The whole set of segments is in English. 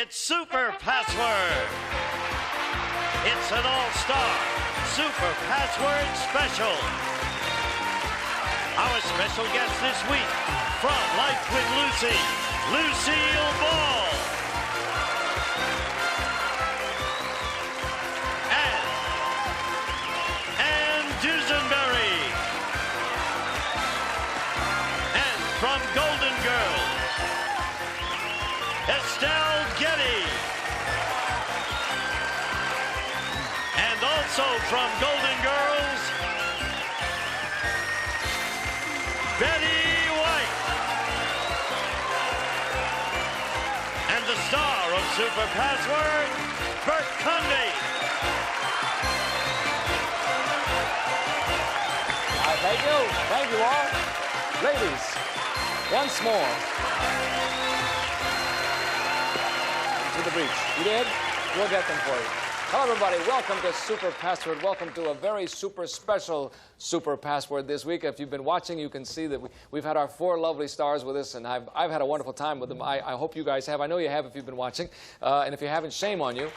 It's Super Password. It's an all-star Super Password special. Our special guest this week from Life with Lucy, Lucille Ball. And Dusenberry. And from Golden Girls, Estelle Getty. And also from Golden Girls, Betty White. And the star of Super Password, Bert Convy. Thank you. Thank you all. Ladies, once more. To the breach. You did? We'll get them for you. Hello, everybody. Welcome to Super Password. Welcome to a very super special Super Password this week. If you've been watching, you can see that we've had our 4 lovely stars with us, and I've had a wonderful time with them. I hope you guys have. I know you have if you've been watching. And if you haven't, shame on you.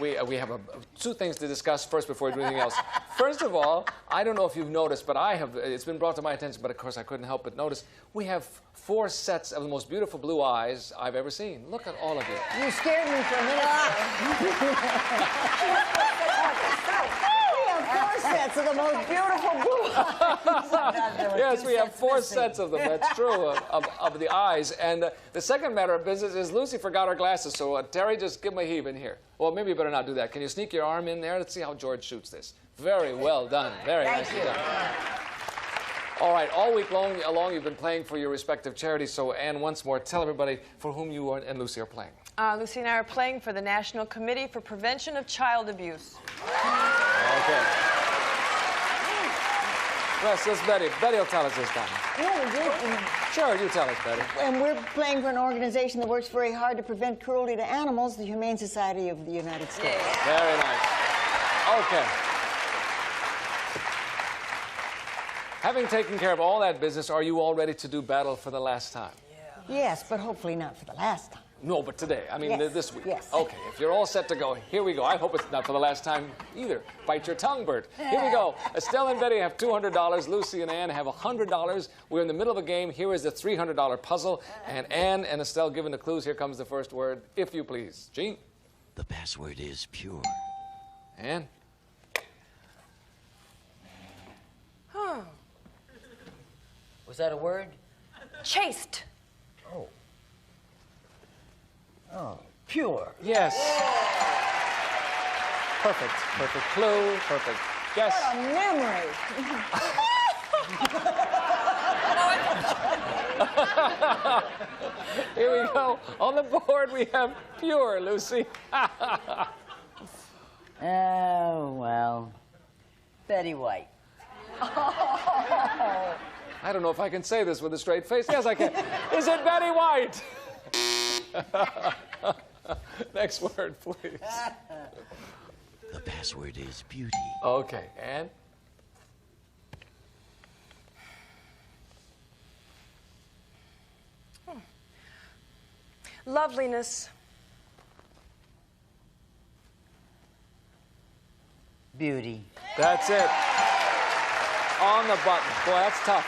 We have 2 things to discuss first before we do anything else. First of all, I don't know if you've noticed, but I have. It's been brought to my attention, but of course I couldn't help but notice. We have 4 sets of the most beautiful blue eyes I've ever seen. Look at all of you. You scared me for a minute. We have 4 sets of the most beautiful blue eyes. Yes, we have 4 sets of them. That's true, of the eyes. And the second matter of business is Lucy forgot her glasses. So Terry, just give me a heave in here. Well, maybe you better not do that. Can you sneak your arm in there? Let's see how George shoots this. Very well done. Very nicely done. All right, all week long you've been playing for your respective charities. So, Anne, once more, tell everybody for whom you and Lucy are playing. Lucy and I are playing for the National Committee for Prevention of Child Abuse. Okay. Yes, it's Betty. Betty will tell us this time. Sure, you tell us, Betty. And we're playing for an organization that works very hard to prevent cruelty to animals, the Humane Society of the United States. Yeah. Very nice. Okay. Having taken care of all that business, are you all ready to do battle for the last time? Yeah. Yes, but hopefully not for the last time. No, but today. I mean, Yes. this week. Yes. Okay, if you're all set to go, here we go. I hope it's not for the last time either. Bite your tongue, Bert. Here we go. Estelle and Betty have $200. Lucy and Anne have $100. We're in the middle of a game. Here is the $300 puzzle. And Anne and Estelle given the clues. Here comes the first word, if you please. Gene? The password is pure. Anne? Was that a word? Chaste. Oh, pure. Yes. Perfect. Perfect clue. Perfect guess. What a memory. Here we go. On the board, we have pure, Lucy. Oh, well. Betty White. I don't know if I can say this with a straight face. Yes, I can. Is it Betty White? Next word, please. The password is beauty. Okay, and? Loveliness. Beauty. That's it. On the button. Boy, that's tough.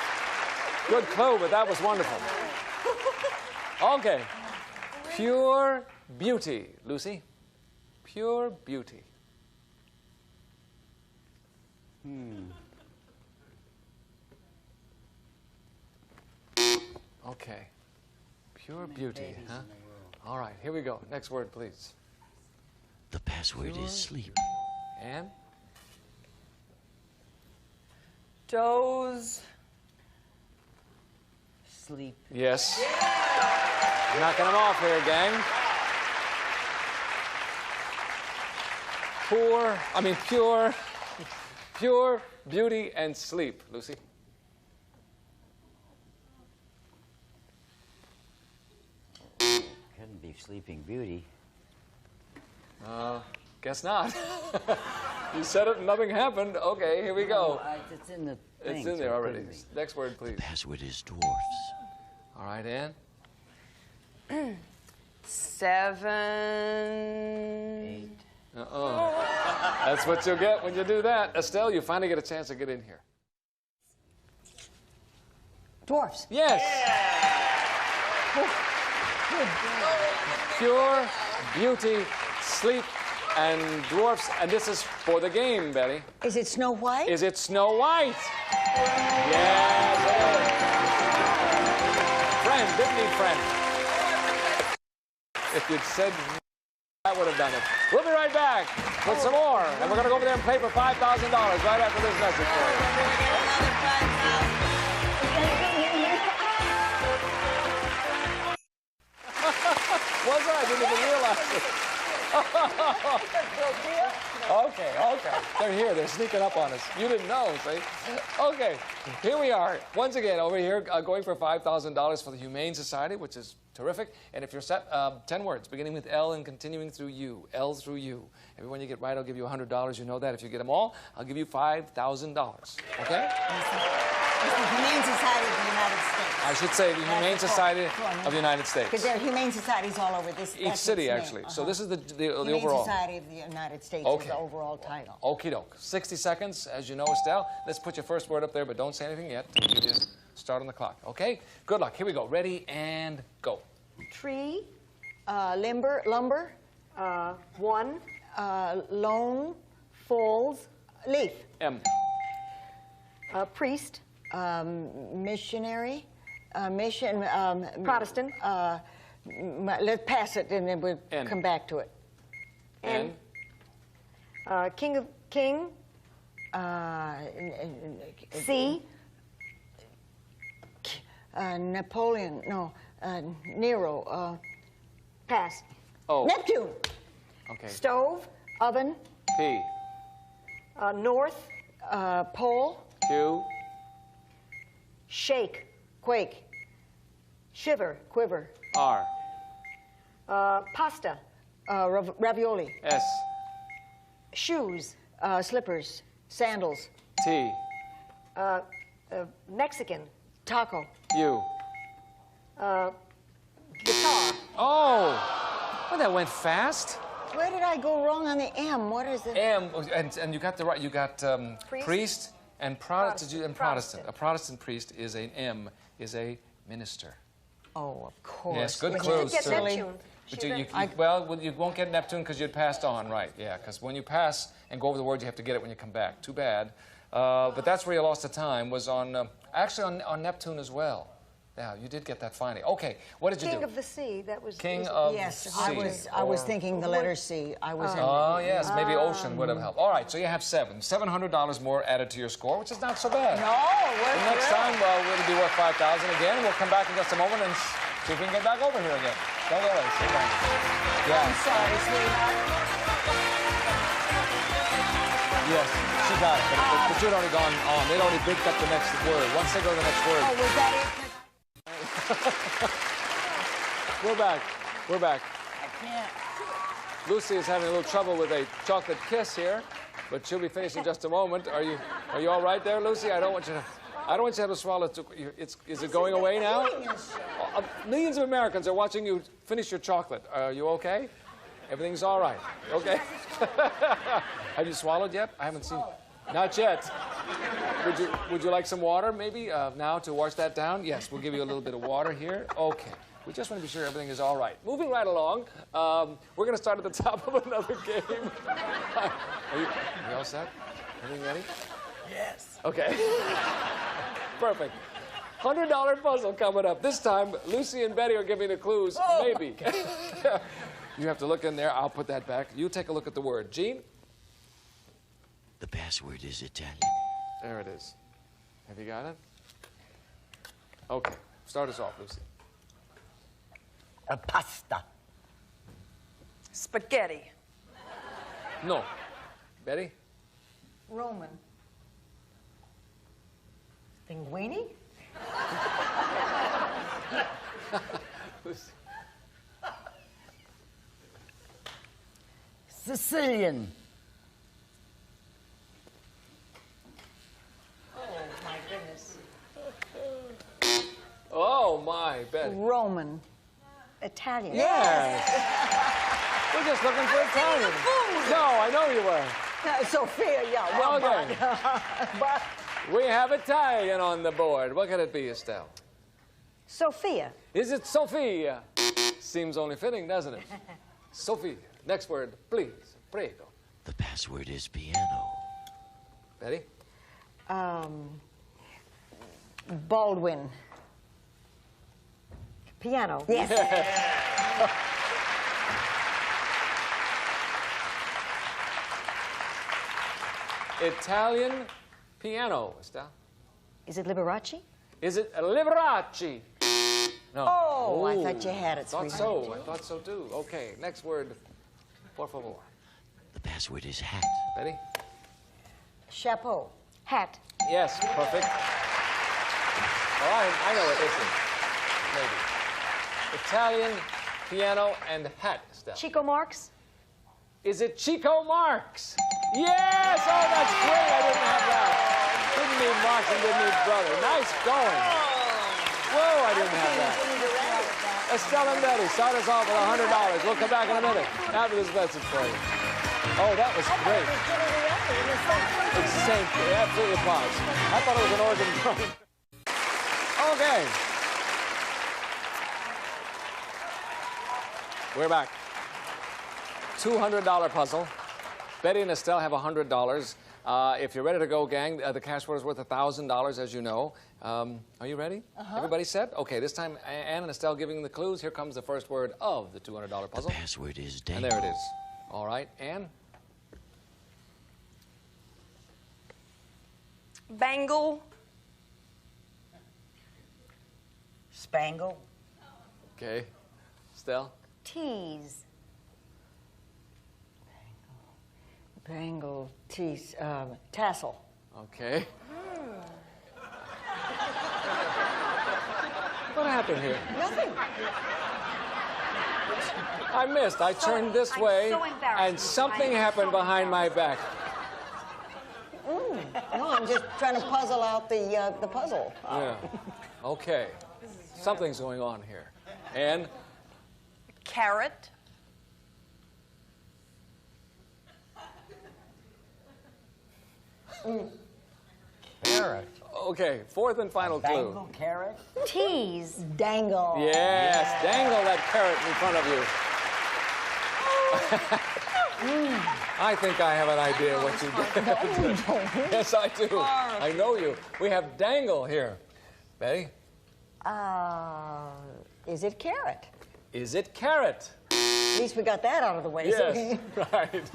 Good clue, but that was wonderful. Okay. Pure beauty. Lucy? Pure beauty. Okay. Pure beauty, huh? All right, here we go. Next word, please. The password is sleep. Anne? Doze. Sleep. Yes. Knocking them off here, gang. Pure beauty and sleep. Lucy? Couldn't be Sleeping Beauty. Guess not. You said it and nothing happened. Okay, here we go. It's in the It's thing, in so there it already. couldn't be. Next word, please. Password is dwarfs. All right, Ann. 7. That's what you'll get when you do that. Estelle, you finally get a chance to get in here. Dwarfs. Yes. Pure beauty, sleep, and dwarfs. And this is for the game, Betty. Is it Snow White? Is it Snow White? Yes, it is. Friend, didn't need friend. If you'd said I would have done it. We'll be right back with some more. And we're going to go over there and play for $5,000 right after this message for you. Was I? I didn't even realize it. Okay. They're here. They're sneaking up on us. You didn't know, see? Okay, here we are. Once again, over here, going for $5,000 for the Humane Society, which is terrific. And if you're set, 10 words, beginning with L and continuing through U. L through U. Every one you get right, I'll give you $100. You know that. If you get them all, I'll give you $5,000. Okay? It's the Humane Society of the United States. I should say the Humane Society of the United Because States. there are humane societies all over this. Each city, actually. So this is the Humane overall. Society of the United States Okay. is the overall title. Okie doke. 60 seconds, as you know, Estelle. Let's put your first word up there, but don't say anything yet. We'll give you start on the clock, okay? Good luck. Here we go. Ready and go. Tree, lumber, 1, loan, falls, leaf, M. priest, missionary, mission, Protestant, let's pass it and then we'll N. come back to it. N. king, C, Napoleon, no, Nero, pass, O. Neptune, Okay. stove, oven, P. north, pole, Q. shake, quake, shiver, quiver, R. pasta, ravioli, S. shoes, slippers, sandals, T. Mexican, taco, U. guitar, Oh! Well, that went fast. Where did I go wrong on the M? What is it? M. And you got the right. You got priest and Protestant. And Protestant. A Protestant priest is an M. Is a minister. Oh, of course. Yes, good Which clues. is get silly. Neptune. But you won't get Neptune because you'd passed on, right? Yeah, because when you pass and go over the word, you have to get it when you come back. Too bad. But that's where you lost the time, was on, actually on Neptune as well. Yeah, you did get that finally. Okay, what did you king do? of the sea, that was... King was- of Yes, the I sea. was or- thinking the letter C. I was in Oh, yes, maybe ocean would have helped. All right, so you have $700 more added to your score, which is not so bad. No, The next time, well, it'll be worth $5,000 again. We'll come back in just a moment and see if we can get back over here again. Don't go away. Stay back. I'm Yeah. sorry, sweetheart. Yes, she got it. But you'd already gone on. They'd already picked up the next word. Once they go to the next word. Oh, was that it? We're back. We're back. I can't. Lucy is having a little trouble with a chocolate kiss here, but she'll be finished in just a moment. Are you all right there, Lucy? I don't want you to have to swallow it. Is it going away now? Millions of Americans are watching you finish your chocolate. Are you okay? Everything's all right. Okay. Have you swallowed yet? I haven't seen. Not yet. Would you like some water maybe now to wash that down? Yes, we'll give you a little bit of water here. Okay. We just want to be sure everything is all right. Moving right along, we're going to start at the top of another game. Are you all set? Everything ready? Yes. Okay. Perfect. $100 puzzle coming up. This time, Lucy and Betty are giving the clues. Maybe. You have to look in there. I'll put that back. You take a look at the word. Gene? The password is Italian. There it is. Have you got it? Okay. Start us off, Lucy. A pasta. Spaghetti. No. Betty? Roman. Linguini, Lucy. Sicilian. Oh, my my, Betty. Roman. Italian. Yes. We're just looking for Italian. No, I know you were. Sophia, yeah. Well, Okay. but We have Italian on the board. What could it be, Estelle? Sophia. Is it Sophia? Seems only fitting, doesn't it? Sophia. Next word, please. Prego. The password is piano. Betty? Baldwin. Piano. Yes. Italian piano, Estelle. Is it Liberace? Is it Liberace? No. Oh, I Ooh, thought you had it, Thought sweetheart. so. I thought so too. Okay, next word. Por favor. The password is hat. Betty? Chapeau. Hat. Yes, perfect. Oh, I know what this is. Maybe. Italian piano and hat, Estelle. Chico Marx? Is it Chico Marx? Yes! Oh, that's great. I didn't have that. Didn't need Marx and didn't need brother. Nice going. Whoa, I didn't have that. Estelle and Betty, start us off with $100. We'll come back in a minute after this message for you. Oh, that was great. It's the same. It absolutely applies. I thought it was an organ drum. Okay. We're back. $200 puzzle. Betty and Estelle have $100. If you're ready to go, gang, the cash word is worth $1,000, as you know. Are you ready? Everybody set? Okay, this time, Ann and Estelle giving the clues. Here comes the first word of the $200 puzzle. The password is And dangle. there it is. All right, Ann? Bangle. Spangle. Okay. Estelle? Tease. Bangle, tease, tassel. Okay. What happened here? Nothing. I missed. I turned this way, so embarrassed. and something I am happened so behind my back. No, I'm just trying to puzzle out the puzzle. Yeah. Okay. Something's going on here. And Carrot. Carrot. okay, fourth and final clue. Bangle. Carrot. Tease. Dangle. Yes, dangle that carrot in front of you. I think I have an idea what you did. Yes, I do. I know you. We have dangle here. Betty, Is it carrot? is it carrot? At least we got that out of the way. so Yes, right.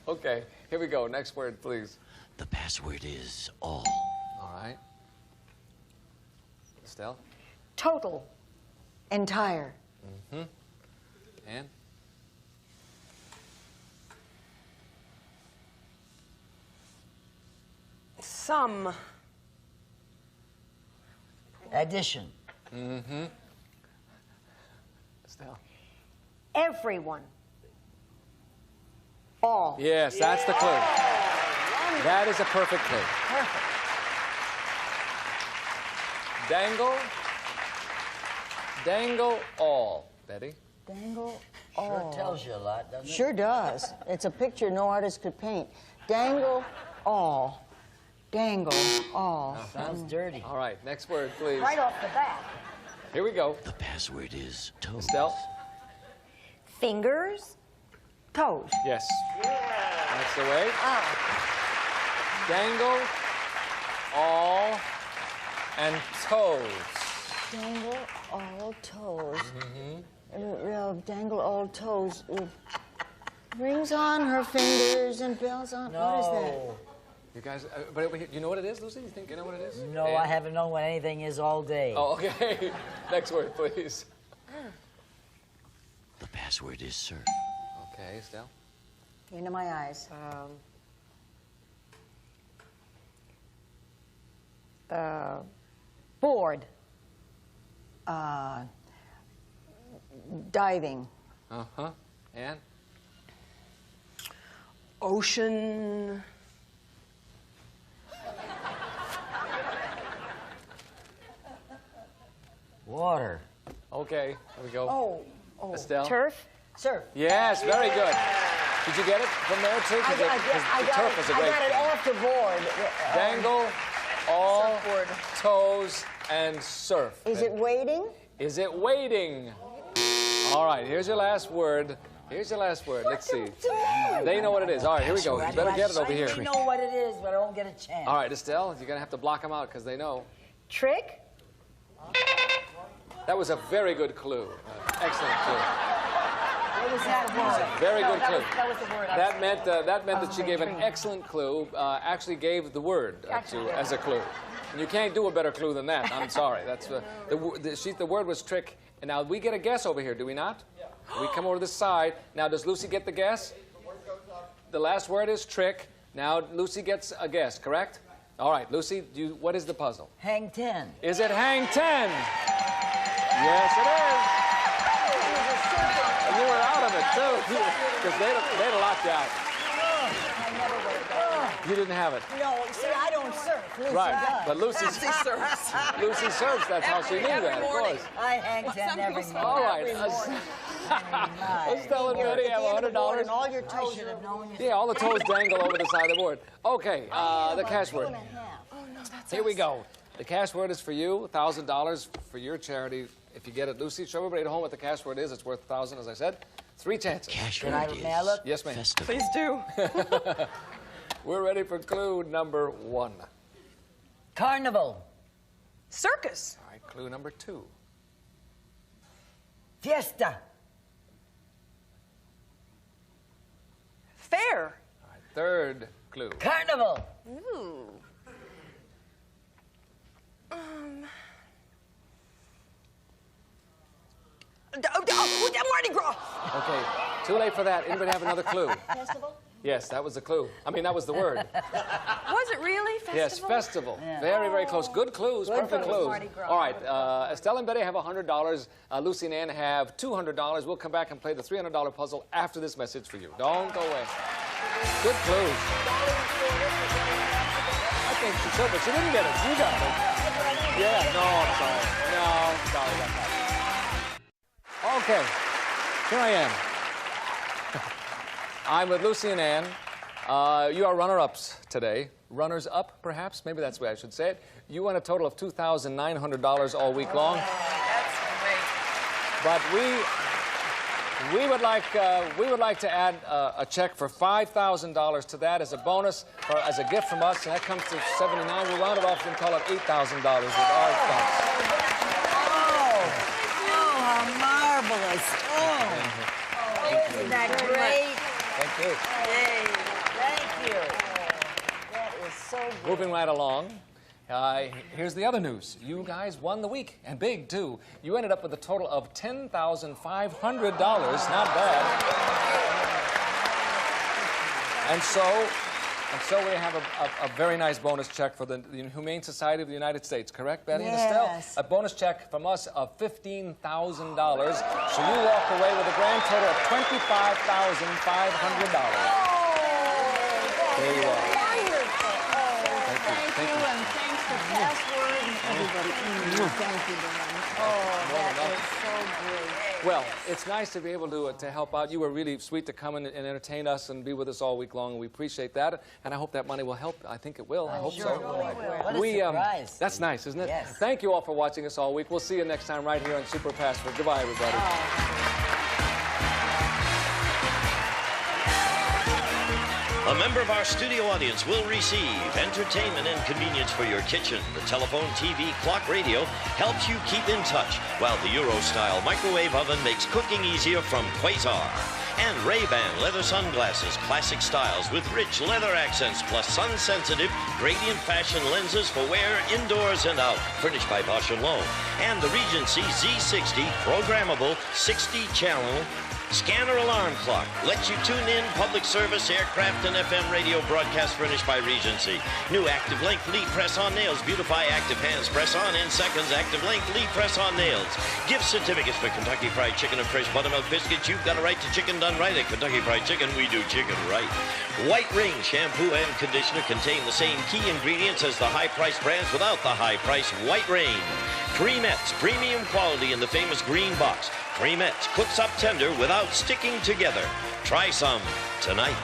Okay, here we go. Next word, please. The password is all. All right. Estelle? Total. Entire. Ann? Some. Addition. Estelle? Everyone. All. Yes, that's the clue. That is a perfect clue. Perfect. Dangle. Dangle all. Betty? Dangle Sure all. tells you a lot, doesn't it? Sure does. It's a picture no artist could paint. Dangle all. Dangle all. Sounds dirty. All right, next word, please. Right off the bat. Here we go. The password is toes. Estelle? Fingers. Toes. Yes. That's the way. Dangle all and toes. Dangle all toes. Dangle all toes. Rings on her fingers and bells on. What is that? No. You guys, but you know what it is, Lucy? You think you know what it is? No, Ann? I haven't known what anything is all day. Oh, okay. Next word, please. The password is surf. Okay, Estelle. Into my eyes. Board. Diving. Uh-huh. Ann? Ocean. Water. Okay, there we go. Oh. Estelle? Turf? Surf. Yes, very good. Did you get it from there too? 'Cause the turf was a great I got it thing. off the board. Dangle, all toes, and surf. Is it waiting? Is it waiting? All right, here's your last word. Here's your last word. Let's see. They know what it is. All right, here we go. You better get it over here. I know what it is, but I won't get a chance. All right, Estelle, you're going to have to block them out because they know. Trick? That was a very good clue. Excellent clue. What was that word? Very good clue. That was the word. That meant that she gave an excellent clue. Actually, gave the word as a clue. And you can't do a better clue than that. I'm sorry. That's the word was trick. And now we get a guess over here, do we not? Yeah. We come over to this side. Now, does Lucy get the guess? The word goes up. The last word is trick. Now Lucy gets a guess, correct? All right, Lucy. What is the puzzle? Hang 10. Is it hang 10? Yes, it is. And you were out of it, too, because they'd have locked you out. You didn't have it. No, see, I don't surf. Lucy Right, does. but Lucy surfs. Lucy surfs, that's how she knew that, of course. I hang 10 every morning. All right. Estelle and Betty have $100. And all your toes should are have known you. Yeah, all the toes dangle over the side of the board. Okay, the cash word. Here we go. The cash word is for you, $1,000 for your charity. If you get it, Lucy, show everybody at home what the cash word is. It's worth $1,000, as I said. 3 chances. Cash Can word I is may I look? Yes, ma'am. festival. Please do. We're ready for clue number 1. Carnival. Circus. All right, clue number 2. Fiesta. Fair. All right, 3rd clue. Carnival. Ooh. Mardi Gras. Okay, too late for that. Anybody have another clue? Festival? Yes, that was the clue. I mean, that was the word. Was it really festival? Yes, festival. Very, very close. Good clues, perfect clues. All right, Estelle and Betty have $100. Lucy and Ann have $200. We'll come back and play the $300 puzzle after this message for you. Don't go away. Good clues. I think she should, but she didn't get it. You got it. Yeah, no, I'm sorry. No, sorry about that. Okay, here I am. I'm with Lucy and Ann. You are runner-ups today. Runners-up, perhaps? Maybe that's the way I should say it. You won a total of $2,900 all week long. That's great. But we would like to add a check for $5,000 to that as a bonus, or as a gift from us, and that comes to $79. We'll round it off and call it $8,000 with our thanks. Oh, how marvelous. Oh, isn't that great? Thank you. Yay. Thank you. That is so good. Moving right along. Here's the other news. You guys won the week, and big, too. You ended up with a total of $10,500. Not bad. And so we have a very nice bonus check for the Humane Society of the United States, correct, Betty and Estelle? Yes. A bonus check from us of $15,000. So you walk away with a grand total of $25,500. There you are. Wonderful. Oh, Thank you. thank you, and thanks to Password and everybody. Thank you, Dan. Oh, that was so great. Well, it's nice to be able to help out. You were really sweet to come and entertain us and be with us all week long, and we appreciate that. And I hope that money will help. I think it will. I hope so. What a surprise. That's nice, isn't it? Yes. Thank you all for watching us all week. We'll see you next time right here on Super Password. Goodbye, everybody. A member of our studio audience will receive entertainment and convenience for your kitchen. The telephone, TV, clock, radio helps you keep in touch, while the Euro-style microwave oven makes cooking easier from Quasar. And Ray-Ban leather sunglasses, classic styles with rich leather accents, plus sun-sensitive, gradient fashion lenses for wear indoors and out, furnished by Bosch & Lomb. And the Regency Z60 programmable 60-channel Scanner Alarm Clock lets you tune in public service, aircraft, and FM radio broadcast furnished by Regency. New Active Length Lead Press-On Nails. Beautify Active Hands. Press on in seconds. Active Length Lead Press-On Nails. Gift certificates for Kentucky Fried Chicken and fresh buttermilk biscuits. You've got a right to chicken done right at Kentucky Fried Chicken. We do chicken right. White Ring shampoo and conditioner contain the same key ingredients as the high-priced brands without the high-price White Ring. Creamettes, premium quality in the famous green box. Creamettes cooks up tender without sticking together. Try some tonight.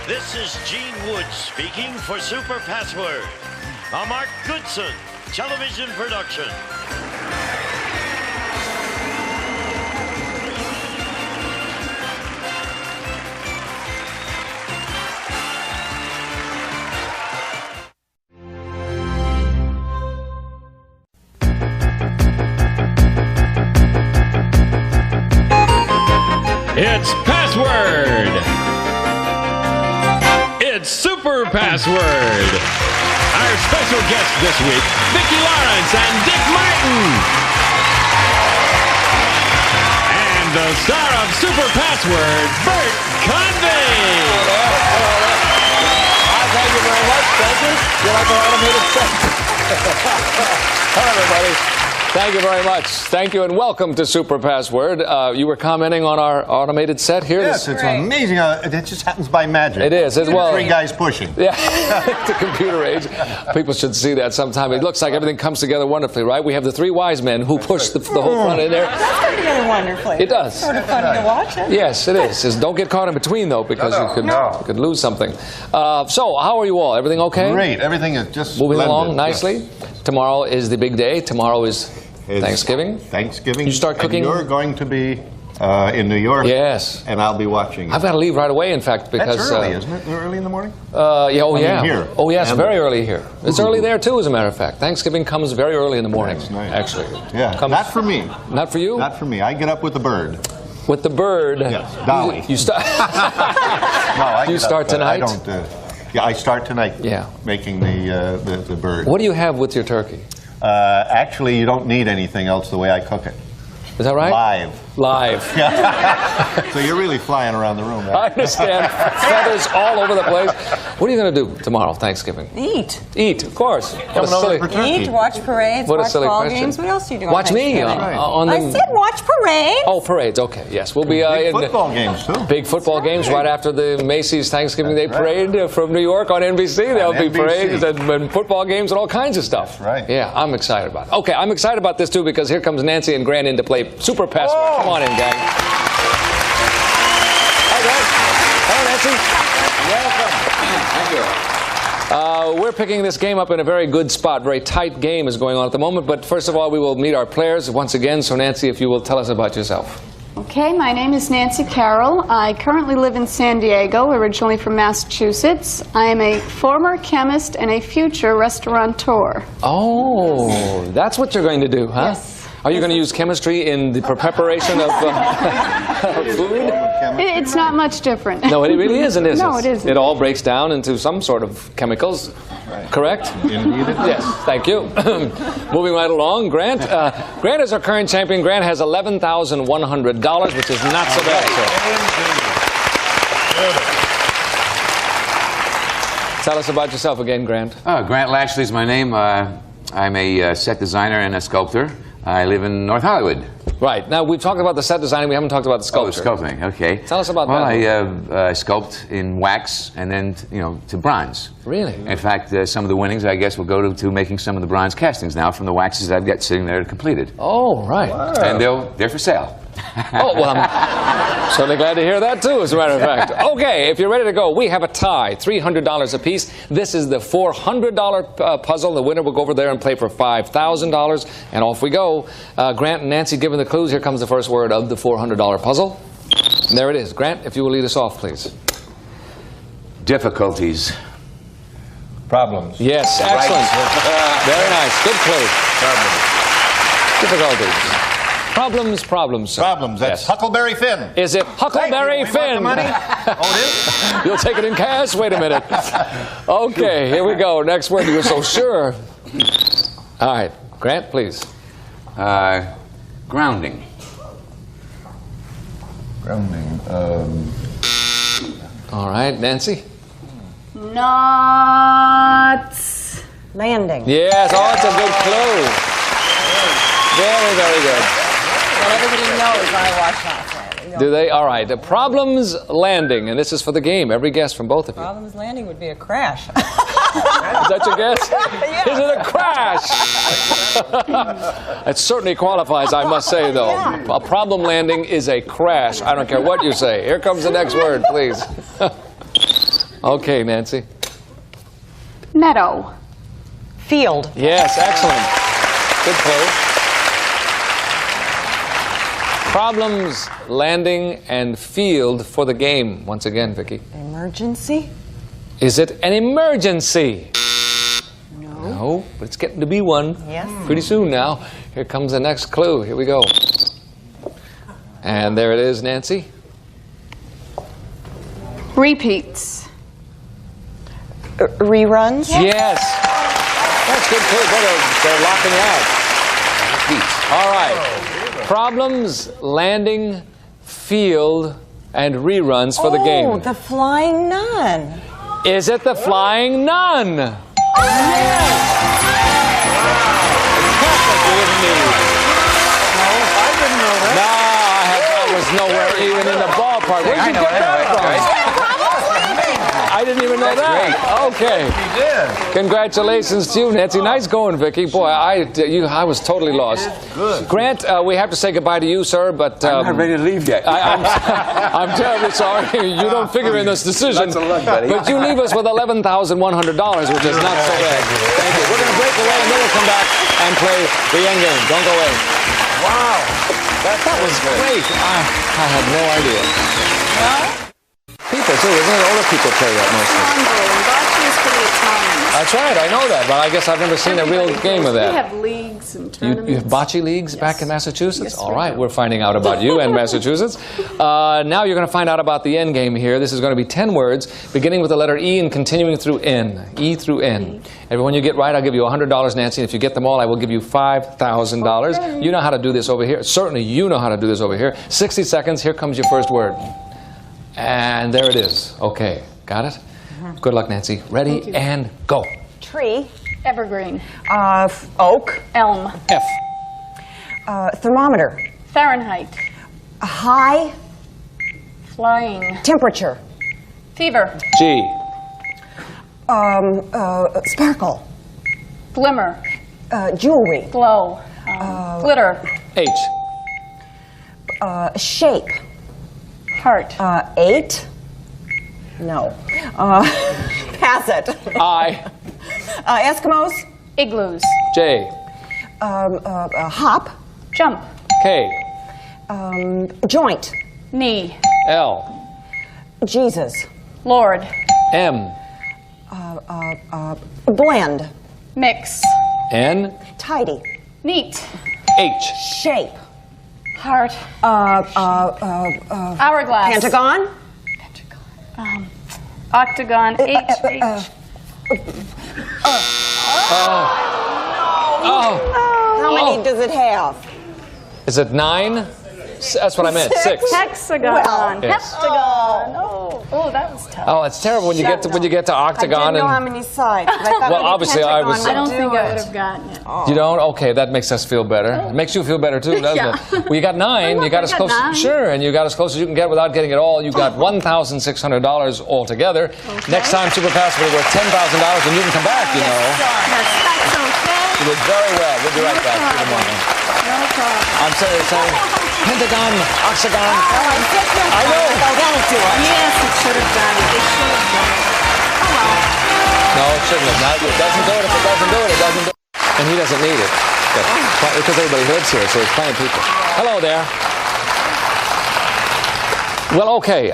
This is Gene Woods speaking for Super Password, a Mark Goodson television production. It's Password! It's Super Password! Our special guests this week, Vicki Lawrence and Dick Martin! And the star of Super Password, Bert Convy! Thank you very much, thank you. You like our automated set? Hello, everybody. Thank you very much. Thank you and welcome to Super Password. You were commenting on our automated set here. Yes, it's amazing. It just happens by magic. It is. Well, three guys pushing. Yeah, the computer age. People should see that sometime. It looks like everything comes together wonderfully, right? We have the three wise men who push the whole front in there. That's come together wonderfully. It does. It's sort of funny to watch it. Yes, it is. Just don't get caught in between, though, because you could lose something. So, how are you all? Everything okay? Great. Everything is just moving splendid. along nicely. Yes. Tomorrow is the big day. Tomorrow is Thanksgiving. Thanksgiving. You start cooking? And you're going to be in New York. Yes. And I'll be watching. I've got to leave right away, in fact, because... That's early, isn't it? Early in the morning? Yeah, oh, yeah. Here. Oh, yes, very early here. It's early there, too, as a matter of fact. Thanksgiving comes very early in the morning, nice. Actually. Yeah, not for me. Not for you? Not for me. I get up with the bird. With the bird? Yes, Dolly. You start... No, you start tonight? I don't... yeah, I start tonight. Yeah. Making the bird. What do you have with your turkey? Actually, you don't need anything else the way I cook it. Is that right? Live. Live. So you're really flying around the room, right? I understand. Feathers all over the place. What are you going to do tomorrow, Thanksgiving? Eat. Eat, of course. Coming over for turkey. Eat, watch parades, What a watch silly ball question. games. What else do you do Watch on me on the... I said watch parades. Oh, parades, okay, yes. We'll be Big in football games, too. Big football games right after the Macy's Thanksgiving Day Parade from New York on NBC. There'll be parades and football games and all kinds of stuff. That's right. Yeah, I'm excited about it. Okay, I'm excited about this, too, because here comes Nancy and Grant in to play Super Password. Come on in, gang. Hi, Grant. Hello, Nancy. Welcome. Thank you. We're picking this game up in a very good spot. Very tight game is going on at the moment. But first of all, we will meet our players once again. So, Nancy, if you will tell us about yourself. Okay, my name is Nancy Carroll. I currently live in San Diego, originally from Massachusetts. I am a former chemist and a future restaurateur. Oh, that's what you're going to do, huh? Yes. Are you going to use chemistry in the preparation of food? It's not much different. No, it really isn't, is it? No, it isn't. It all breaks down into some sort of chemicals, correct? Indeed it does. Yes, thank you. Moving right along, Grant. Grant is our current champion. Grant has $11,100, which is not so bad, sir. Tell us about yourself again, Grant. Grant Lashley's my name. I'm a set designer and a sculptor. I live in North Hollywood. Right. Now, we've talked about the set designing. We haven't talked about the sculpture. Oh, sculpting. Okay. Tell us about well, that. Well, I sculpt in wax and then, to bronze. Really? In fact, some of the winnings, I guess, will go to making some of the bronze castings now from the waxes I've got sitting there completed. Oh, right. Wow. And they're for sale. Oh, well, I'm certainly glad to hear that, too, as a matter of fact. Okay, if you're ready to go, we have a tie, $300 apiece. This is the $400 puzzle. The winner will go over there and play for $5,000. And off we go. Grant and Nancy given the clues. Here comes the first word of the $400 puzzle. And there it is. Grant, if you will lead us off, please. Difficulties. Problems. Yes, excellent. Very nice. Good clue. Difficulties. Problems, sir. Problems. That's Yes. Huckleberry Finn. Is it Huckleberry Thank you. We want Finn? the money? Oh, it is? You'll take it in cash? Wait a minute. Okay, here we go. Next word. You're so sure. All right. Grant, please. Grounding. Grounding. All right. Nancy? Nuts. Landing. Yes. Oh, it's a good clue. Very, very good. Well, everybody knows I watch that. Do they? All right. Problems landing. And this is for the game. Every guess from both of you. Problems landing would be a crash. Is that your guess? Yeah. Is it a crash? It certainly qualifies, I must say, though. Yeah. A problem landing is a crash. I don't care what you say. Here comes the next word, please. Okay, Nancy. Meadow. Field. Yes, excellent. Good clue. Problems landing and field for the game. Once again, Vicky. Emergency. Is it an emergency? No, but it's getting to be one. Yes. Pretty soon now. Here comes the next clue. Here we go. And there it is, Nancy. Repeats. Reruns. Yes. That's good clue. They're locking you out. All right. Problems, landing, field, and reruns for the game. Oh, the Flying Nun. Is it the Flying Nun? Yes! Exactly what we need. I didn't know that. No, I was nowhere even in the ballpark. Where'd you get that from? I didn't even know that. Okay. You did. Congratulations to you, Nancy. Nice going, Vicky. Boy, I was totally lost. Good. Grant, we have to say goodbye to you, sir, but... I'm not ready to leave yet. I'm terribly sorry. You don't figure in this decision. Lots of luck, buddy. But you leave us with $11,100, which is not so bad. Thank you. We're going to break away, and then we'll come back and play the end game. Don't go away. Wow. That was great. I had no idea. People, too, isn't it? Older people play that mostly. Bocce's for the Italians. That's right. I know that, but I guess I've never seen a real game of We that. have leagues and tournaments. You have bocce leagues back in Massachusetts? Yes, All we right, do. we're finding out about you and Massachusetts. Now you're going to find out about the end game here. This is going to be 10 words, beginning with the letter E and continuing through N. E through N. Every one you get right, I'll give you $100, Nancy. And if you get them all, I will give you $5,000. Okay. You know how to do this over here. Certainly you know how to do this over here. 60 seconds. Here comes your first word. And there it is. Okay, got it? Good luck, Nancy. Ready and go. Tree. Evergreen. Oak. Elm. F. Thermometer. Fahrenheit. High Flying. temperature. Fever. G. Sparkle. Glimmer. Jewelry. Glow. Glitter. H. Shape. Heart. 8. No. Pass it. I. Eskimos. Igloos. J. Hop. Jump. K. Joint. Knee. L. Jesus. Lord. M. Blend. Mix. N. Tidy. Neat. H. Shape. Heart. Hourglass. Pentagon. Octagon. H. How many does it have? Is it 9? That's what I meant. 6. Hexagon. Well, Yes. Heptagon. Oh, that was tough. Oh, it's terrible when you get to I octagon didn't know how and many sides. But I thought Well, maybe obviously, I was- Pentagon I don't would think do I it. would have gotten it. you don't. Okay, that makes us feel better. It makes you feel better too, doesn't Yeah. it? Well, you got 9. Look, You got I as got close. 9. Sure, and you got as close as you can get without getting it all. You got $1,600 altogether. Next time, Super Pass will be worth $10,000, and you can come back. You know. Yes, that's okay. You did very well. We'll be right back. Good morning. No problem. I'm sorry, Pentagon, Octagon. Oh, I did this I know. one. I got to do it. Yes, it should have done it. It should have done it. Oh, well. No, it shouldn't have. Now, it doesn't do it. If it doesn't do it, it doesn't do it. And he doesn't need it. Because everybody lives here, so there's plenty of people. Hello there. Well, okay.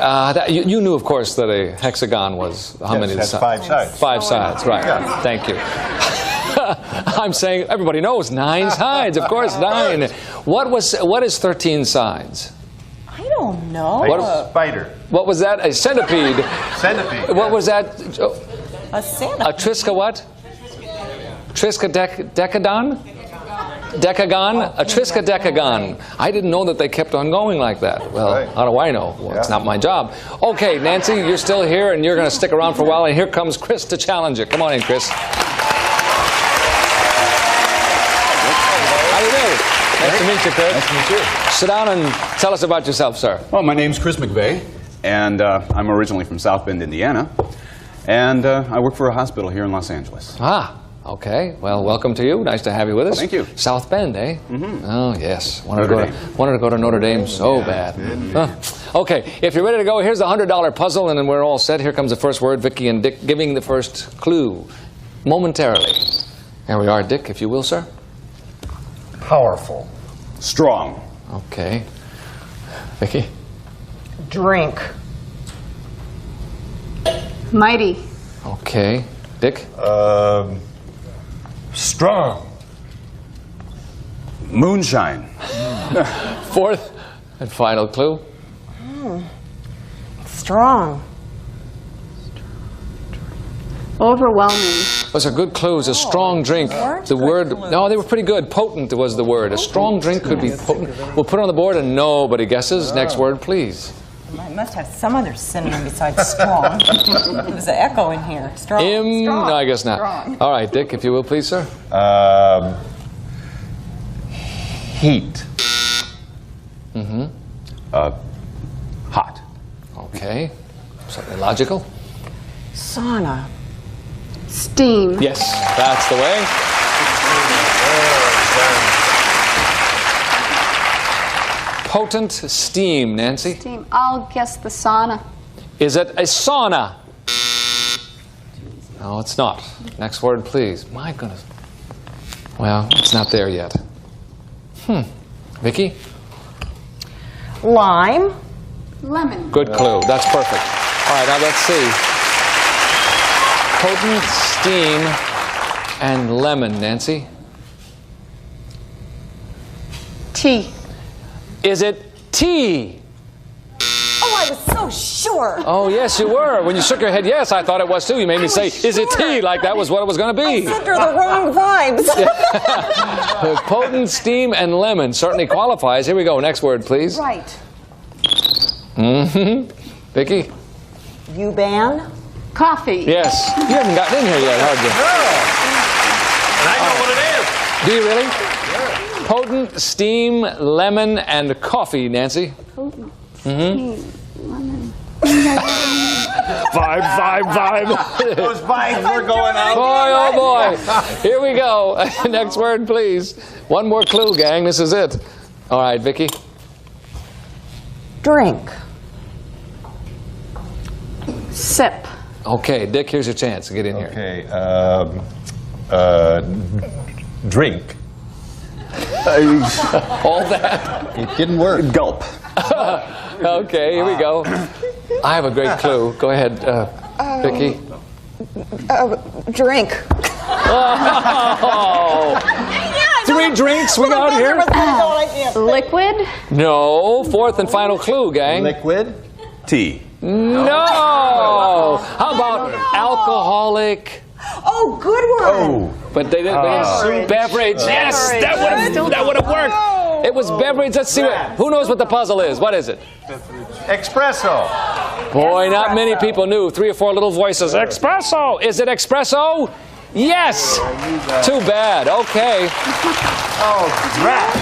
You knew, of course, that a hexagon was how many? it has 5 sides. 5 sides, right. Yeah. Thank you. I'm saying everybody knows 9 sides. Of course, 9. What is 13 sides? I don't know. Like a spider. What was that? A centipede. Centipede. What was that? A Santa. A Triska what? Triska decagon? Decagon? A Triska decagon. I didn't know that they kept on going like that. Well, Right. how do I know? Well, it's not my job. Okay, Nancy, you're still here, and you're going to stick around for a while, and here comes Chris to challenge you. Come on in, Chris. How do you do? Nice to meet you, Chris. Nice to meet you. Sit down and tell us about yourself, sir. Well, my name's Chris McVeigh, and I'm originally from South Bend, Indiana, and I work for a hospital here in Los Angeles. Ah, okay. Well, welcome to you. Nice to have you with us. Thank you. South Bend, eh? Mm-hmm. Oh, yes. Notre Dame. Wanted to go to Notre Dame so bad. Huh. Okay, if you're ready to go, here's the $100 puzzle, and then we're all set. Here comes the first word. Vicky and Dick giving the first clue momentarily. Here we are, Dick, if you will, sir. Powerful. Strong. Okay. Vicky? Drink. Mighty. Okay. Dick? Strong. Moonshine. Fourth and final clue. Strong. Overwhelming. Those are good clues. A strong drink. The word. No, they were pretty good. Potent was the word. A strong drink could be potent. We'll put it on the board and nobody guesses. Next word, please. I must have some other synonym besides strong. There's an echo in here. Strong. No, I guess not. Strong. All right, Dick, if you will, please, sir. Heat. Mm-hmm. Hot. Okay. Something logical. Sauna. Steam. Yes, that's the way. Potent steam, Nancy. Steam. I'll guess the sauna. Is it a sauna? No, it's not. Next word, please. My goodness. Well, it's not there yet. Vicky? Lime. Lemon. Good clue. That's perfect. All right, now let's see. Potent steam and lemon, Nancy. Tea. Is it tea? Oh, I was so sure. Oh, yes, you were. When you shook your head, yes, I thought it was too. You made me say, is it tea? Like that was what it was going to be. I sent her the wrong vibes. Potent steam and lemon certainly qualifies. Here we go. Next word, please. Right. Mm-hmm. Vicky? U-ban. Coffee. Yes. You haven't gotten in here yet, have you? And I know what it is. Do you really? Potent, steam, lemon, and coffee, Nancy. Potent. Mm-hmm. Steam. Lemon. 5, 5, 5. Those vibes were going out. Boy, oh boy. Here we go. Next word, please. One more clue, gang. This is it. All right, Vicky. Drink. Sip. Okay, Dick, here's your chance to get in here. Okay. Drink. All that. It didn't work. Gulp. Okay, here we go. I have a great clue. Go ahead, Vicky. Drink. Oh. 3 drinks we got here? Liquid. No. Fourth and final clue, gang. Liquid. Tea. No. How about alcoholic? Oh, good one. Oh. But they didn't. Beverage. Yes, that would have worked. It was beverage. Let's see what. Who knows what the puzzle is? What is it? Espresso. Boy, not many people knew. 3 or 4 little voices. Espresso! Is it espresso? Yes! Too bad. Okay. Oh, draft.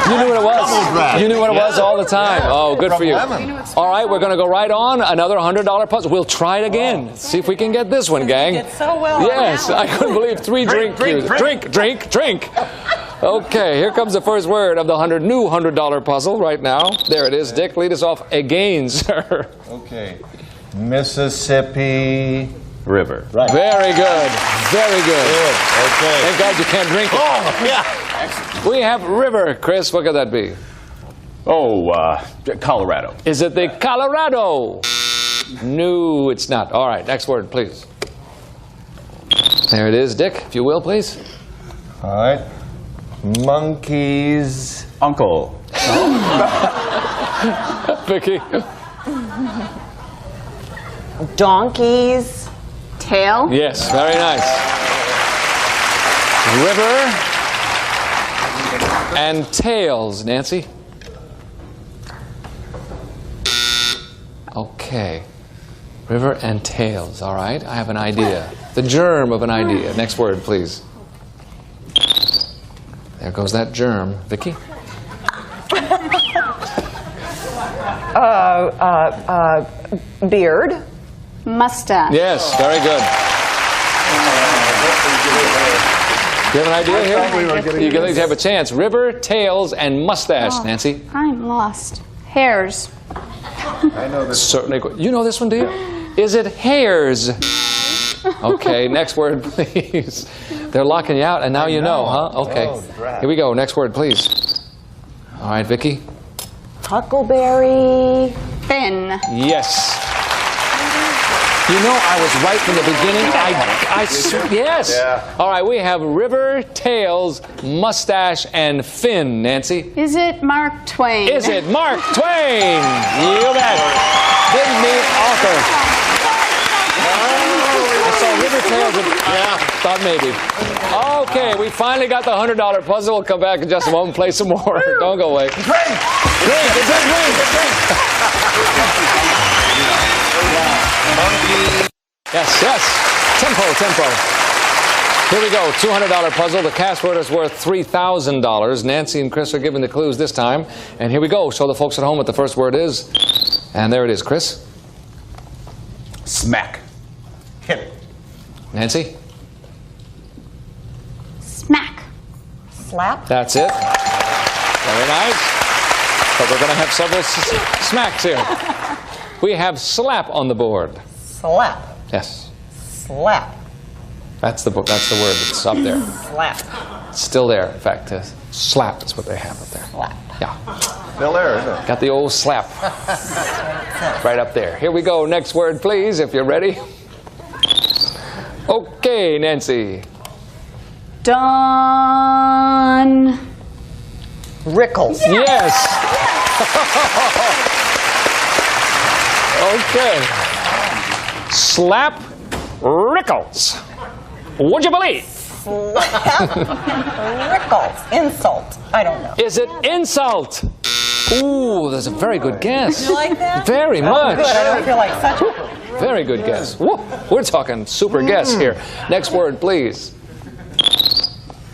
You knew what it was? Double draft. You knew what it was all the time. Oh, good for you. Lemon. All right, we're going to go right on. Another $100 puzzle. We'll try it again. See if we can get this one, gang. did so well on Yes, that I couldn't believe 3 drink. Drink. Okay, here comes the first word of the new $100 puzzle right now. There it is. Dick, lead us off again, sir. Okay. Mississippi River. Right. Very good. Very good. Okay. Thank God you can't drink it. Oh, yeah. We have river. Chris, what could that be? Oh, Colorado. Is it the Colorado? No, it's not. All right, next word, please. There it is, Dick, if you will, please. All right. Monkeys. Uncle. Vicky. Donkeys. Tail. Yes, very nice. River and tails, Nancy. Okay. River and tails, all right. I have an idea. The germ of an idea. Next word, please. There goes that germ. Vicky? Beard. Mustache. Yes, very good. You have an idea here? You can have a chance. River, tails, and mustache, Nancy. I'm lost. Hairs. I know this. Certainly. You know this one, do you? Is it hairs? Okay, next word, please. They're locking you out, and now you know, huh? Okay. Oh, drat. Here we go. Next word, please. All right, Vicky. Huckleberry. Fin. Yes. You know, I was right from the beginning. Yes. Yeah. All right, we have river, tails, mustache, and fin, Nancy. Is it Mark Twain? Is it Mark Twain? You bet. Didn't meet author. I saw river, tails, and thought maybe. Okay, we finally got the $100 puzzle. We'll come back in just a moment and play some more. Don't go away. Drink! Drink! It's a drink! Yes, yes. Tempo. Here we go. $200 puzzle. The password is worth $3,000. Nancy and Chris are giving the clues this time. And here we go. Show the folks at home what the first word is. And there it is. Chris? Smack. Hit. Nancy? Smack. Slap. That's it. Very nice. But we're going to have several smacks here. We have slap on the board. Slap. Yes. Slap. That's the word that's up there. Slap. It's still there. In fact, slap is what they have up there. Slap. Yeah. Still there, isn't it? Got the old slap right up there. Here we go. Next word, please, if you're ready. Okay, Nancy. Don. Rickles. Yes. Okay. Slap Rickles. Would you believe? Rickles. Insult. I don't know. Is it insult? Ooh, that's a very good guess. You like that? Very much. Good. I don't feel like such a... Very good guess. Woo, we're talking super guess here. Next word, please.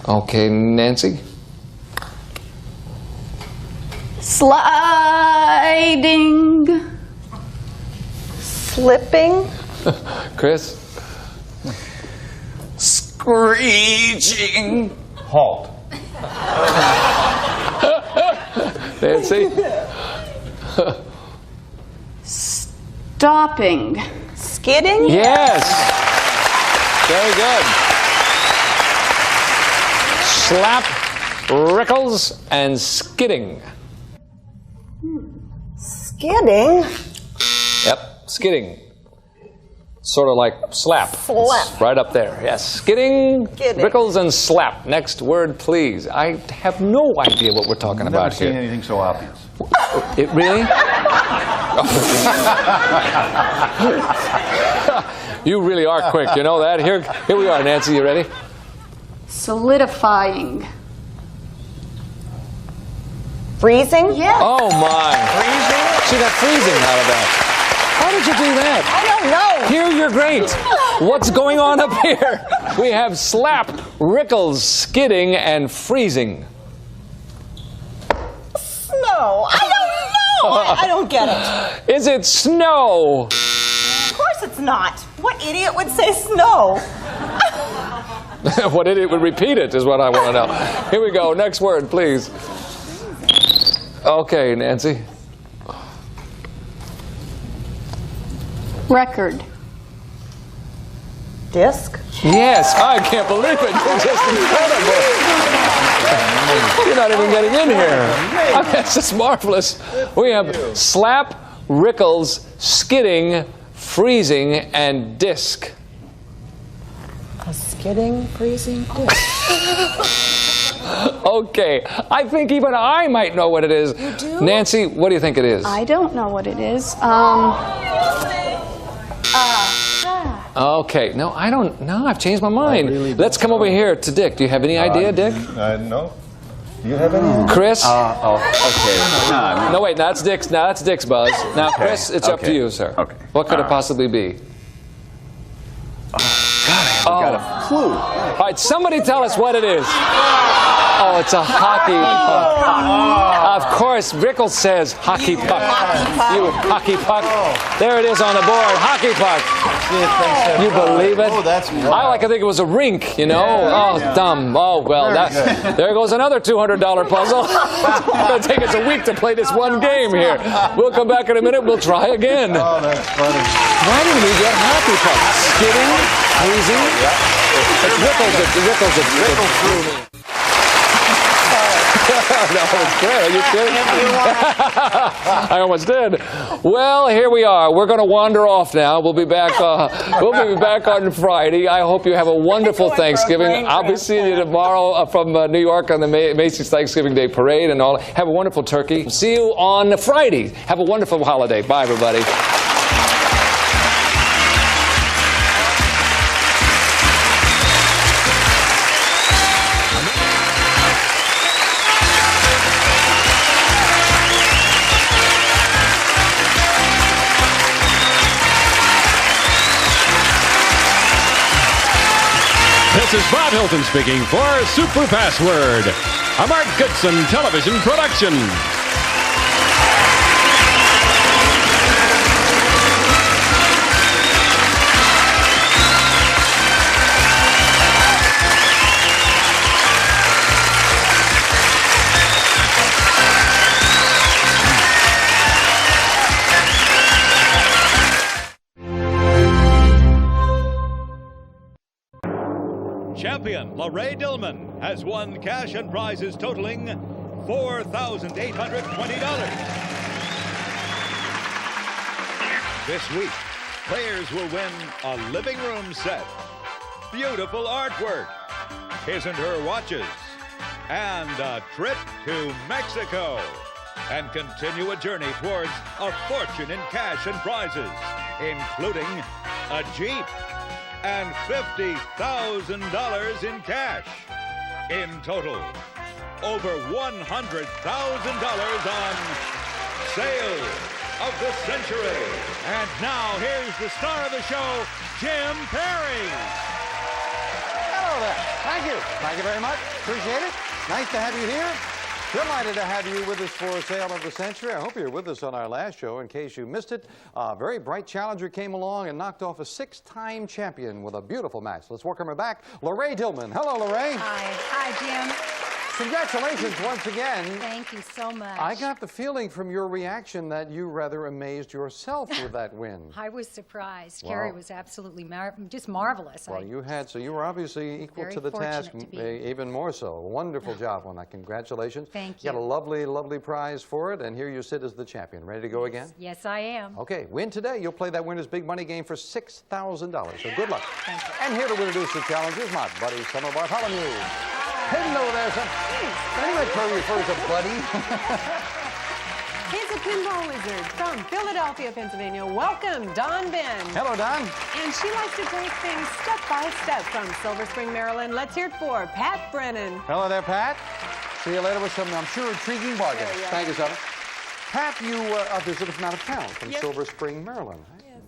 Okay, Nancy. Sliding. Slipping. Chris. Screeching. Halt. Nancy. Stopping. Skidding. Yes. Very good. Slap, Rickles, and skidding. Skidding. Yep, skidding. Sort of like slap. Slap. It's right up there. Yes, skidding, Skidding. Rickles, and slap. Next word, please. I have no idea what we're talking Never about seen here. anything so obvious. It really? You really are quick. You know that? Here we are, Nancy. You ready? Solidifying. Freezing. Yes. Oh my! Freezing? She got freezing out of that. How did you do that? I don't know. Here, you're great. What's going on up here? We have slap, rickles, skidding, and freezing. Snow. I don't know. I don't get it. Is it snow? Of course it's not. What idiot would say snow? What idiot would repeat it is what I want to know. Here we go. Next word, please. Okay, Nancy. Record. Disc? Yes, I can't believe it. You're just incredible. You're not even getting in here. I mean, it's just marvelous. We have slap, rickles, skidding, freezing, and disc. A skidding, freezing disc. Okay, I think even I might know what it is. You do? Nancy, what do you think it is? I don't know what it is. Okay, no, I don't know. I've changed my mind. Let's come over here to Dick. Do you have any idea, Dick? No. Do you have any? Chris? Okay. No, wait, that's Dick's. Now that's Dick's buzz. Now, Chris, it's up to you, sir. Okay. What could it possibly be? Got a clue. All right, somebody tell us what it is. Oh, it's a hockey puck. Of course, Rickles says hockey puck. You hockey puck. There it is on the board. Hockey puck. You believe it? Oh, that's wild. I like to think it was a rink, you know? Oh, dumb. Oh, well, there goes another $200 puzzle. It's going to take us a week to play this one game here. We'll come back in a minute. We'll try again. Oh, that's funny. Why didn't we get hockey puck? Skidding? Freezing? It's Rickles. Rickles threw me. No, it's good. Are you kidding? I almost did. Well, here we are. We're going to wander off now. We'll be back. We'll be back on Friday. I hope you have a wonderful Thanksgiving. I'll be seeing you tomorrow from New York on the Macy's Thanksgiving Day Parade and all. Have a wonderful turkey. See you on Friday. Have a wonderful holiday. Bye, everybody. This is Bob Hilton speaking for Super Password, a Mark Goodson television production. Champion LaRae Dillman has won cash and prizes totaling $4,820. This week, players will win a living room set, beautiful artwork, his and her watches, and a trip to Mexico, and continue a journey towards a fortune in cash and prizes, including a Jeep and $50,000 in cash. In total, over $100,000 on Sale of the Century. And now, here's the star of the show, Jim Perry. Hello there. Thank you. Thank you very much. Appreciate it. Nice to have you here. Delighted to have you with us for Sale of the Century. I hope you were with us on our last show. In case you missed it, a very bright challenger came along and knocked off a 6-time champion with a beautiful match. Let's welcome her back, LaRae Dillman. Hello, LaRae. Hi. Hi, Jim. Congratulations once again. Thank you so much. I got the feeling from your reaction that you rather amazed yourself with that win. I was surprised. Wow. Carrie was absolutely just marvelous. Well, you were obviously equal to the task, even more so. Wonderful job on that. Congratulations. Thank you. Got a lovely, lovely prize for it, and here you sit as the champion. Ready to go again? Yes, I am. Okay, win today. You'll play that winner's big money game for $6,000. So good luck. Thank you. And here to introduce the challengers, my buddy Summer Bartholomew. Hello there, son. Don't let her refer to buddy. He's a pinball wizard from Philadelphia, Pennsylvania. Welcome, Dawn Ben. Hello, Dawn. And she likes to take things step by step from Silver Spring, Maryland. Let's hear it for Pat Brennan. Hello there, Pat. See you later with some, I'm sure, intriguing bargains. Thank you, Summer. Pat, you are visitor from out of town, from Yes. Silver Spring, Maryland.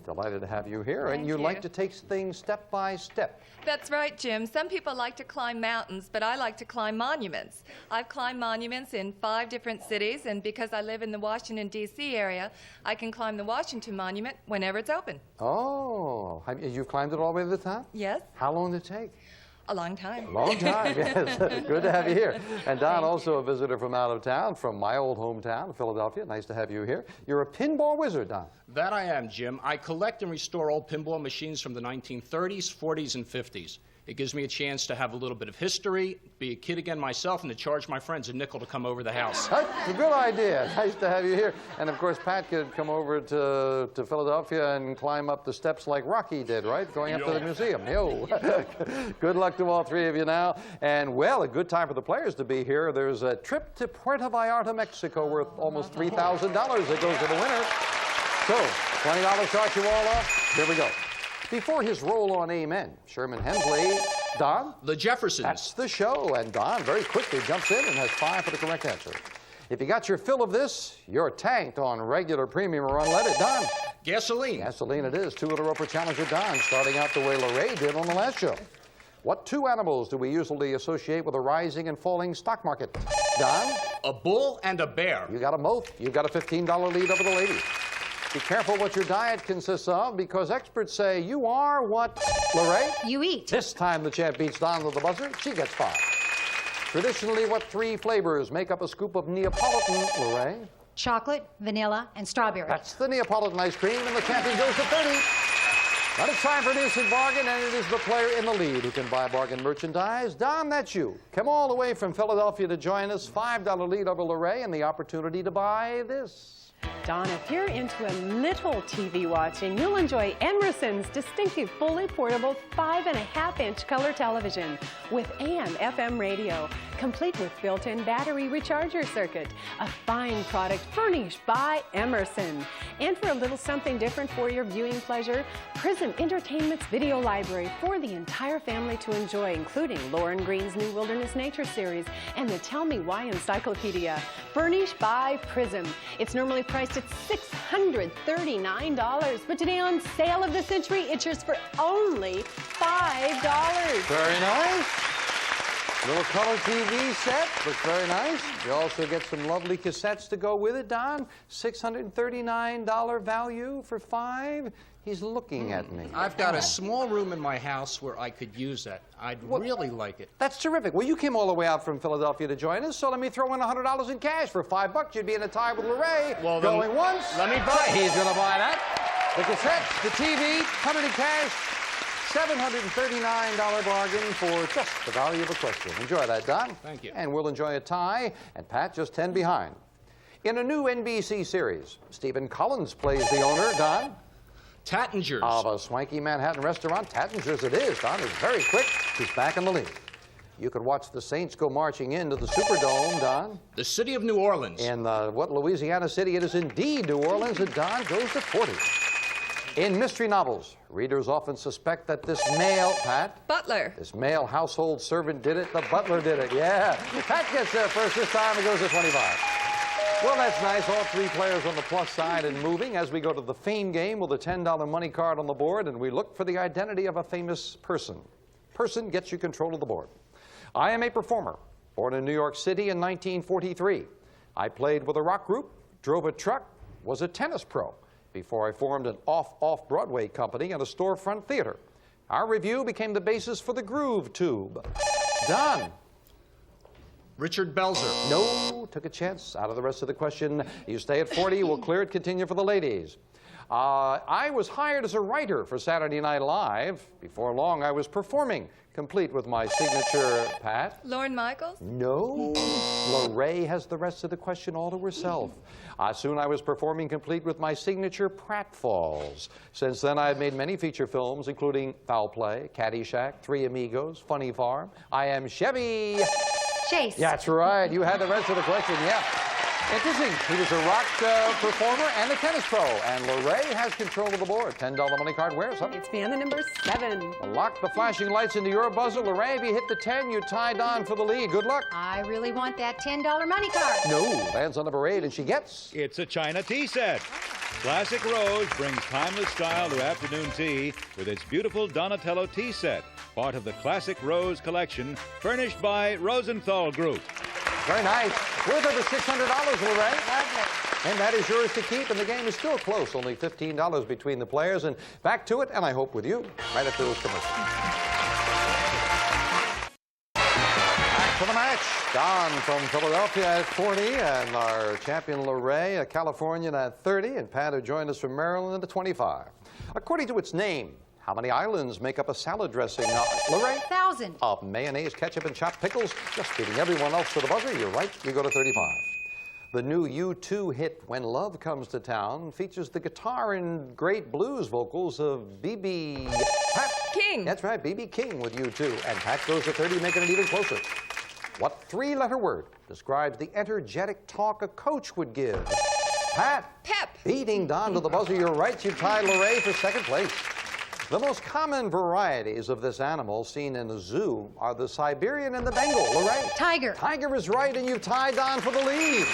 Delighted to have you here, and you like to take things step by step. That's right, Jim. Some people like to climb mountains, but I like to climb monuments. I've climbed monuments in 5 different cities, and because I live in the Washington, D.C. area, I can climb the Washington Monument whenever it's open. Oh, you've climbed it all the way to the top? Yes. How long did it take? A long time. A long time, yes. Good to have you here. And Don, also a visitor from out of town, from my old hometown, Philadelphia. Nice to have you here. You're a pinball wizard, Don. That I am, Jim. I collect and restore old pinball machines from the 1930s, 40s, and 50s. It gives me a chance to have a little bit of history, be a kid again myself, and to charge my friends a nickel to come over the house. That's a good idea. Nice to have you here. And of course, Pat could come over to Philadelphia and climb up the steps like Rocky did, right? Going up to the museum. Yo. Good luck to all 3 of you now. And, well, a good time for the players to be here. There's a trip to Puerto Vallarta, Mexico, worth almost $3,000 that goes to the winner. So, $20 starts you all off. Here we go. Before his role on Amen, Sherman Hemsley, Don? The Jeffersons. That's the show, and Don very quickly jumps in and has 5 for the correct answer. If you got your fill of this, you're tanked on regular, premium, or unleaded. Don? Gasoline. Gasoline it is. 2 in a row for Challenger Don, starting out the way LaRae did on the last show. What 2 animals do we usually associate with a rising and falling stock market? Don? A bull and a bear. You got them both. You've got a $15 lead over the ladies. Be careful what your diet consists of, because experts say you are what, LaRae? You eat. This time the champ beats Don with the buzzer. She gets 5. Traditionally, what 3 flavors make up a scoop of Neapolitan, LaRae? Chocolate, vanilla, and strawberry. That's the Neapolitan ice cream, and the champion goes to 30. But it's time for an instant bargain, and it is the player in the lead who can buy bargain merchandise. Don, that's you. Come all the way from Philadelphia to join us. $5 lead over LaRae and the opportunity to buy this. Don, if you're into a little TV watching, you'll enjoy Emerson's distinctive fully portable 5.5-inch color television with AM/FM radio, complete with built-in battery recharger circuit. A fine product furnished by Emerson. And for a little something different for your viewing pleasure, Prism Entertainment's video library for the entire family to enjoy, including Lauren Green's new Wilderness Nature series and the Tell Me Why Encyclopedia. Furnished by Prism. It's normally priced at $639, but today on Sale of the Century, it's yours for only $5. Very nice. Little color TV set, looks very nice. You also get some lovely cassettes to go with it, Don. $639 value for 5. He's looking at me. I've got a small room in my house where I could use that. I'd really like it. That's terrific. Well, you came all the way out from Philadelphia to join us, so let me throw in $100 in cash. For $5, you'd be in a tie with LaRae. Well, going once. Let me buy it. He's going to buy that. The cassettes, the TV, 100 in cash, $739 bargain for just the value of a question. Enjoy that, Don. Thank you. And we'll enjoy a tie, and Pat just 10 behind. In a new NBC series, Stephen Collins plays the owner, Don. Tattinger's. Of a swanky Manhattan restaurant. Tattinger's it is. Don is very quick. He's back in the lead. You could watch the Saints go marching into the Superdome, Don. The city of New Orleans. In what Louisiana city? It is indeed New Orleans, and Don goes to 40. In mystery novels, readers often suspect that this male, Pat? Butler. This male household servant did it. The butler did it, yeah. Pat gets there first this time. It goes to 25. Well, that's nice. All 3 players on the plus side and moving as we go to the fame game with a $10 money card on the board, and we look for the identity of a famous person. Person gets you control of the board. I am a performer, born in New York City in 1943. I played with a rock group, drove a truck, was a tennis pro, before I formed an off-Broadway company and a storefront theater. Our review became the basis for the Groove Tube. Don. Richard Belzer. No, took a chance. Out of the rest of the question. You stay at 40. We'll clear it. Continue for the ladies. I was hired as a writer for Saturday Night Live. Before long, I was performing, complete with my signature, Pat. Lorne Michaels? No. LaRae has the rest of the question all to herself. Soon I was performing, complete with my signature pratfalls. Since then, I have made many feature films, including Foul Play, Caddyshack, Three Amigos, Funny Farm, I Am Chevy. Chase. That's right. You had the rest of the question, yeah. Interesting. He was a rock performer and a tennis pro. And Lorraine has control of the board. $10 money card. Where's up? It's man the number 7. Lock the flashing lights into your buzzer. Lorraine, if you hit the 10, you tie Don for the lead. Good luck. I really want that $10 money card. No. Lands on number 8, and she gets... It's a China tea set. Classic Rose brings timeless style to afternoon tea with its beautiful Donatello tea set, part of the Classic Rose collection, furnished by Rosenthal Group. Very nice. Worth over $600, Lorraine. Lovely. And that is yours to keep, and the game is still close. Only $15 between the players. And back to it, and I hope with you, right after those commercials. Back to the match. Don from Philadelphia at 40, and our champion Lorraine, a Californian, at 30, and Pat, who joined us from Maryland, at 25. According to its name, how many islands make up a salad dressing? Lorraine? 1,000. Of mayonnaise, ketchup, and chopped pickles. Just beating everyone else to the buzzer. You're right. You go to 35. The new U2 hit When Love Comes to Town features the guitar and great blues vocals of B.B. King. That's right, B.B. King with U2. And Pat goes to 30, making it even closer. What three-letter word describes the energetic talk a coach would give? Pat. Pep. Beating Don to the buzzer. You're right. You tied Lorraine for second place. The most common varieties of this animal seen in the zoo are the Siberian and the Bengal. Lorraine? Tiger. Tiger is right, and you've tied Don for the lead.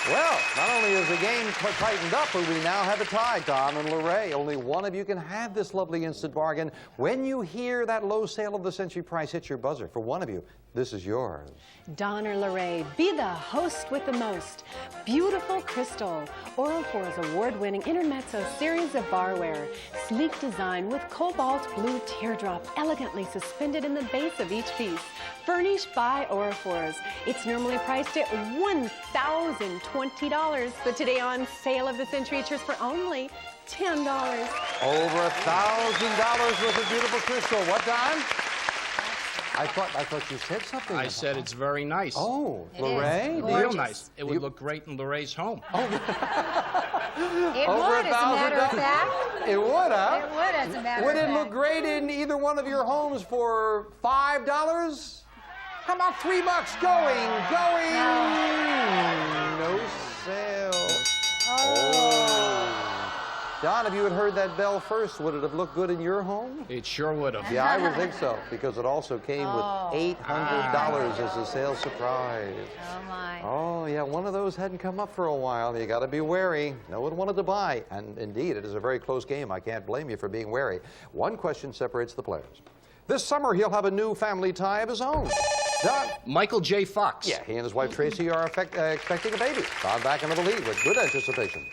Well, not only is the game tightened up, but we now have a tie, Don and Lorraine. Only one of you can have this lovely instant bargain. When you hear that low sale of the century price hit your buzzer, for one of you, this is yours. Don or Lorraine, be the host with the most. Beautiful crystal. Orofor's award-winning Intermezzo series of barware. Sleek design with cobalt blue teardrop elegantly suspended in the base of each piece. Furnished by Orofor's. It's normally priced at $1,020, but today on Sale of the Century, it's for only $10. Over $1,000 worth of beautiful crystal. What, Don? I thought you said something. I said it's very nice. Oh, Lorraine? Real nice. It would look great in Lorraine's home. It would, as a matter of fact. It would, huh? It would, as a matter of fact. Would it look great in either one of your homes for $5? How about $3? Going. No sale. Oh. Don, if you had heard that bell first, would it have looked good in your home? It sure would have. Yeah, I would think so, because it also came with $800 as a sales surprise. Oh, my. Oh, yeah, one of those hadn't come up for a while. You got to be wary. No one wanted to buy. And indeed, it is a very close game. I can't blame you for being wary. One question separates the players. This summer, he'll have a new family tie of his own. Don. Michael J. Fox. Yeah, he and his wife Tracy are expecting a baby. Don back into the lead with good anticipation.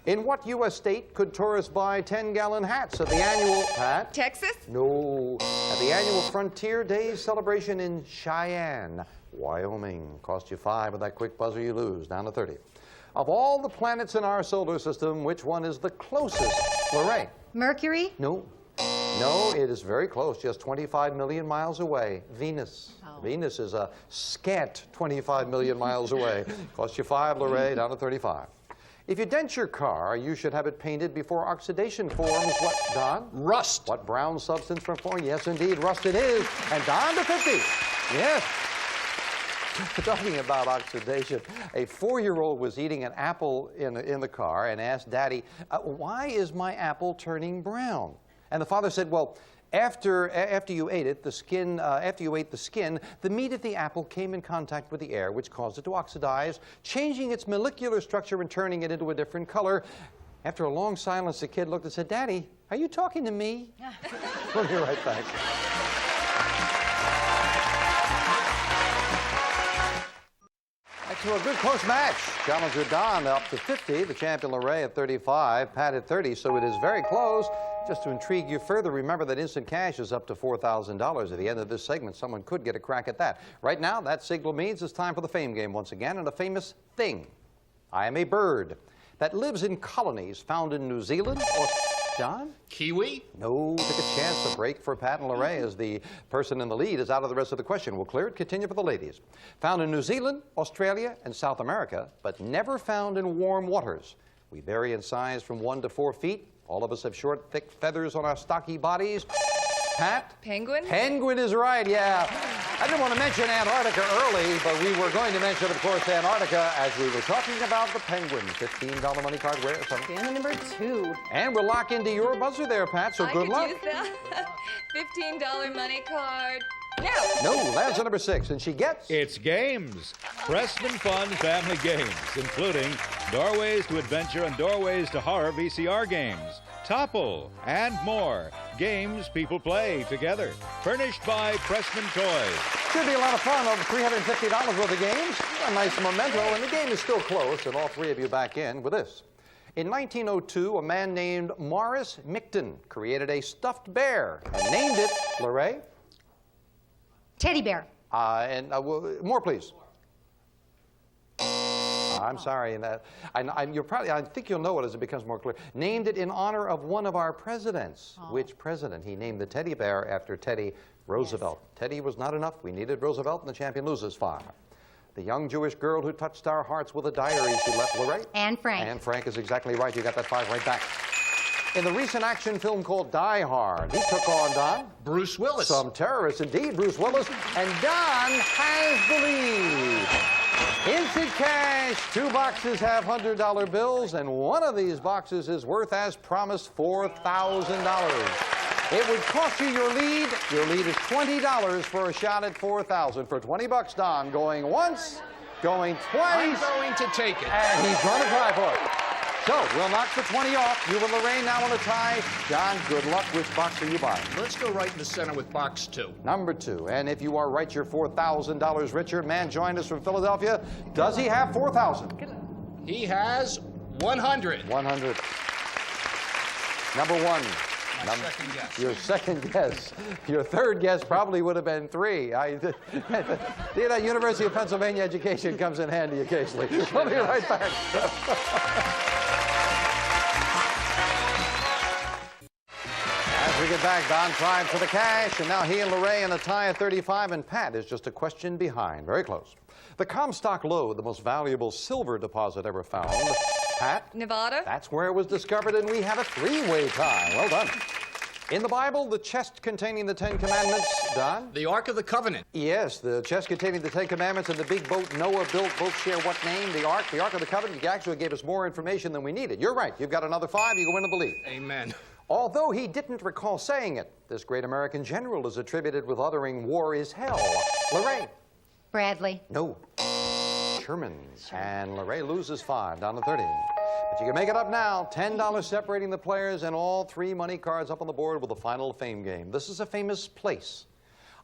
In what U.S. state could tourists buy 10-gallon hats at the annual... Pat? Texas? No. At the annual Frontier Days celebration in Cheyenne, Wyoming. Cost you $5 with that quick buzzer, you lose. Down to 30. Of all the planets in our solar system, which one is the closest? Lorraine? Mercury? No. No, it is very close, just 25 million miles away. Venus. Oh. Venus is a scant 25 million miles away. Cost you $5, Lorraine, down to 35. If you dent your car, you should have it painted before oxidation forms what, Don? Rust. What brown substance from forming? Yes, indeed, rust it is. And Don to 50. Yes. Talking about oxidation, a 4-year-old was eating an apple in the car and asked Daddy, why is my apple turning brown? And the father said, well, after you ate it, the skin, the meat of the apple came in contact with the air, which caused it to oxidize, changing its molecular structure and turning it into a different color. After a long silence, the kid looked and said, Daddy, are you talking to me? We'll be right back. To a good close match. Challenger Don up to 50, the champion Lorraine at 35, Pat at 30, so it is very close. Just to intrigue you further, remember that instant cash is up to $4,000. At the end of this segment, someone could get a crack at that. Right now, that signal means it's time for the fame game once again, and a famous thing. I am a bird that lives in colonies found in New Zealand or... Don? Kiwi? No, took a chance to break for Pat and Lorraine as the person in the lead is out of the rest of the question. We'll clear it, continue for the ladies. Found in New Zealand, Australia, and South America, but never found in warm waters. We vary in size from 1 to 4 feet. All of us have short, thick feathers on our stocky bodies. Pat? Penguin? Penguin is right, yeah. I didn't want to mention Antarctica early, but we were going to mention, of course, Antarctica as we were talking about the penguins. $15 money card. Where? Stand number 2. And we'll lock into your buzzer there, Pat, so good luck. I could use that. $15 money card. No, Lanza number 6, and she gets... It's games. Pressman Fun family games, including Doorways to Adventure and Doorways to Horror VCR games, Topple, and more. Games people play together. Furnished by Pressman Toys. Should be a lot of fun. Over $350 worth of games. A nice memento, and the game is still close, and all three of you back in with this. In 1902, a man named Morris Michton created a stuffed bear and named it, Lorraine? Teddy bear. More, please. I'm sorry. I think you'll know it as it becomes more clear. Named it in honor of one of our presidents. Oh. Which president? He named the teddy bear after Teddy Roosevelt. Yes. Teddy was not enough. We needed Roosevelt, and the champion loses 5. The young Jewish girl who touched our hearts with a diary she left, Lorraine? Anne Frank. Anne Frank is exactly right. You got that 5 right back. In the recent action film called Die Hard, he took on, Don? Bruce Willis. Some terrorists, indeed, Bruce Willis. And Don has the lead. Instant cash. 2 boxes have $100 bills, and one of these boxes is worth, as promised, $4,000. It would cost you your lead. Your lead is $20 for a shot at $4,000. For $20, Don, going once, going twice. I'm going to take it. And he's going to try for it. So, we'll knock the 20 off. You and Lorraine now on a tie. John, good luck. Which box are you buying? Let's go right in the center with box 2. Number 2. And if you are right, you're $4,000 richer. Man joined us from Philadelphia. Does he have $4,000? He has 100. 100. Number 1. Second guess. Your second guess. Your third guess probably would have been 3. University of Pennsylvania education comes in handy occasionally. We'll be right back. As we get back, Don tried for the cash, and now he and Lorraine in a tie at 35, and Pat is just a question behind. Very close. The Comstock Lode, the most valuable silver deposit ever found. Pat? Nevada. That's where it was discovered, and we have a 3-way tie. Well done. In the Bible, the chest containing the 10 Commandments, Don? The Ark of the Covenant. Yes, the chest containing the 10 Commandments and the big boat Noah built both share what name? The Ark of the Covenant. You actually gave us more information than we needed. You're right. You've got another 5. You go in and believe. Amen. Although he didn't recall saying it, this great American general is attributed with uttering war is hell. Lorraine? Bradley. No. Sherman. And Lorraine loses 5, down to 30. But you can make it up now. $10 separating the players and all 3 money cards up on the board with the final fame game. This is a famous place.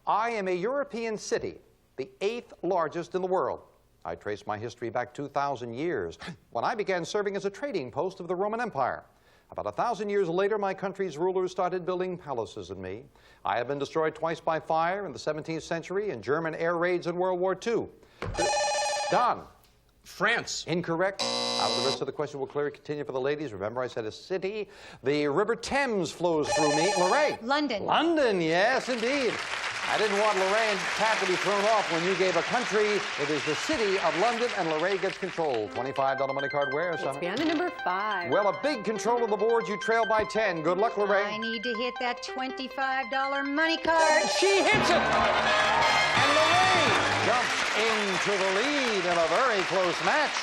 I am a European city, the 8th largest in the world. I trace my history back 2,000 years when I began serving as a trading post of the Roman Empire. About 1,000 years later, my country's rulers started building palaces in me. I have been destroyed twice by fire in the 17th century and German air raids in World War II. Don? France. Incorrect. The rest of the question will clearly continue for the ladies. Remember, I said a city. The River Thames flows through me. Lorraine? London. London, yes, indeed. I didn't want Lorraine and Pat to be thrown off when you gave a country. It is the city of London, and Lorraine gets control. $25 money card where, son? It's beyond the number 5. Well, a big control of the board. You trail by 10. Good luck, Lorraine. I need to hit that $25 money card. She hits it! And Lorraine jumps into the lead in a very close match.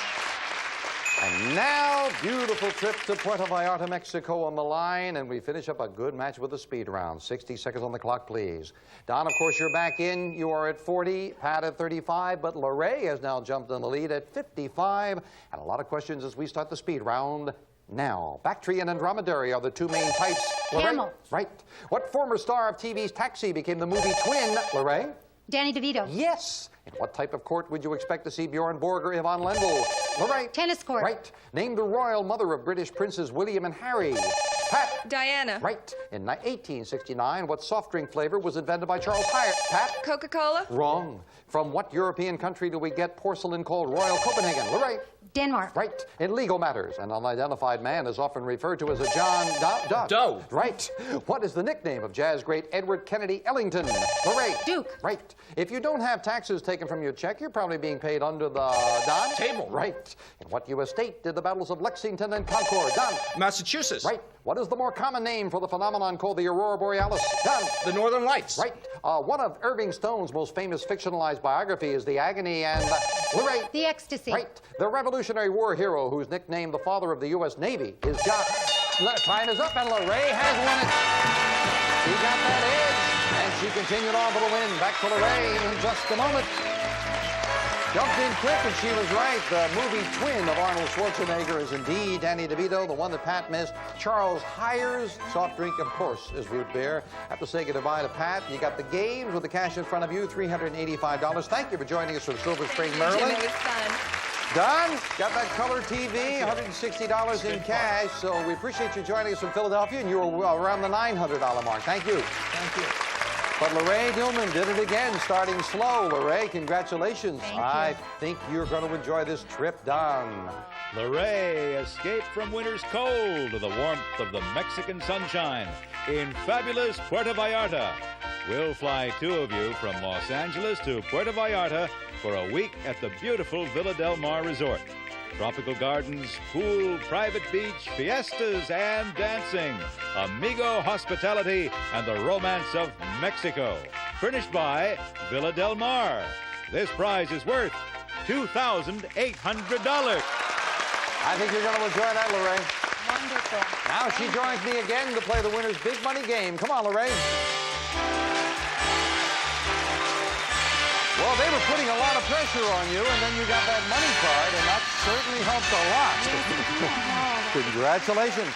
And now, beautiful trip to Puerto Vallarta, Mexico on the line, and we finish up a good match with a speed round. 60 seconds on the clock, please. Don, of course, you're back in. You are at 40, Pat at 35, but Lorraine has now jumped in the lead at 55. And a lot of questions as we start the speed round now. Bactrian and Dromedary are the 2 main types. Camel. Right. What former star of TV's Taxi became the movie twin? Lorraine? Danny DeVito. Yes. In what type of court would you expect to see Bjorn Borg or Yvonne Lendl? Lorraine? Tennis court. Right. Name the royal mother of British princes William and Harry. Pat? Diana. Right. In 1869, what soft drink flavor was invented by Charles Hyatt? Pat? Coca-Cola. Wrong. From what European country do we get porcelain called Royal Copenhagen? Lorraine? Denmark. Right. In legal matters, an unidentified man is often referred to as a John Doe. Right. What is the nickname of jazz great Edward Kennedy Ellington? Lorraine. Duke. Right. If you don't have taxes taken from your check, you're probably being paid under the Don? Table. Right. In what U.S. state did the battles of Lexington and Concord? Don? Massachusetts. Right. What is the more common name for the phenomenon called the aurora borealis? Done. The Northern Lights. Right. One of Irving Stone's most famous fictionalized biography is The Agony and Lorraine. The Ecstasy. Right. The Revolutionary War hero who's nicknamed the father of the U.S. Navy is John. Time is up, and Lorraine has won it. She got that edge, and she continued on for the win. Back to Lorraine in just a moment. Jumped in quick, and she was right. The movie twin of Arnold Schwarzenegger is indeed Danny DeVito, the one that Pat missed. Charles Hires, soft drink, of course, is root beer. Have to say goodbye to Pat. You got the games with the cash in front of you, $385. Thank you for joining us from Silver Spring, Maryland. It was fun. Done. Got that color TV, $160 in cash. So we appreciate you joining us from Philadelphia, and you were around the $900 mark. Thank you. Thank you. But Lorraine Dillman did it again, starting slow. Lorraine, congratulations. I think you're going to enjoy this trip down. Lorraine escaped from winter's cold to the warmth of the Mexican sunshine in fabulous Puerto Vallarta. We'll fly two of you from Los Angeles to Puerto Vallarta for a week at the beautiful Villa Del Mar Resort. Tropical gardens, pool, private beach, fiestas, and dancing. Amigo hospitality and the romance of Mexico. Furnished by Villa Del Mar. This prize is worth $2,800. I think you're going to enjoy that, Lorraine. Wonderful. Now she joins me again to play the winner's big money game. Come on, Lorraine. Well, they were putting a lot of pressure on you, and then you got that money card, and that certainly helped a lot. Congratulations.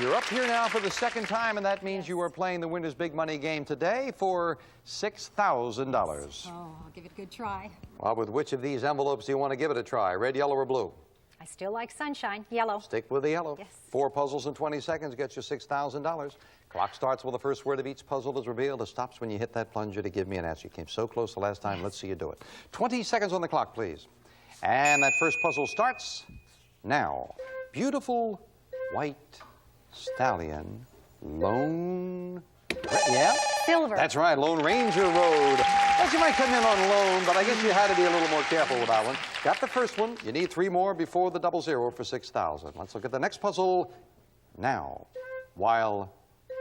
You're up here now for the second time, and that means you are playing the winner's big money game today for $6,000. Oh, I'll give it a good try. Well, with which of these envelopes do you want to give it a try? Red, yellow, or blue? I still like sunshine. Yellow. Stick with the yellow. Yes. 4 puzzles in 20 seconds gets you $6,000. Clock starts when the first word of each puzzle is revealed. It stops when you hit that plunger to give me an answer. You came so close the last time. Let's see you do it. 20 seconds on the clock, please. And that first puzzle starts now. Beautiful white stallion, lone... Yeah? Silver. That's right, Lone Ranger Road. Well, you might come in on lone, but I guess you had to be a little more careful with that one. Got the first one. You need 3 more before the 00 for $6,000. Let's look at the next puzzle now. While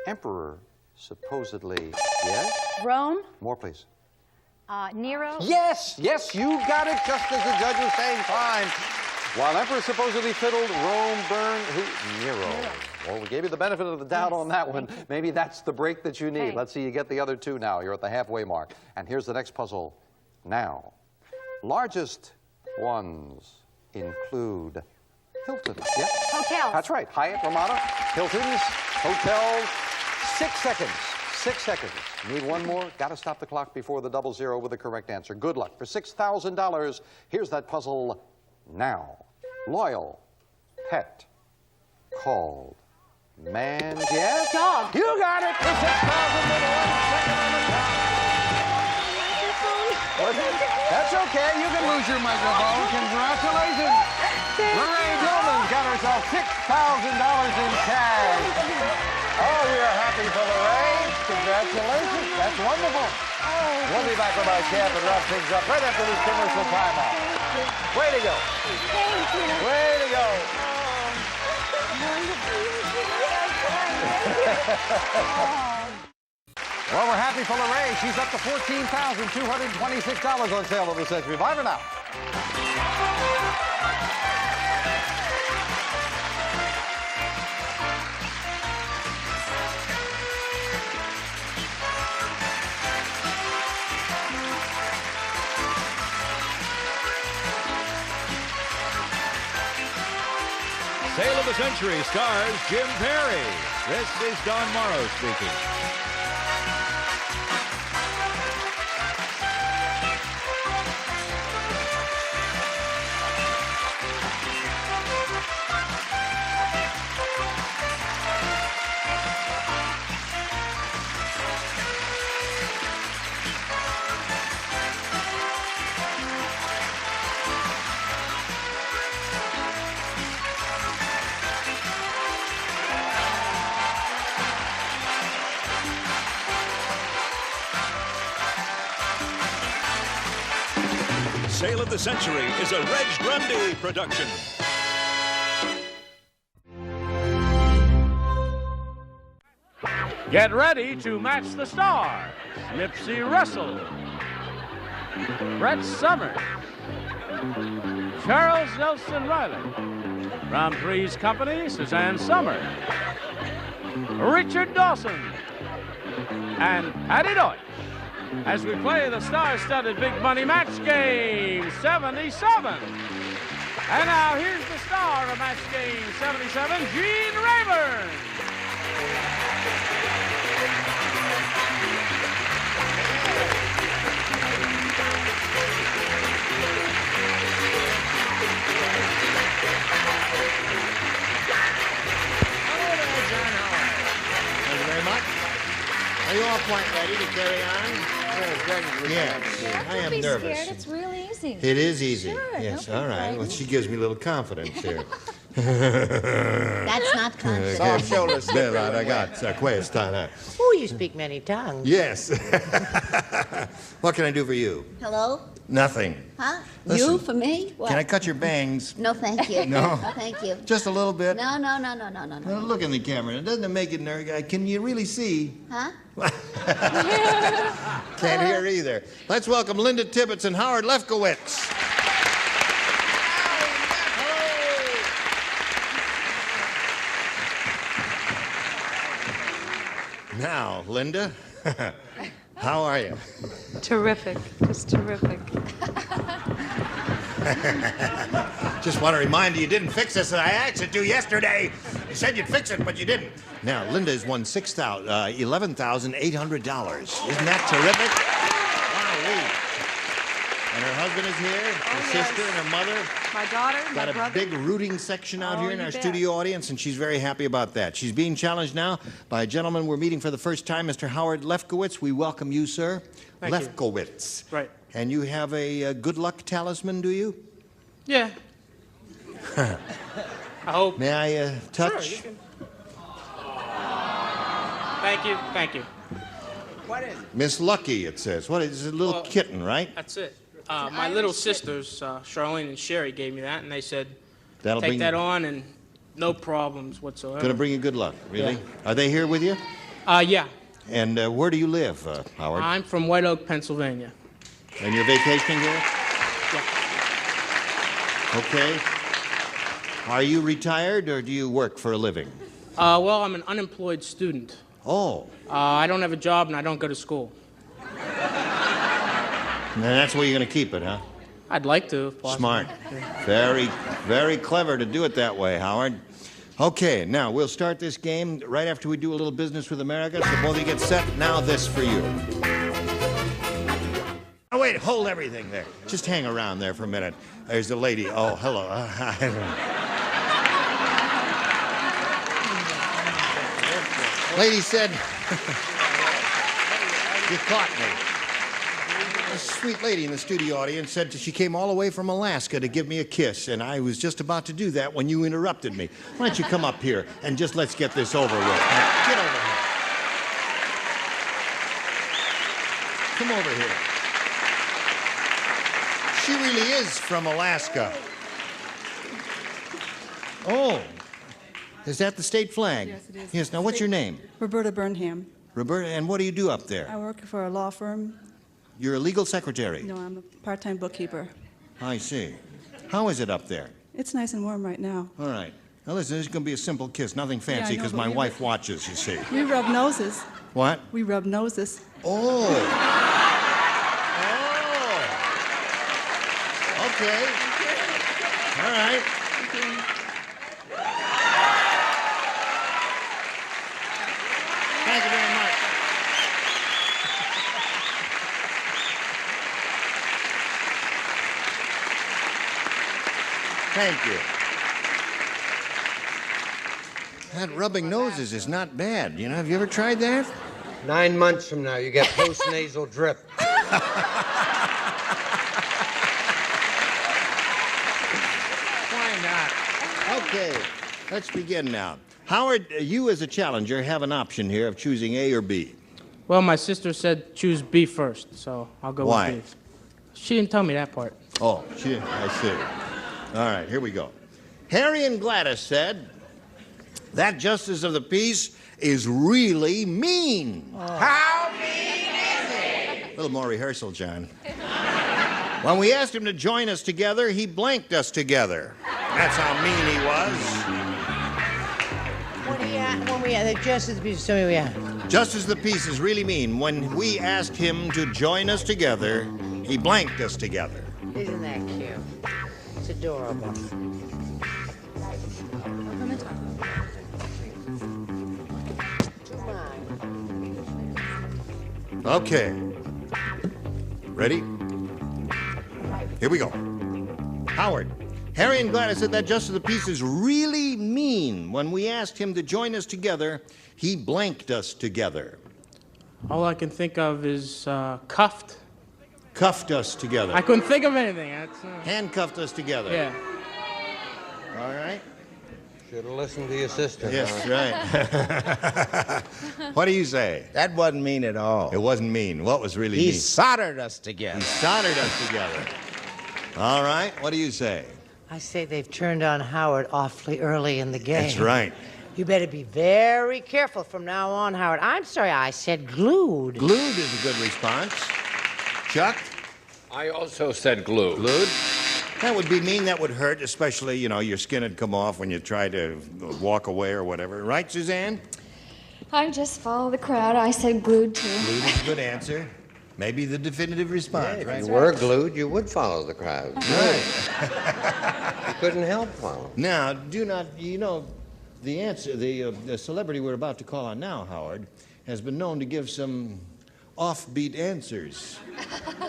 Emperor supposedly... Yes? Rome. More, please. Nero. Yes, yes, you got it just as the judge was saying fine. While Emperor supposedly fiddled, Rome burned... Who? Nero. Well, we gave you the benefit of the doubt on that one. Maybe that's the break that you need. Okay. Let's see you get the other 2 now. You're at the halfway mark. And here's the next puzzle now. Largest ones include Hilton. Yeah? Hotels. That's right. Hyatt, Ramada, Hilton's, hotels. 6 seconds. 6 seconds. Need 1 more? Got to stop the clock before the 00 with the correct answer. Good luck. For $6,000, here's that puzzle now. Loyal pet called man. Yes? Dog. You got it for $6,000 with 1 second on the clock. That's okay. You can lose your microphone. Congratulations. Lorraine Dillman got herself $6,000 in cash. Oh, we are happy for Lorraine. Congratulations. That's wonderful. We'll be back with our camp and wrap things up right after this commercial timeout. Way to go. Thank you. Way to go. Well, we're happy for Lorraine. She's up to $14,226 on sale of the century. Bye for now. Sale of the Century stars Jim Perry. This is Don Morrow speaking. Sale of the Century is a Reg Grundy production. Get ready to match the stars. Nipsey Russell, Brett Summers, Charles Nelson Riley. From Three's Company, Suzanne Sommer, Richard Dawson, and Patty Deutsch, as we play the star-studded Big Money Match Game 77. And now here's the star of Match Game 77, Gene Rayburn. Thank you very much. Are you all quite ready to carry on? Yes, I am Don't be nervous. scared. It's really easy. It is easy. Sure, Yes, don't be all right. Well, frightened. she gives me a little confidence here. That's not confidence. Soft shoulders. Bella ragazza, questa. No. Oh, you speak many tongues. Yes. What can I do for you? Hello? Nothing. Huh? Listen, You for me? What? Can I cut your bangs? No, thank you. No? Thank you. Just a little bit? No. Now, look in the camera. Doesn't it make it nervous? Can you really see? Huh? Can't hear either. Let's welcome Linda Tibbetts and Howard Lefkowitz. Now, Linda, how are you? Terrific. Just terrific. Just want to remind you didn't fix this, and I asked you to yesterday. You said you'd fix it, but you didn't. Now, Linda has won $11,800. Isn't that terrific? Wow. And her husband is here, her sister and her mother. My daughter, Got my a brother. big rooting section out here in you our bet. studio audience, and she's very happy about that. She's being challenged now by a gentleman we're meeting for the first time, Mr. Howard Lefkowitz. We welcome you, sir. Thank you. Lefkowitz. Right. And you have a good luck talisman, do you? Yeah. I hope. May I touch? Sure, you can. Thank you. Thank you. What is it? Miss Lucky, it says. What is it? A little Well, kitten, right? That's it. My little sisters, Charlene and Sherry, gave me that, and they said, That'll take bring- that on and no problems whatsoever. Gonna bring you good luck, really? Yeah. Are they here with you? Yeah. And where do you live, Howard? I'm from White Oak, Pennsylvania. And you're vacationing here? Okay. Are you retired or do you work for a living? Well, I'm an unemployed student. Oh. I don't have a job and I don't go to school. And that's where you're going to keep it, huh? I'd like to, if possible. Smart. Very, very clever to do it that way, Howard. Okay, now we'll start this game right after we do a little business with America. So both of you get set. Now this for you. Oh, wait, hold everything there. Just hang around there for a minute. There's the lady. Oh, hello. Lady said, you caught me. A sweet lady in the studio audience said she came all the way from Alaska to give me a kiss, and I was just about to do that when you interrupted me. Why don't you come up here and just let's get this over with. Now, get over here. Come over here. She really is from Alaska. Oh, is that the state flag? Yes, it is. Yes, now what's your name? Roberta Burnham. Roberta, and what do you do up there? I work for a law firm. You're a legal secretary. No, I'm a part-time bookkeeper. I see. How is it up there? It's nice and warm right now. All right. Now listen, this is going to be a simple kiss, nothing Yeah, I fancy, know, because but my we- wife watches, you see. We rub noses. What? We rub noses. Oh. Okay. All right. Thank you very much. Thank you. That rubbing noses is not bad. You know, have you ever tried that? 9 months from now, you get post-nasal drip. Why not? Okay, let's begin now. Howard, you as a challenger have an option here of choosing A or B. Well, my sister said choose B first, so I'll go Why? with B. She didn't tell me that part. Oh, I see. All right, here we go. Harry and Gladys said, That justice of the peace is really mean. How mean is it? A little more rehearsal, John. When we asked him to join us together, he blanked us together. That's how mean he was. When we the justice of the peace, tell me we are. Justice of the peace is really mean. When we asked him to join us together, he blanked us together. Isn't that cute? It's adorable. Okay. Ready? Here we go. Howard, Harry and Gladys said that justice of the peace is really mean. When we asked him to join us together, he blanked us together. All I can think of is cuffed. Cuffed us together. I couldn't think of anything. That's, Handcuffed us together. Yeah. All right. Should have listened to your sister. Yes, huh? right. What do you say? That wasn't mean at all. It wasn't mean. What was really He mean? soldered us together. He soldered us together. All right. What do you say? I say they've turned on Howard awfully early in the game. That's right. You better be very careful from now on, Howard. I'm sorry, I said glued. Glued is a good response. Chuck? I also said glued. Glued? That would be mean. That would hurt, especially, you know, your skin would come off when you try to walk away or whatever. Right, Suzanne? I just follow the crowd. I said glued too. Glued is a good answer. Maybe the definitive response, If right? you were glued, you would follow the crowd. Right. You couldn't help following. Now, do not, you know, the answer, the celebrity we're about to call on now, Howard, has been known to give some offbeat answers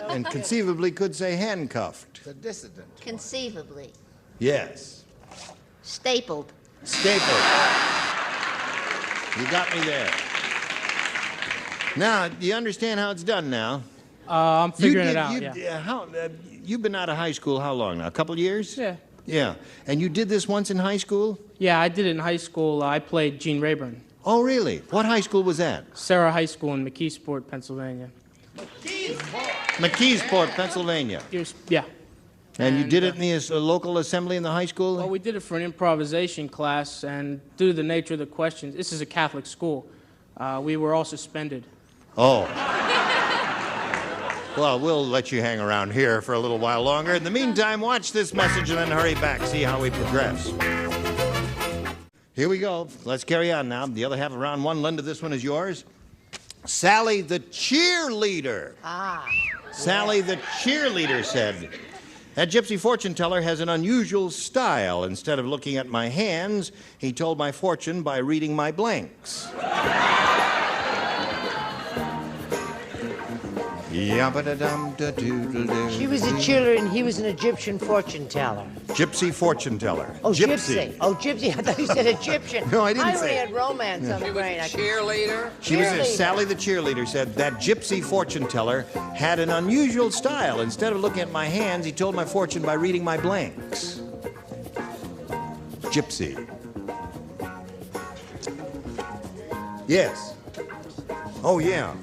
and conceivably could say handcuffed. The dissident. Conceivably. Yes. Stapled. Stapled. You got me there. Now, do you understand how it's done now? I'm figuring it out, You've been out of high school how long now? A couple years? Yeah. Yeah. And you did this once in high school? Yeah, I did it in high school. I played Gene Rayburn. Oh, really? What high school was that? Sarah High School in McKeesport, Pennsylvania. McKeesport, Pennsylvania. Yeah. And you did it in the local assembly in the high school? Well, we did it for an improvisation class, and due to the nature of the questions, this is a Catholic school, we were all suspended. Oh. Well, we'll let you hang around here for a little while longer. In the meantime, watch this message and then hurry back, see how we progress. Here we go. Let's carry on now. The other half of round one. Linda, this one is yours. Sally the cheerleader. Sally the cheerleader said, that gypsy fortune teller has an unusual style. Instead of looking at my hands, he told my fortune by reading my blanks. She was a cheerleader and he was an Egyptian fortune teller. Gypsy fortune teller. Oh, gypsy. Oh, gypsy. I thought you said Egyptian. No, I didn't I say only it. had romance on the brain. Cheerleader? Sally the cheerleader said that gypsy fortune teller had an unusual style. Instead of looking at my hands, he told my fortune by reading my blanks. Gypsy. Yes. Oh, yeah.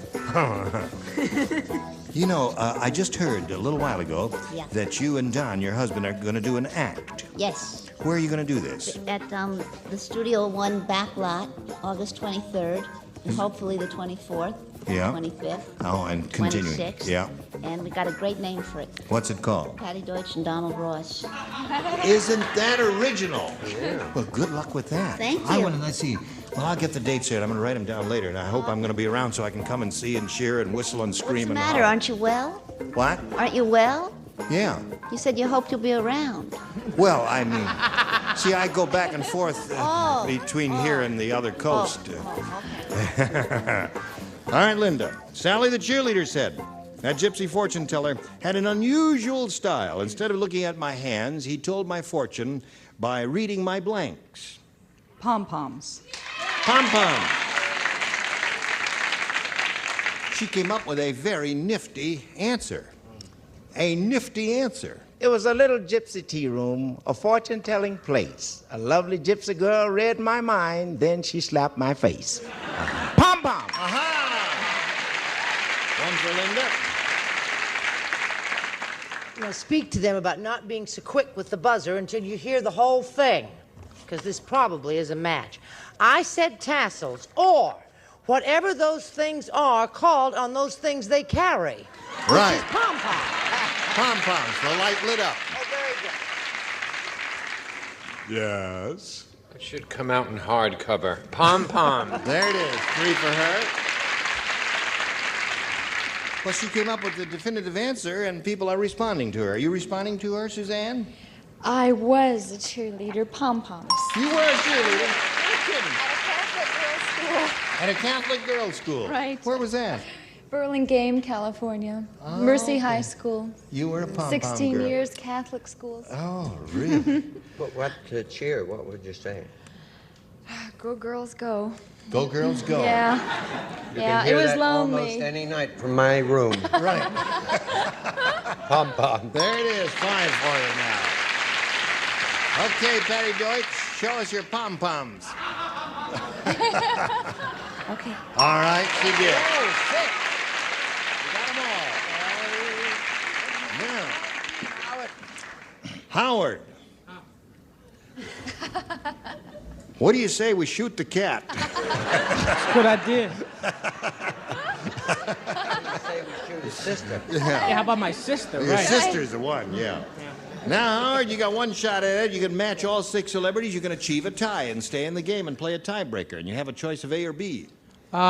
You know, I just heard a little while ago that you and Don, your husband, are going to do an act. Yes. Where are you going to do this? At the Studio One back lot, August 23rd, and hopefully the 24th, Yeah. 25th. Oh, and continuing. 26th. Yeah. And we got a great name for it. What's it called? Patty Deutsch and Donald Ross. Isn't that original? Yeah. Well, good luck with that. Thank I you. want to, let's see. Well, I'll get the dates here. I'm going to write them down later, and I hope I'm going to be around so I can come and see and cheer and whistle and scream What's the and matter? holler. Aren't you well? What? Aren't you well? Yeah. You said you hoped you'll be around. Well, I mean, see, I go back and forth between here and the other coast. All right, Linda. Sally the cheerleader said, that gypsy fortune teller had an unusual style. Instead of looking at my hands, he told my fortune by reading my blanks. Pom-poms. Pom-pom. She came up with a very nifty answer. A nifty answer. It was a little gypsy tea room, a fortune-telling place. A lovely gypsy girl read my mind, then she slapped my face. Pom-pom! One for Linda. Now speak to them about not being so quick with the buzzer until you hear the whole thing. because this probably is a match. I said tassels, or whatever those things are called on those things they carry. Right. Which is pom-poms. Pom-poms, the light lit up. Oh, very good. Yes. It should come out in hardcover. Pom-pom. There it is. 3 for her. Well, she came up with the definitive answer, and people are responding to her. Are you responding to her, Suzanne? I was a cheerleader, pom-poms. You were a cheerleader? No kidding. At At a a Catholic girls' school. Catholic girls' school? Right. Where was that? Burlingame, California. Oh, Mercy okay. High School. You were a pom-pom 16 girl. years Catholic schools. Oh, really? What to cheer? What would you say? Go girls, go. Go, girls, go. Yeah. You Yeah, can hear it was that lonely. almost any night from my room. Right. Pom-pom. There it is. 5 for you now. Okay, Patty Deutsch, show us your pom-poms. Okay. All right, she did. Oh, 6. You got them all. Now, Howard. What do you say we shoot the cat? That's a good idea. Say we shoot his sister. Yeah. Yeah, how about my sister, Your right? sister's the one, yeah. Now, Howard, you got one shot at it. You can match all 6 celebrities. You can achieve a tie and stay in the game and play a tiebreaker. And you have a choice of A or B.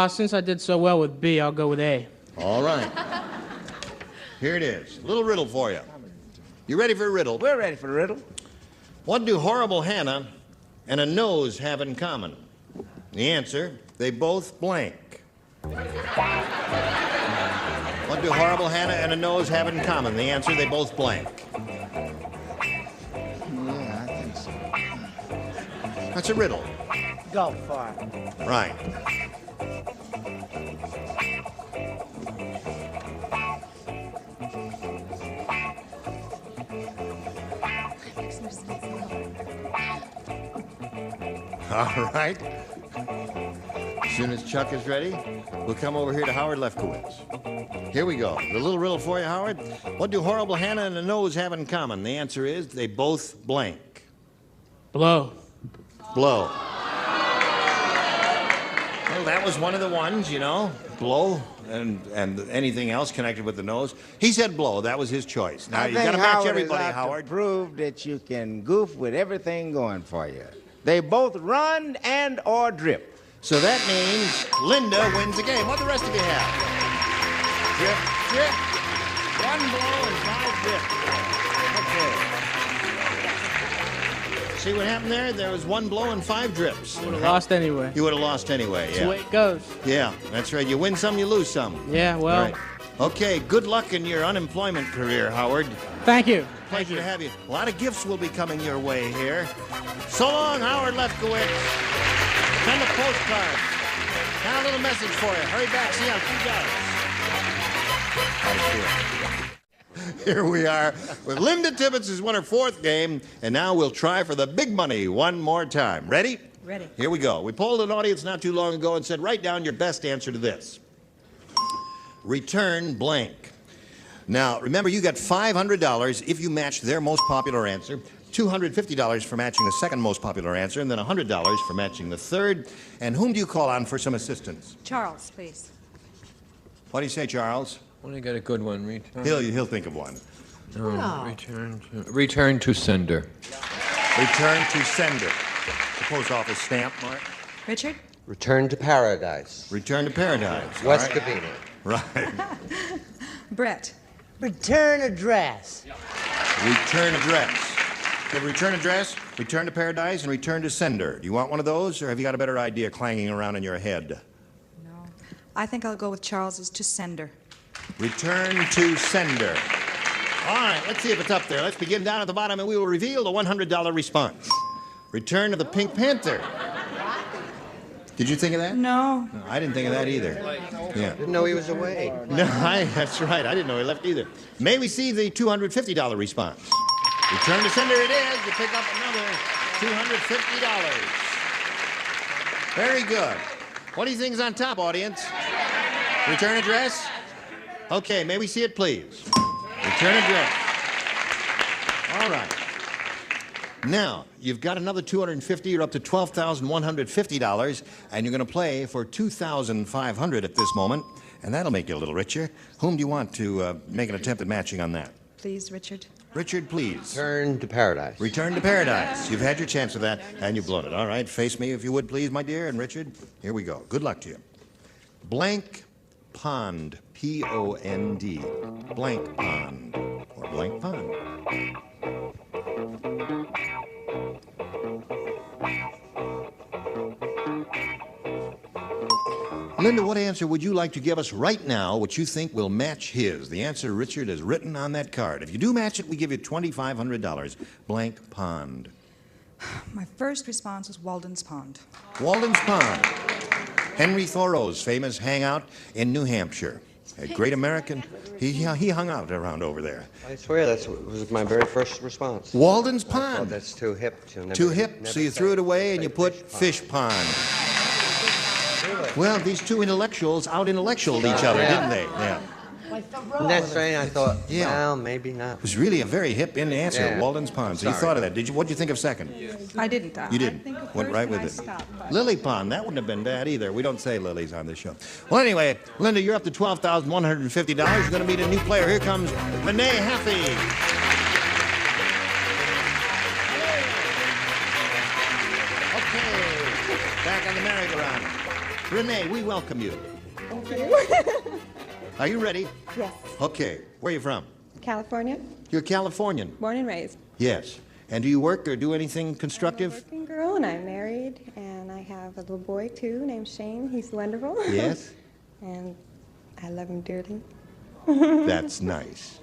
Since I did so well with B, I'll go with A. All right. Here it is. A little riddle for you. You ready for a riddle? We're ready for the riddle. What do Horrible Hannah and a nose have in common? The answer, they both blank. What do Horrible Hannah and a nose have in common? The answer, they both blank. Yeah, I think so. That's a riddle. Go for it. Right. All right. As soon as Chuck is ready, we'll come over here to Howard Lefkowitz. Here we go. The little riddle for you, Howard. What do Horrible Hannah and a nose have in common? The answer is they both blank. Blow. Blow. Well, that was one of the ones, you know. Blow and anything else connected with the nose. He said blow. That was his choice. Now, I you think got to match Howard everybody, is out Howard. to prove that you can goof with everything going for you. They both run and or drip. So that means Linda wins the game. What do the rest of you have? Drip, drip. 1 blow and 5 drip. Okay. See what happened there? There was 1 blow and 5 drips. I would have lost anyway. You would have lost anyway, That's yeah. the way it goes. Yeah, that's right. You win some, you lose some. Yeah, well. Right. Okay, good luck in your unemployment career, Howard. Thank you. Pleasure to have you. A lot of gifts will be coming your way here. So long, Howard Lefkowitz. Send a postcard. Got a little message for you. Hurry back, see how she does. Here we are with Linda Tibbetts has won her 4th game, and now we'll try for the big money one more time. Ready? Ready. Here we go. We polled an audience not too long ago and said, write down your best answer to this. Return blank. Now, remember, you got $500 if you matched their most popular answer, $250 for matching the second most popular answer, and then $100 for matching the third. And whom do you call on for some assistance? Charles, please. What do you say, Charles? Want to get a good one? Return. He'll think of one. Return to sender. Return to sender. The post office stamp, Mark. Richard? Return to paradise. Return to paradise. West All Covina. Right. Brett. Return address. Return address. So return address, return to paradise, and return to sender. Do you want one of those, or have you got a better idea clanging around in your head? No. I think I'll go with Charles's to sender. Return to sender. All right, let's see if it's up there. Let's begin down at the bottom, and we will reveal the $100 response. Return to the Pink Panther. Did you think of that? No. No, I didn't think of that either. Yeah. Didn't know he was away. No, that's right. I didn't know he left either. May we see the $250 response? Return to sender it is. You pick up another $250. Very good. What do you think is on top, audience? Return address? Okay, may we see it, please? Return address. All right. Now, you've got another $250. You're up to $12,150, and you're going to play for $2,500 at this moment, and that'll make you a little richer. Whom do you want to make an attempt at matching on that? Please, Richard. Richard, please. Return to paradise. Return to paradise. You've had your chance of that, and you've blown it. All right, face me if you would, please, my dear. And Richard, here we go. Good luck to you. Blank pond. P-O-N-D. Blank pond. Or blank pond. Linda, what answer would you like to give us right now which you think will match his? The answer Richard has written on that card. If you do match it, we give you $2,500. Blank pond. My first response was Walden's Pond. Walden's Pond. Henry Thoreau's famous hangout in New Hampshire. A great American. He hung out around over there. I swear that was my very first response. Walden's I thought Pond. that's too hip to never, Too hip, never so you say threw it away and you put fish fish pond. Well, these two intellectuals out-intellectualed each other, didn't they? Yeah. And that's strange. I thought, Yeah. well, maybe not. It was really a very hip in answer, Yeah. Walden's Pond. So you Sorry. thought of that. What did you think of second? I didn't. You didn't. Went right with it. Lily Pond, that wouldn't have been bad either. We don't say lilies on this show. Well, anyway, Linda, you're up to $12,150. You're going to meet a new player. Here comes Renee Haffey. Okay, back on the merry-go-round. Renee, we welcome you. Thank you. Are you ready? Yes. Okay, where are you from? California, You're Californian. born and raised. Yes. And do you work or do anything constructive? Working girl, and I'm married, and I have a little boy too named Shane. He's wonderful. Yes. And I love him dearly. That's nice.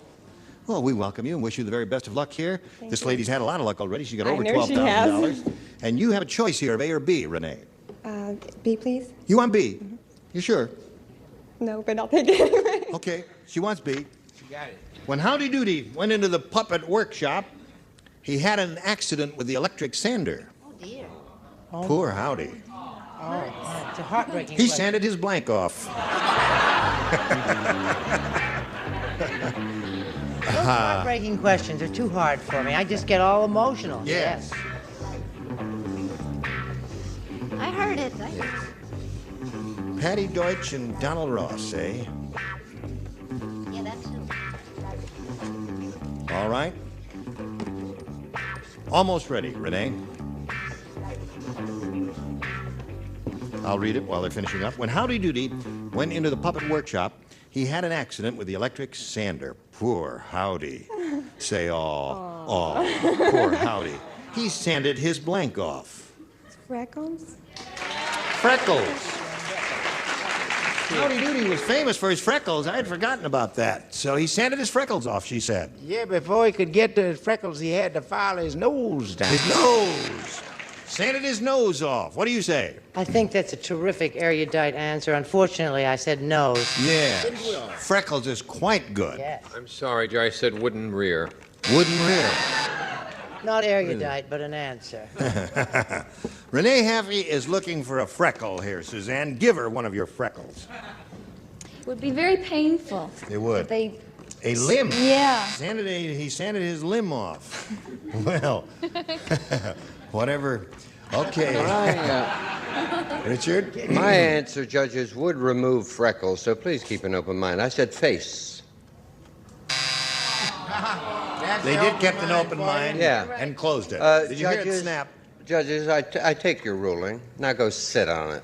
Well, we welcome you and wish you the very best of luck here. Thank This you. lady's had a lot of luck already. She got I over know she has. $12,000. And you have a choice here of A or B, Renee. B, please. You want B? You sure? No, but I'll take it anyway. Okay, she wants B. She got it. When Howdy Doody went into the puppet workshop, he had an accident with the electric sander. Oh, dear. Poor Howdy. Oh, it's a heartbreaking He question. sanded his blank off. Those heartbreaking questions are too hard for me. I just get all emotional. Yes. I heard it. Patty Deutsch and Donald Ross, eh? Yeah, that's it. All right. Almost ready, Renee. I'll read it while they're finishing up. When Howdy Doody went into the puppet workshop, he had an accident with the electric sander. Poor Howdy. Say, aw, poor Howdy. He sanded his blank off. Freckles? Freckles. Howdy Doody was famous for his freckles. I had forgotten about that. So he sanded his freckles off, she said. Yeah, before he could get to his freckles, he had to file his nose down. His nose. Sanded his nose off. What do you say? I think that's a terrific erudite answer. Unfortunately, I said nose. Yeah. Freckles is quite good. Yes. I'm sorry, Jerry. I said wooden rear. Wooden rear. Not erudite, but an answer. Renee Haffey is looking for a freckle here, Suzanne. Give her one of your freckles. It would be very painful. It would. If they... A limb. Yeah. He sanded his limb off. Well, whatever. Okay. Richard? My answer, judges, would remove freckles, so please keep an open mind. I said face. They did keep an open mind and closed it. Did you hear it Judges, snap? Judges, I take your ruling. Now go sit on it.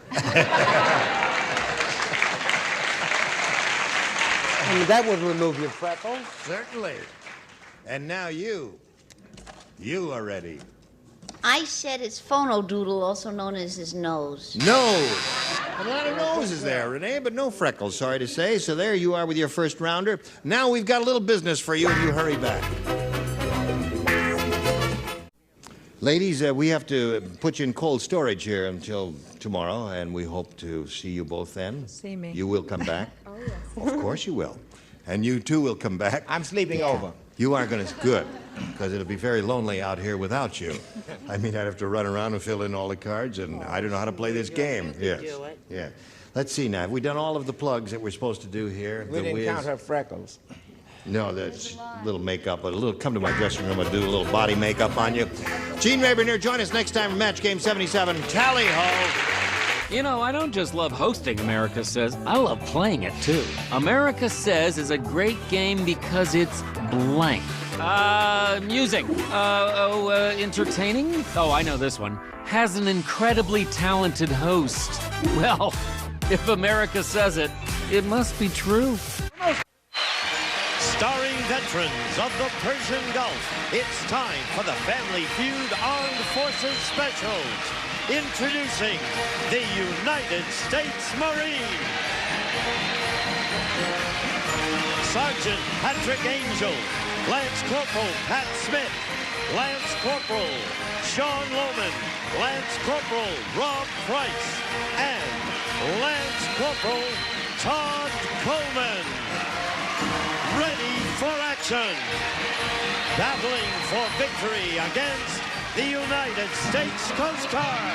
I mean, that would remove your freckles. Certainly. And now you are ready. I said it's phonodoodle, also known as his nose. Nose. A lot of noses there, Renee, but no freckles, sorry to say. So there you are with your first rounder. Now we've got a little business for you if you hurry back. Ladies, we have to put you in cold storage here until tomorrow, and we hope to see you both then. See me. You will come back. Oh, yes. Of course you will. And you too will come back. I'm sleeping over. You are going to, good, because it'll be very lonely out here without you. I mean, I'd have to run around and fill in all the cards, and I don't know how to play this game. Yes. do it. Yeah. Let's see now. Have we done all of the plugs that we're supposed to do here? We didn't count her freckles. No, that's a little makeup, a little. Come to my dressing room. I'll do a little body makeup on you. Gene Rayburn here. Join us next time for Match Game 77. Tally ho! You know, I don't just love hosting America Says, I love playing it too. America Says is a great game because it's blank. Amusing. Entertaining? Oh, I know this one. Has an incredibly talented host. Well, if America says it, it must be true. Starring veterans of the Persian Gulf, it's time for the Family Feud Armed Forces Specials. Introducing the United States Marine. Sergeant Patrick Angel, Lance Corporal Pat Smith, Lance Corporal Sean Lohman, Lance Corporal Rob Price, and Lance Corporal Todd Coleman. Ready for action. Battling for victory against the United States Coast Guard.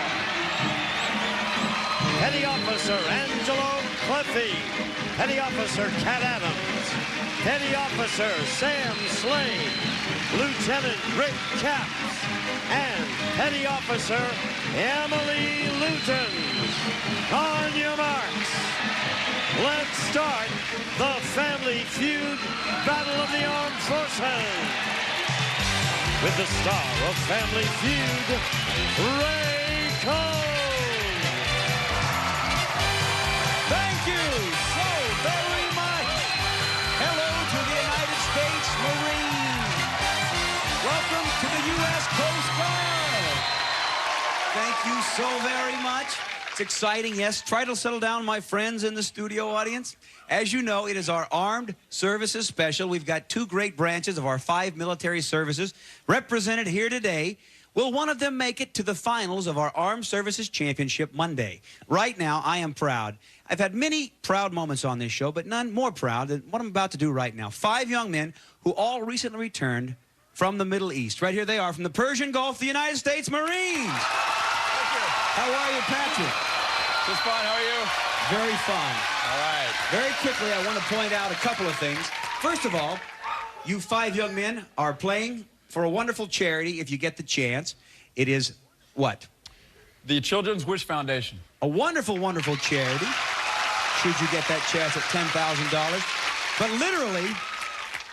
Petty Officer Angelo Cleffy, Petty Officer Cat Adams, Petty Officer Sam Slade, Lieutenant Rick Capps, and Petty Officer Emily Luton. On your marks. Let's start the Family Feud Battle of the Armed Forces. With the star of Family Feud, Ray Cohn. Thank you so very much. Hello to the United States Marines. Welcome to the U.S. Coast Guard. Thank you so very much. It's exciting, yes. Try to settle down, my friends in the studio audience. As you know, it is our Armed Services Special. We've got two great branches of our 5 military services represented here today. Will one of them make it to the finals of our Armed Services Championship Monday? Right now, I am proud. I've had many proud moments on this show, but none more proud than what I'm about to do right now. 5 young men who all recently returned from the Middle East. Right here they are from the Persian Gulf, the United States Marines. How are you, Patrick? Just fine. How are you? Very fine. All right. Very quickly, I want to point out a couple of things. First of all, you 5 young men are playing for a wonderful charity if you get the chance. It is what? The Children's Wish Foundation. A wonderful, wonderful charity, should you get that chance at $10,000. But literally,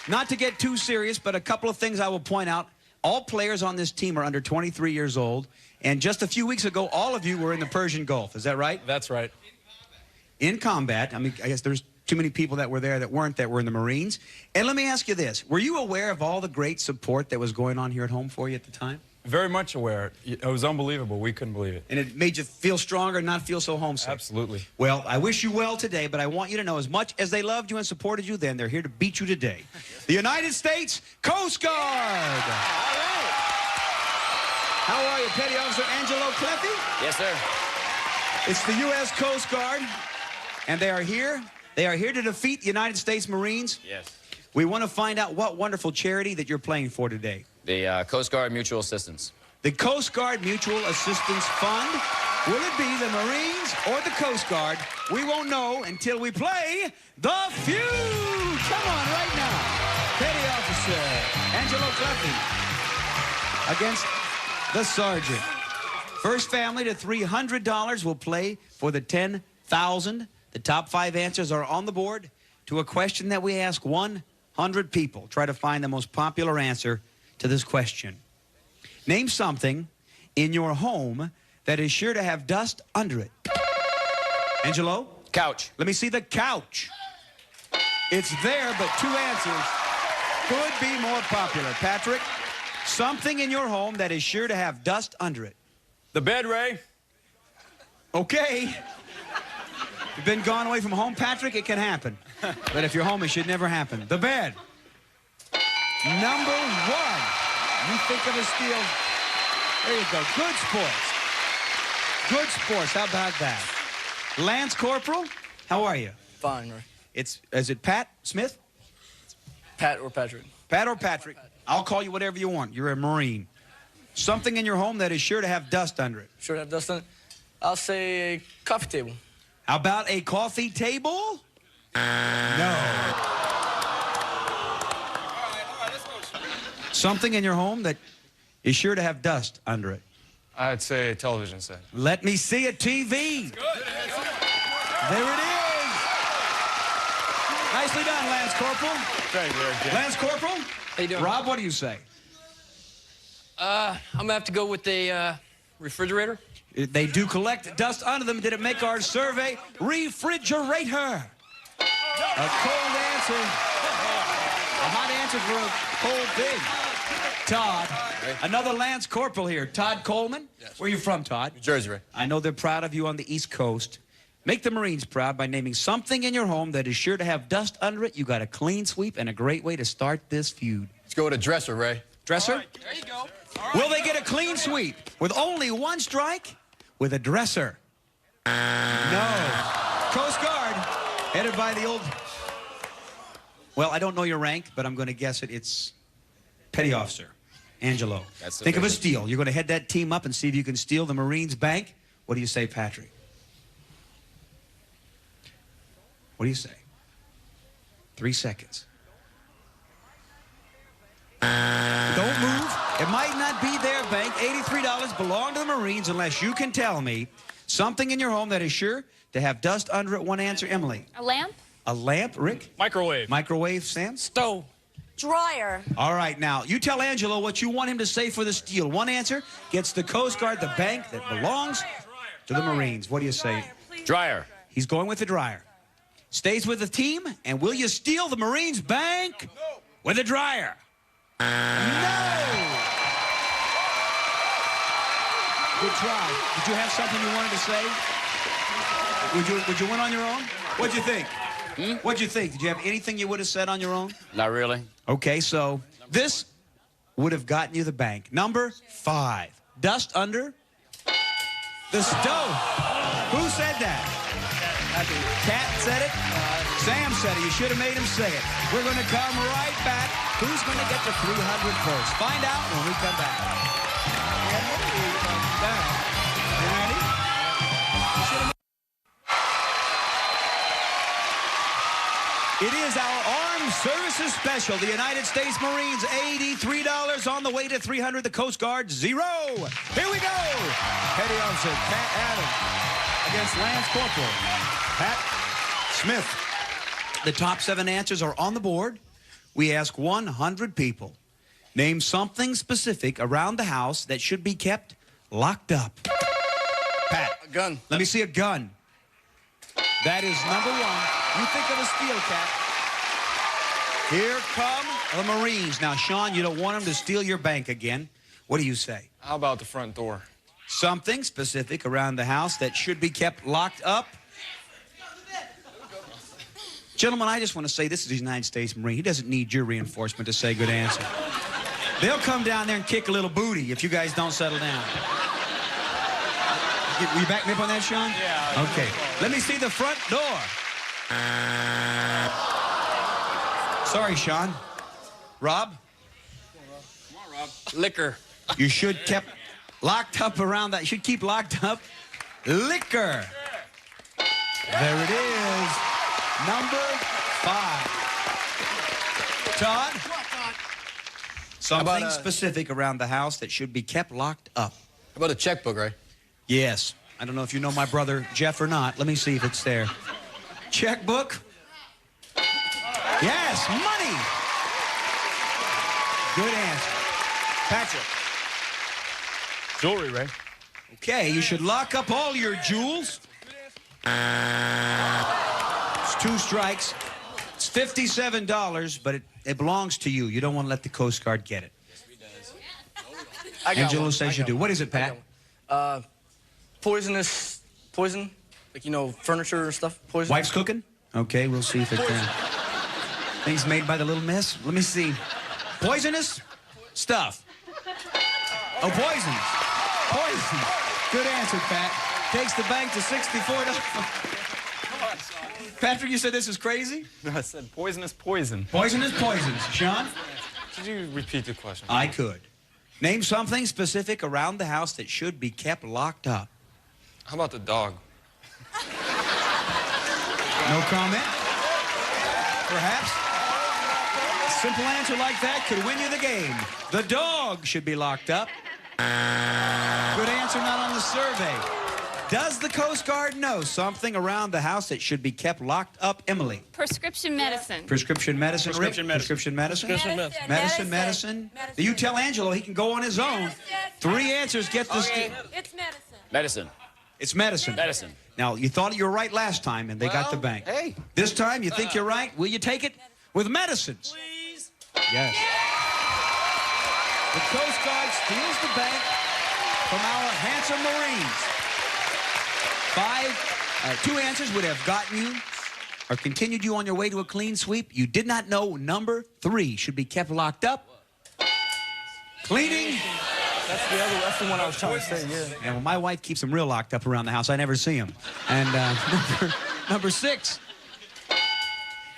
not to get too serious, but a couple of things I will point out. All players on this team are under 23 years old. And just a few weeks ago, all of you were in the Persian Gulf. Is that right? That's right. In combat. I mean, I guess there's too many people that were there that weren't, that were in the Marines. And let me ask you this. Were you aware of all the great support that was going on here at home for you at the time? Very much aware. It was unbelievable. We couldn't believe it. And it made you feel stronger, not feel so homesick? Absolutely. Well, I wish you well today, but I want you to know, as much as they loved you and supported you then, they're here to beat you today. The United States Coast Guard! All right. How are you, Petty Officer Angelo Cleffy? Yes, sir. It's the U.S. Coast Guard, and they are here. They are here to defeat the United States Marines. Yes. We want to find out what wonderful charity that you're playing for today. The Coast Guard Mutual Assistance. The Coast Guard Mutual Assistance Fund. Will it be the Marines or the Coast Guard? We won't know until we play the feud. Come on, right now. Petty Officer Angelo Cleffy against the Sergeant. First family to $300 will play for the $10,000. The top 5 answers are on the board to a question that we ask 100 people. Try to find the most popular answer to this question. Name something in your home that is sure to have dust under it. Angelo? Couch. Let me see the couch. It's there, but 2 answers could be more popular. Patrick? Something in your home that is sure to have dust under it. The bed, Ray. Okay. You've been gone away from home, Patrick? It can happen. But if you're home, it should never happen. The bed. Number 1. You think of a steal. There you go. Good sports. Good sports. How about that? Lance Corporal, how are you? Fine, Ray. Is it Pat Smith? Pat or Patrick. Pat or Patrick. I'll call you whatever you want. You're a Marine. Something in your home that is sure to have dust under it. Sure to have dust under it? I'll say a coffee table. How about a coffee table? No. Something in your home that is sure to have dust under it. I'd say a television set. Let me see a TV. There it is. Nicely done, Lance Corporal. Thank you, Lance Corporal? How you doing? Rob, what do you say? I'm gonna have to go with the refrigerator. They do collect dust under them. Did it make our survey? Refrigerator. A cold answer. A hot answer for a cold thing. Todd, another Lance Corporal here. Todd Coleman. Yes. Where are you from, Todd? New Jersey, Ray. I know they're proud of you on the East Coast. Make the Marines proud by naming something in your home that is sure to have dust under it. You got a clean sweep and a great way to start this feud. Let's go with a dresser, Ray. Dresser? Right, there you go. Will they get a clean sweep with only one strike? With a dresser? No. Coast Guard, headed by the old... Well, I don't know your rank, but I'm going to guess it. It's Petty Officer Angelo. Think of a steal. You're going to head that team up and see if you can steal the Marines Bank. What do you say, Patrick? What do you say? 3 seconds. Don't move. It might not be their bank. $83 belong to the Marines unless you can tell me something in your home that is sure to have dust under it. One answer, Emily. A lamp? A lamp, Rick? Microwave. Microwave, Sam? Stove. Dryer. All right, now, you tell Angelo what you want him to say for the steal. One answer gets the Coast Guard the bank that belongs to the Marines. What do you say? Dryer. He's going with the dryer. Stays with the team, and will you steal the Marines bank with a dryer? No! Good try. Did you have something you wanted to say? Would you win on your own? What'd you think? What'd you think? Did you have anything you would have said on your own? Not really. Okay, so this would have gotten you the bank. Number 5. Dust under the stove. Who said that? Cat said it? Sam said it. You should have made him say it. We're going to come right back. Who's going to get to 300 first? Find out when we come back. You ready? It is our Armed Services Special. The United States Marines, $83 on the way to 300. The Coast Guard, 0. Here we go. Petty Officer Pat Adams against Lance Corporal Pat Smith. The top 7 answers are on the board. We ask 100 people. Name something specific around the house that should be kept locked up. Pat. A gun. Let me see a gun. That is number 1. You think of a steel cat. Here come the Marines. Now, Sean, you don't want them to steal your bank again. What do you say? How about the front door? Something specific around the house that should be kept locked up. Gentlemen, I just want to say this is the United States Marine. He doesn't need your reinforcement to say good answer. They'll come down there and kick a little booty if you guys don't settle down. Will you back me up on that, Sean? Yeah. Okay. Let me see the front door. Sorry, Sean. Rob? Come on, Rob. Liquor. You should keep locked up around that. You should keep locked up liquor. There it is. Number 5. Todd? Something specific around the house that should be kept locked up. How about a checkbook, Ray? Yes. I don't know if you know my brother Jeff or not. Let me see if it's there. Checkbook? Yes, money. Good answer. Patrick. Jewelry, Ray. Okay, you should lock up all your jewels. It's 2 strikes. It's $57, but it belongs to you. You don't want to let the Coast Guard get it. Angelo says you do. What is it, Pat? Poison, like, you know, furniture and stuff. Poison. Wife's cooking? Okay, we'll see if it can. Things made by the little miss. Let me see. Poisonous stuff. Oh, poisons. Poison. Good answer, Pat. Takes the bank to $64. Patrick, you said this is crazy? No, I said poisonous poison. Poisonous poisons. Sean? Could you repeat the question? I could. Name something specific around the house that should be kept locked up. How about the dog? No comment? Perhaps? simple answer like that could win you the game. The dog should be locked up. Good answer, not on the survey. Does the Coast Guard know something around the house that should be kept locked up, Emily? Prescription medicine. Prescription medicine, Rick? Prescription medicine. Prescription medicine? Prescription medicine. Medicine, medicine. You tell Angelo he can go on his own. 3 answers get this. It's medicine. Medicine. It's medicine. Medicine. Now, you thought you were right last time, and they got the bank. Hey. This time, you think you're right? Will you take it? With medicines. Please. Yes. The Coast Guard steals the bank from our handsome Marines. 2 answers would have gotten you or continued you on your way to a clean sweep. You did not know number 3 should be kept locked up. Cleaning. That's the one I was trying to say, yeah. And well, my wife keeps them real locked up around the house. I never see them. And number 6,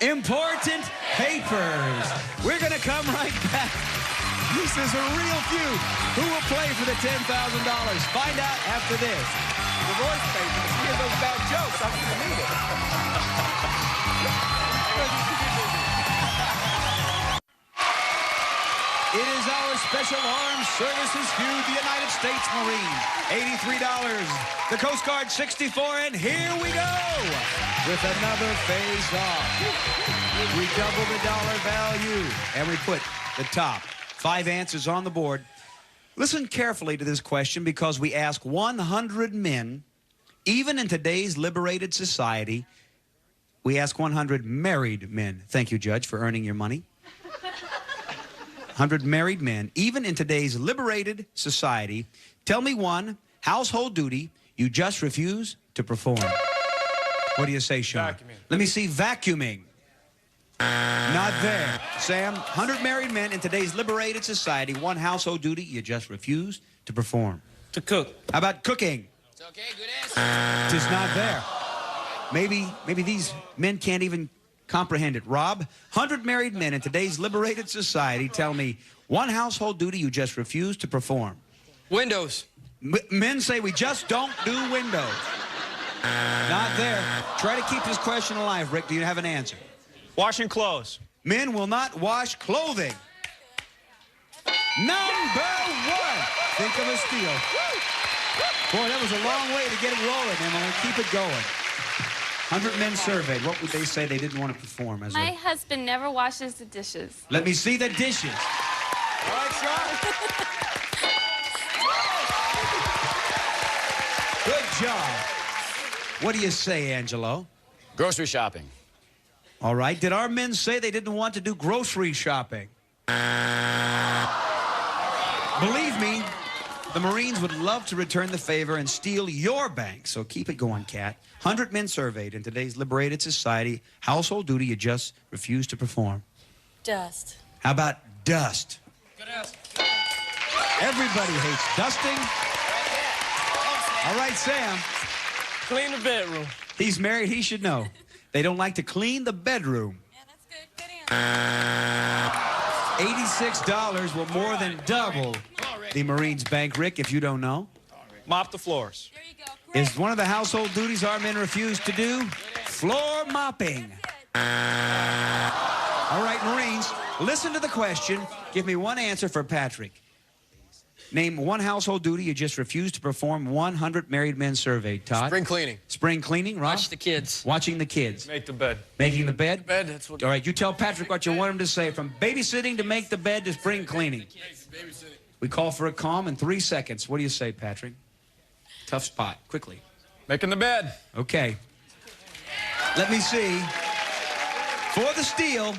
important papers. We're going to come right back. This is a real feud. Who will play for the $10,000? Find out after this. Divorce papers. Hear those bad jokes. I'm going to need it. It is our Special Armed Services feud, the United States Marine. $83. The Coast Guard, $64. And here we go with another face-off. We double the dollar value, and we put the top 5 answers on the board. Listen carefully to this question because we ask 100 men, even in today's liberated society, we ask 100 married men. Thank you, Judge, for earning your money. 100 married men, even in today's liberated society, tell me one household duty you just refuse to perform. What do you say, Sean? Vacuuming. Let me see vacuuming. Not there. Sam, 100 married men in today's liberated society, one household duty you just refuse to perform. To cook. How about cooking? It's okay, good answer. Just not there. Maybe these men can't even comprehend it. Rob, 100 married men in today's liberated society, tell me one household duty you just refuse to perform. Windows. Men say we just don't do windows. Not there. Try to keep this question alive, Rick. Do you have an answer? Washing clothes. Men will not wash clothing. Number 1. Think of a steal. Boy, that was a long way to get it rolling, Emily. Keep it going. 100 men surveyed. What would they say they didn't want to perform? As My husband never washes the dishes. Let me see the dishes. All right, Sean. Good job. What do you say, Angelo? Grocery shopping. All right. Did our men say they didn't want to do grocery shopping? Believe me, the Marines would love to return the favor and steal your bank. So keep it going, Kat. 100 men surveyed in today's liberated society. Household duty you just refuse to perform. Dust. How about dust? Good answer. Everybody hates dusting. All right, Sam. Clean the bedroom. He's married. He should know. They don't like to clean the bedroom. Yeah, that's good. Good answer. $86 will more than double the Marines' bank, Rick, if you don't know. Mop the floors. There you go. Great. Is one of the household duties our men refuse to do floor mopping. All right, Marines, listen to the question. Give me one answer for Patrick. Name one household duty you just refuse to perform. 100 married men surveyed. Todd? Spring cleaning. Spring cleaning, Rob? Watch the kids. Watching the kids. Make the bed. Making the bed? Bed, that's what. All right, you tell Patrick what you want him to say. From babysitting to make the bed to spring cleaning. Babysitting. We call for a calm in 3 seconds. What do you say, Patrick? Tough spot. Quickly. Making the bed. Okay. Let me see. For the steal,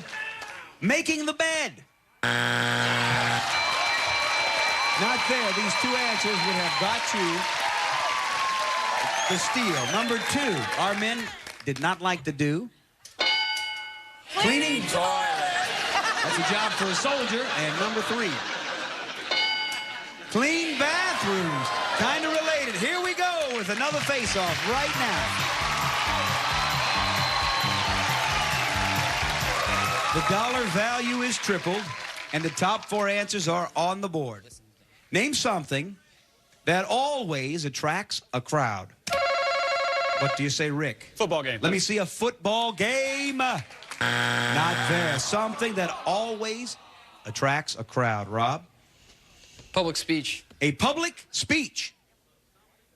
making the bed. Not there. These 2 answers would have got you the steal. Number 2, our men did not like to do cleaning toilet. That's a job for a soldier. And number 3, clean bathrooms. Kind of related. Here we go with another face-off right now. The dollar value is tripled, and the top 4 answers are on the board. Name something that always attracts a crowd. What do you say, Rick? Football game. Let me see a football game. Not there. Something that always attracts a crowd. Rob? Public speech. A public speech.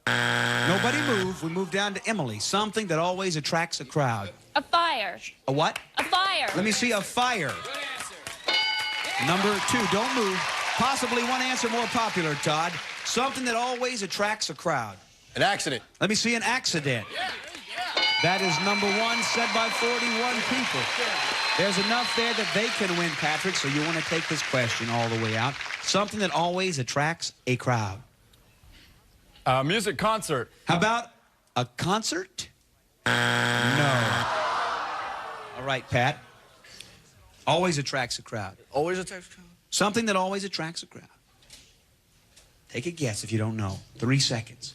Nobody move. We move down to Emily. Something that always attracts a crowd. A fire. A what? A fire. Let me see a fire. Number 2, don't move. Possibly one answer more popular, Todd. Something that always attracts a crowd. An accident. Let me see an accident. That is number 1, said by 41 people. There's enough there that they can win, Patrick, so you want to take this question all the way out. Something that always attracts a crowd. Music concert. How about a concert? No. All right, Pat. Always attracts a crowd. Always attracts a crowd. Something that always attracts a crowd. Take a guess if you don't know. 3 seconds.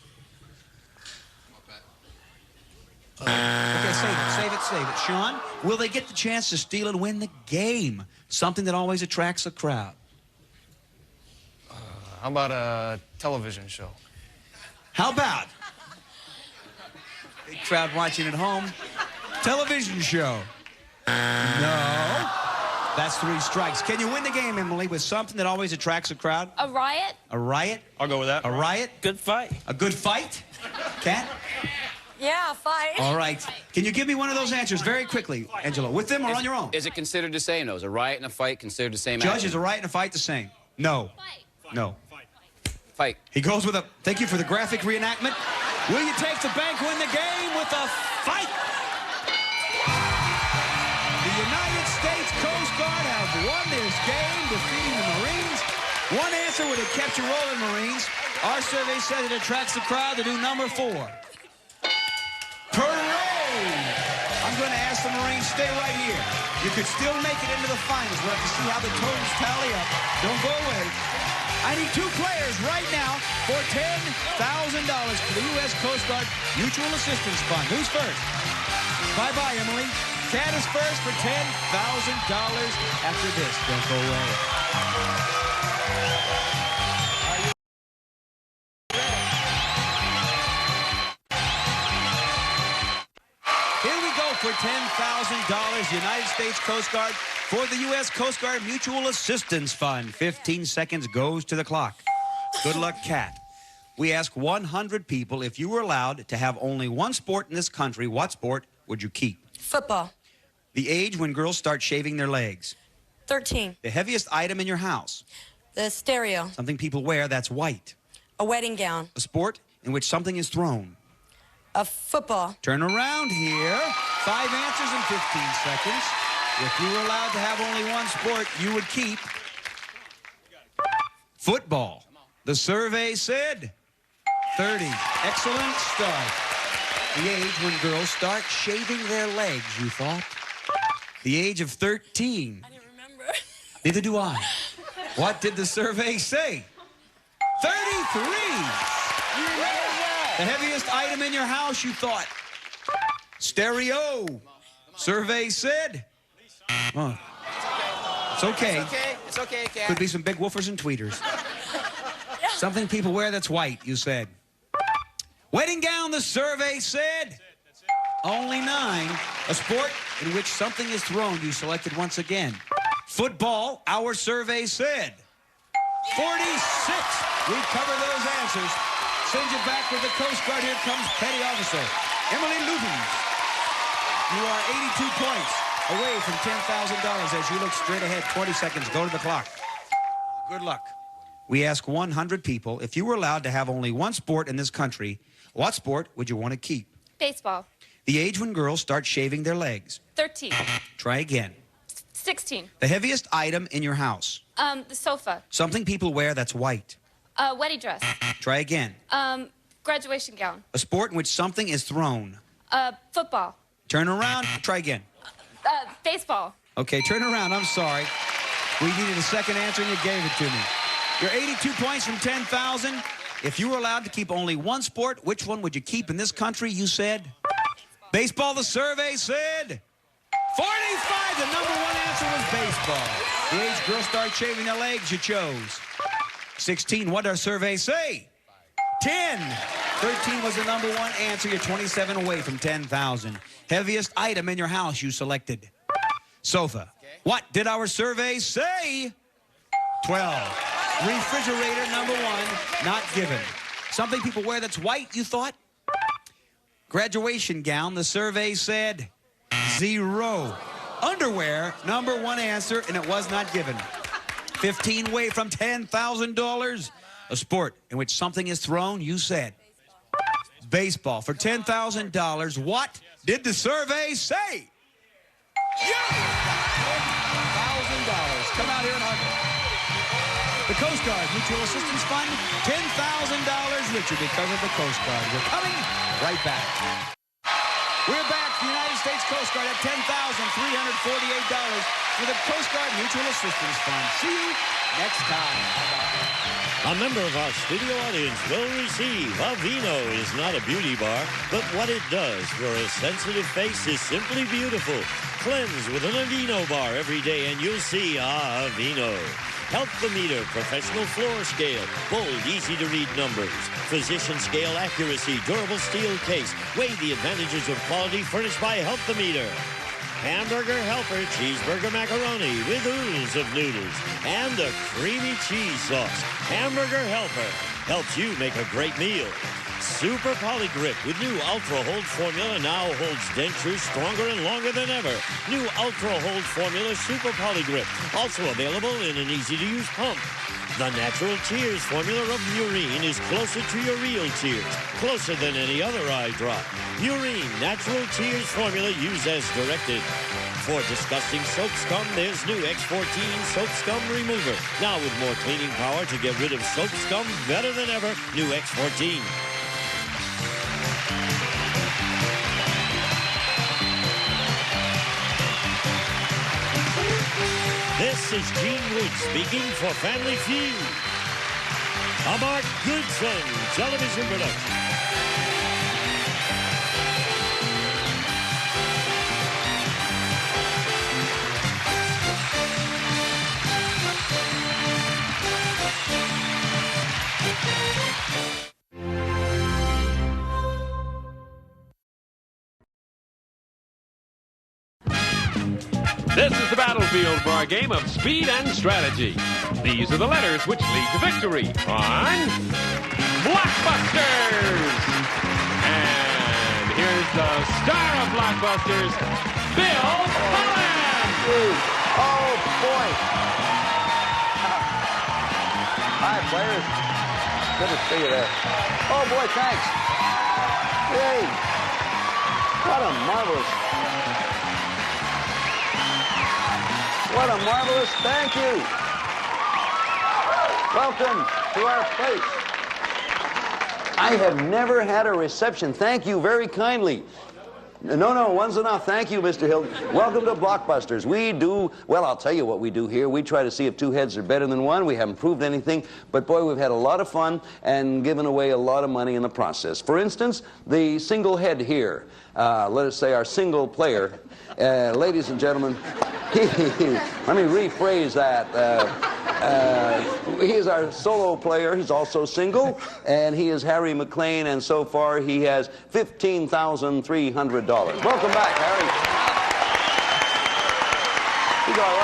Okay, save it. Sean, will they get the chance to steal and win the game? Something that always attracts a crowd. How about a television show? How about big crowd watching at home? Television show. No. That's 3 strikes. Can you win the game, Emily, with something that always attracts a crowd? A riot. A riot? I'll go with that. A riot? Good fight. A good fight? Cat? Yeah, fight. All right. Can you give me one of those answers very quickly, Angelo? With them or on your own? Is it considered the same? No, is a riot and a fight considered the same? Judge, action? is a riot and a fight the same? No. No. Fight. He goes with a, thank you for the graphic reenactment. Will you take the bank, win the game with a fight? The United States Coast Guard have won this game, defeating the Marines. One answer would have kept you rolling, Marines. Our survey said it attracts the crowd to do number 4. Parade! I'm going to ask the Marines, stay right here. You could still make it into the finals. We'll have to see how the totals tally up. Don't go away. I need 2 players right now for $10,000 for the U.S. Coast Guard Mutual Assistance Fund. Who's first? Bye-bye, Emily. Cat is first for $10,000 after this. Don't go away. Here we go for $10,000, United States Coast Guard for the U.S. Coast Guard Mutual Assistance Fund. 15 seconds goes to the clock. Good luck, Cat. We ask 100 people, if you were allowed to have only one sport in this country, what sport would you keep? Football. The age when girls start shaving their legs. 13. The heaviest item in your house. The stereo. Something people wear that's white. A wedding gown. A sport in which something is thrown. A football. Turn around here. 5 answers in 15 seconds. If you were allowed to have only one sport, you would keep football. The survey said 30. Excellent start. The age when girls start shaving their legs, you thought? The age of 13. I didn't remember. Neither do I. What did the survey say? 33. You remember that? The heaviest item in your house, you thought? Stereo. Survey said? Oh. It's okay. It's okay. It's okay, Cat. Could be some big woofers and tweeters. Something people wear that's white, you said. Wedding gown, the survey said. Only 9. A sport in which something is thrown, you selected once again. Football, our survey said. 46. We cover those answers. Send you back with the Coast Guard. Here comes Petty Officer Emily Lutens. You are 82 points away from $10,000 as you look straight ahead. 20 seconds. Go to the clock. Good luck. We ask 100 people, if you were allowed to have only one sport in this country, what sport would you want to keep? Baseball. The age when girls start shaving their legs. 13. Try again. 16. The heaviest item in your house. The sofa. Something people wear that's white. Wedding dress. Try again. Graduation gown. A sport in which something is thrown. Football. Turn around. Try again. Baseball. Okay, turn around. I'm sorry. We needed a second answer and you gave it to me. You're 82 points from 10,000. If you were allowed to keep only one sport, which one would you keep in this country? You said? Baseball, the survey said. 45. The number 1 answer was baseball. The age girls start shaving their legs, you chose. 16. What did our survey say? 10. 13 was the number 1 answer. You're 27 away from 10,000. Heaviest item in your house, you selected. Sofa. What did our survey say? 12. Refrigerator number 1, not given. Something people wear that's white, you thought? Graduation gown, the survey said 0. Underwear, number 1 answer, and it was not given. 15 away from $10,000. A sport in which something is thrown, you said. Baseball. For $10,000, what did the survey say? Yeah! $1,000. Come out here and hug it. The Coast Guard Mutual Assistance Fund, $10,000 richer because of the Coast Guard. We're coming right back. We're back. The United States Coast Guard at $10,348 for the Coast Guard Mutual Assistance Fund. See you next time. A member of our studio audience will receive Aveeno is not a beauty bar, but what it does for a sensitive face is simply beautiful. Cleanse with an Aveeno bar every day and you'll see Aveeno. Help the Meter Professional Floor Scale. Bold, easy-to-read numbers. Physician scale accuracy. Durable steel case. Weigh the advantages of quality furnished by Help the Meter. Hamburger Helper Cheeseburger Macaroni with oodles of noodles and a creamy cheese sauce. Hamburger Helper helps you make a great meal. Super Polygrip with new Ultra Hold formula now holds dentures stronger and longer than ever. New Ultra Hold formula Super Polygrip, also available in an easy-to-use pump. The Natural Tears formula of Murine is closer to your real tears, closer than any other eye drop. Murine Natural Tears formula used as directed. For disgusting soap scum, there's new X14 Soap Scum Remover. Now with more cleaning power to get rid of soap scum better than ever, new X14. This is Gene Wood speaking for Family Feud. A Mark Goodson television production. This is the battlefield for our game of speed and strategy. These are the letters which lead to victory on Blockbusters. And here's the star of Blockbusters, Bill Holland. Oh, boy. Hi, players. Good to see you there. Oh, boy, thanks. Hey, what a marvelous... What a marvelous thank you. Welcome to our place. I have never had a reception. Thank you very kindly. No, one's enough. Thank you, Mr. Hill. Welcome to Blockbusters. We do, well, I'll tell you what we do here. We try to see if 2 heads are better than 1. We haven't proved anything, but boy, we've had a lot of fun and given away a lot of money in the process. For instance, the single head here, let us say our single player, ladies and gentlemen, let me rephrase that. He is our solo player. He's also single, and he is Harry McLean, and so far he has $15,300. Welcome back, Harry. He's all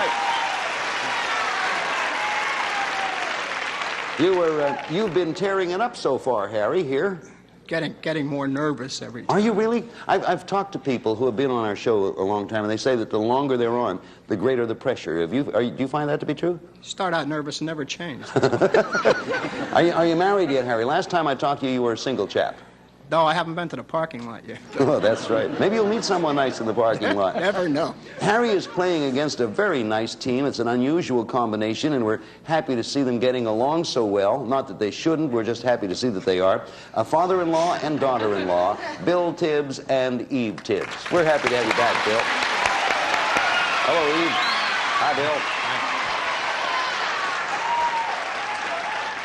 right. You've been tearing it up so far, Harry, here. Getting more nervous every time. Are you really? I've talked to people who have been on our show a long time, and they say that the longer they're on, the greater the pressure. Do you find that to be true? Start out nervous and never change. Are you married yet, Harry? Last time I talked to you, you were a single chap. No, I haven't been to the parking lot yet. Oh, that's right. Maybe you'll meet someone nice in the parking lot. Never know. Harry is playing against a very nice team. It's an unusual combination, and we're happy to see them getting along so well. Not that they shouldn't, we're just happy to see that they are. A father-in-law and daughter-in-law, Bill Tibbs and Eve Tibbs. We're happy to have you back, Bill. Hello, Eve. Hi, Bill.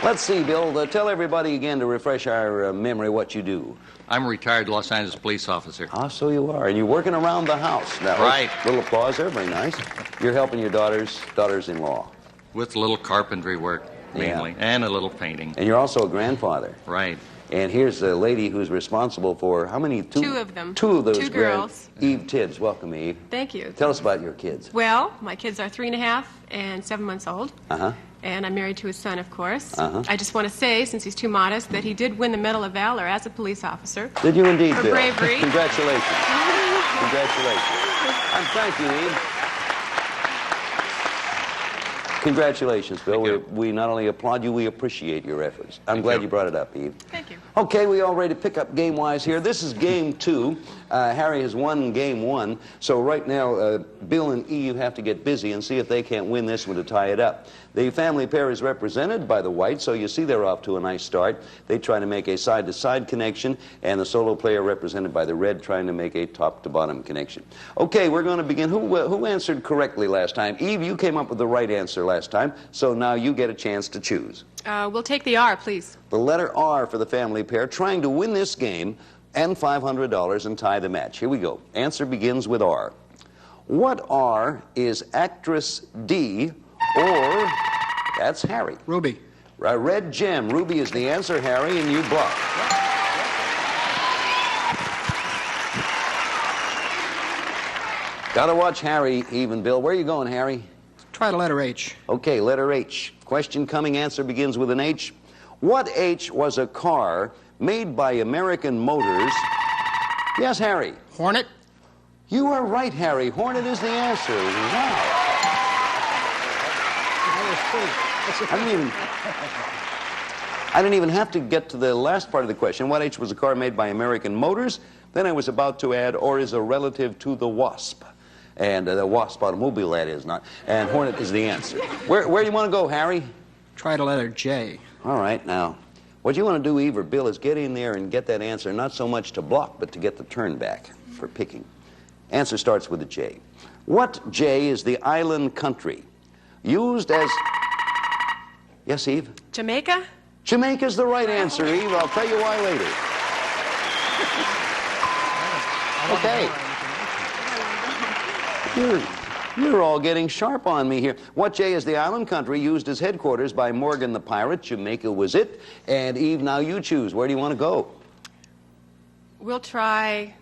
Let's see, Bill, tell everybody again to refresh our memory what you do. I'm a retired Los Angeles police officer. Ah, so you are. And you're working around the house. Now, right. Little applause there, very nice. You're helping your daughters-in-law. With a little carpentry work, mainly, and a little painting. And you're also a grandfather. Right. And here's a lady who's responsible for how many? Two of them. Two of those. Two girls. Eve Tibbs. Welcome, Eve. Thank you. Tell us about your kids. Well, my kids are 3.5 and 7 months old. Uh-huh. And I'm married to his son, of course. Uh-huh. I just want to say, since he's too modest, that he did win the Medal of Valor as a police officer. Did you indeed, For Bill? bravery. Congratulations. Congratulations. And thank you, Eve. Congratulations, Bill. We not only applaud you, we appreciate your efforts. I'm glad you brought it up, Eve. Thank you. Okay, we all ready to pick up game-wise here. This is game 2. Harry has won game 1. So right now, Bill and Eve have to get busy and see if they can't win this one to tie it up. The family pair is represented by the white, so you see they're off to a nice start. They try to make a side-to-side connection, and the solo player represented by the red trying to make a top-to-bottom connection. Okay, we're going to begin. Who answered correctly last time? Eve, you came up with the right answer last time, so now you get a chance to choose. We'll take the R, please. The letter R for the family pair, trying to win this game and $500 and tie the match. Here we go. Answer begins with R. What R is actress D, or that's Harry? Ruby. Red gem. Ruby is the answer, Harry, and you block. Gotta watch Harry, Eve and Bill. Where are you going, Harry? Try the letter H. Okay, letter H. Question coming, answer begins with an H. What H was a car made by American Motors? Yes, Harry. Hornet. You are right, Harry. Hornet is the answer. Wow. I didn't even have to get to the last part of the question. What H was a car made by American Motors? Then I was about to add, or is a relative to the Wasp. And the Wasp automobile, that is not. And Hornet is the answer. Where do you want to go, Harry? Try the letter J. All right, now, what you want to do, Eve or Bill, is get in there and get that answer, not so much to block, but to get the turn back for picking. Answer starts with a J. What J is the island country used as... Yes, Eve? Jamaica? Jamaica's the right answer, Eve. I'll tell you why later. Okay. You're all getting sharp on me here. What J is the island country used as headquarters by Morgan the pirate? Jamaica was it. And Eve, now you choose. Where do you want to go? We'll try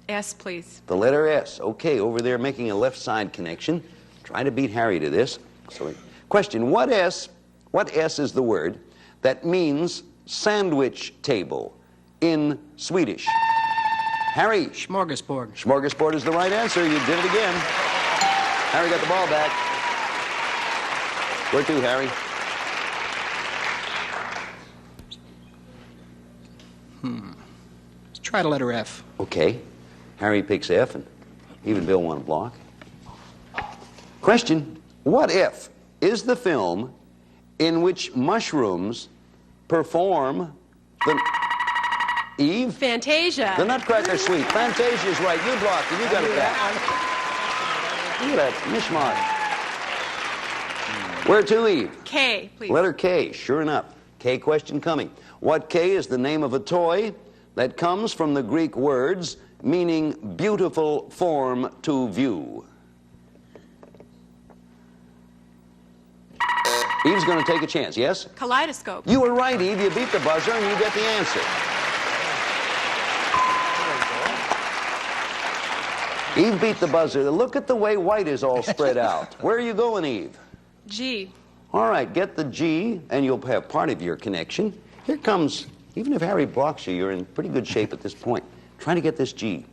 S, please. The letter S. Okay, over there making a left side connection. Try to beat Harry to this. Question, what S is the word that means sandwich table in Swedish? Harry. Smorgasbord. Smorgasbord is the right answer. You did it again. Harry got the ball back. Where to, Harry? Let's try the letter F. Okay. Harry picks F, and even Bill want to block. Question, what if is the film in which mushrooms perform the... Eve? Fantasia. The Nutcracker Suite. Fantasia is right. You blocked it. You got it back. Look at that mishmash. Where to, Eve? K, please. Letter K. Sure enough. K question coming. What K is the name of a toy that comes from the Greek words meaning beautiful form to view? Eve's going to take a chance, yes? Kaleidoscope. You were right, Eve. You beat the buzzer and you get the answer. Eve beat the buzzer. Look at the way white is all spread out. Where are you going, Eve? G. All right, get the G, and you'll have part of your connection. Here comes, even if Harry blocks you, you're in pretty good shape at this point. Try to get this G.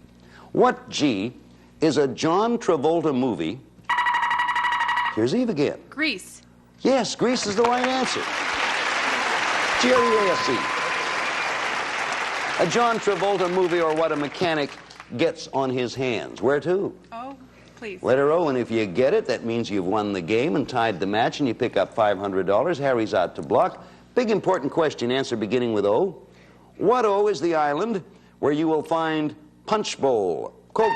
What G is a John Travolta movie? Here's Eve again. Grease. Yes, Grease is the right answer. G-R-E-A-S-E. A John Travolta movie, or what a mechanic gets on his hands. Where to? O, please. Letter O, and if you get it, that means you've won the game and tied the match, and you pick up $500. Harry's out to block. Big important question, answer beginning with O. What O is the island where you will find Punch Bowl? Quote,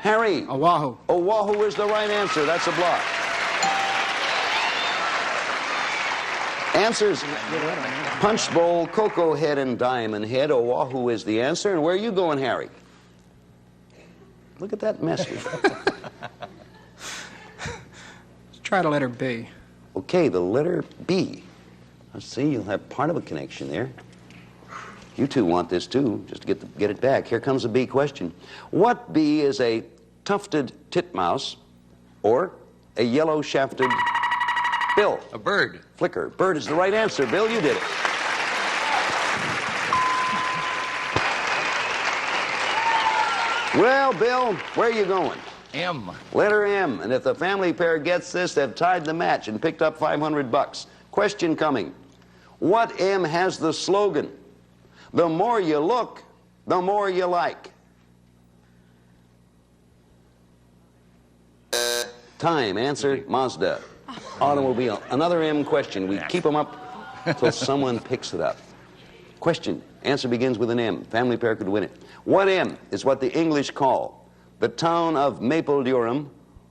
Harry. Oahu. Oahu is the right answer. That's a block. Answers, Punch Bowl, Cocoa Head, and Diamond Head. Oahu is the answer. And where are you going, Harry? Look at that mess. Let's try the letter B. Okay, the letter B. Let's see, you'll have part of a connection there. You two want this too, just to get it back. Here comes a bee question. What bee is a tufted titmouse or a yellow-shafted bill? A bird. Flicker. Bird is the right answer. Bill, you did it. Well, Bill, where are you going? M. Letter M. And if the family pair gets this, they've tied the match and picked up $500. Question coming. What M has the slogan, "The more you look, the more you like"? Time. Answer, Mazda. Automobile. Another M question. We keep them up until someone picks it up. Question. Answer begins with an M. Family pair could win it. What M is what the English call the town of Maple Durham,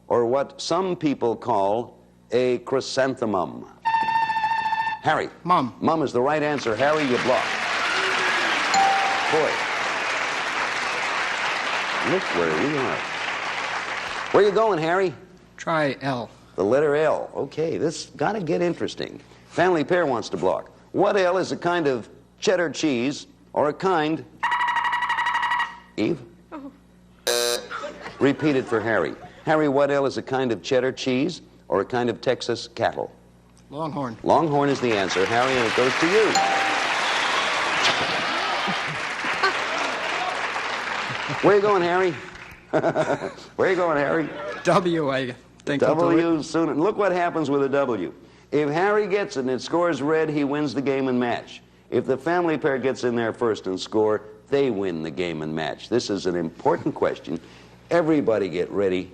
or what some people call a chrysanthemum? Harry. Mum. Mum is the right answer. Harry, you block. Boy. Look where we are. Where you going, Harry? Try L. The letter L. Okay, this got to get interesting. Family pair wants to block. What L is a kind of cheddar cheese or a kind... Eve? Repeat it for Harry. Harry, what L is a kind of cheddar cheese or a kind of Texas cattle? Longhorn. Longhorn is the answer. Harry, and it goes to you. Where you going, Harry? Where you going, Harry? W, I think. W soon. And look what happens with a W. If Harry gets it and it scores red, he wins the game and match. If the family pair gets in there first and score, they win the game and match. This is an important question. Everybody get ready.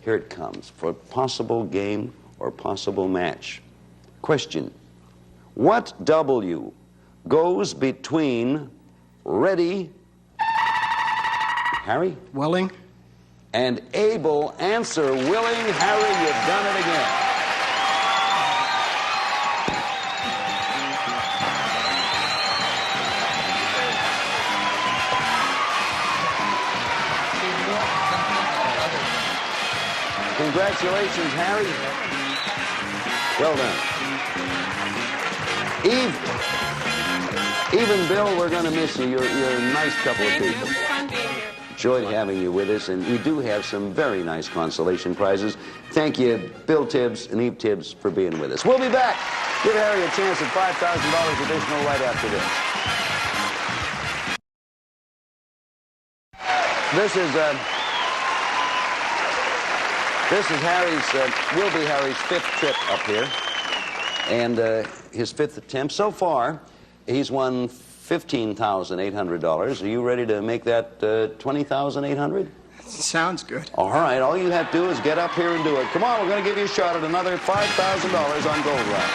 Here it comes for possible game or possible match. Question. What W goes between ready, Harry? Willing. And able. Answer, willing. Harry, you've done it again. Congratulations, Harry. Well done. Eve and Bill, we're going to miss you. You're a nice couple of people. Thank you. Fun being here. Enjoyed having you with us, and we do have some very nice consolation prizes. Thank you, Bill Tibbs and Eve Tibbs, for being with us. We'll be back. Give Harry a chance at $5,000 additional right after this. This is Harry's, will be Harry's fifth trip up here, and his fifth attempt. So far, he's won $15,800. Are you ready to make that $20,800? Sounds good. All right, all you have to do is get up here and do it. Come on, we're going to give you a shot at another $5,000 on Gold Rush.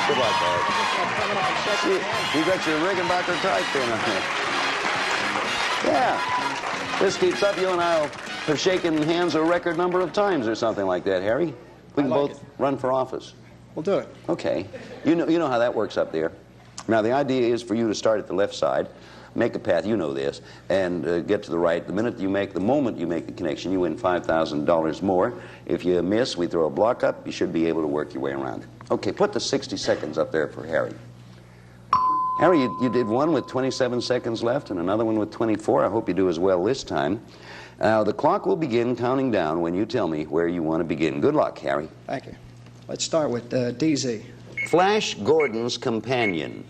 Good luck, Harry. You got your Rickenbacker tight thing on there. Yeah. This keeps up, you and I will have shaken hands a record number of times or something like that, Harry. We can both run for office. We'll do it. Okay. You know how that works up there. Now, the idea is for you to start at the left side, make a path, you know this, and get to the right. The moment you make the connection, you win $5,000 more. If you miss, we throw a block up. You should be able to work your way around. Okay, put the 60 seconds up there for Harry. Harry, you did one with 27 seconds left and another one with 24. I hope you do as well this time. Now, the clock will begin counting down when you tell me where you want to begin. Good luck, Harry. Thank you. Let's start with DZ. Flash Gordon's companion.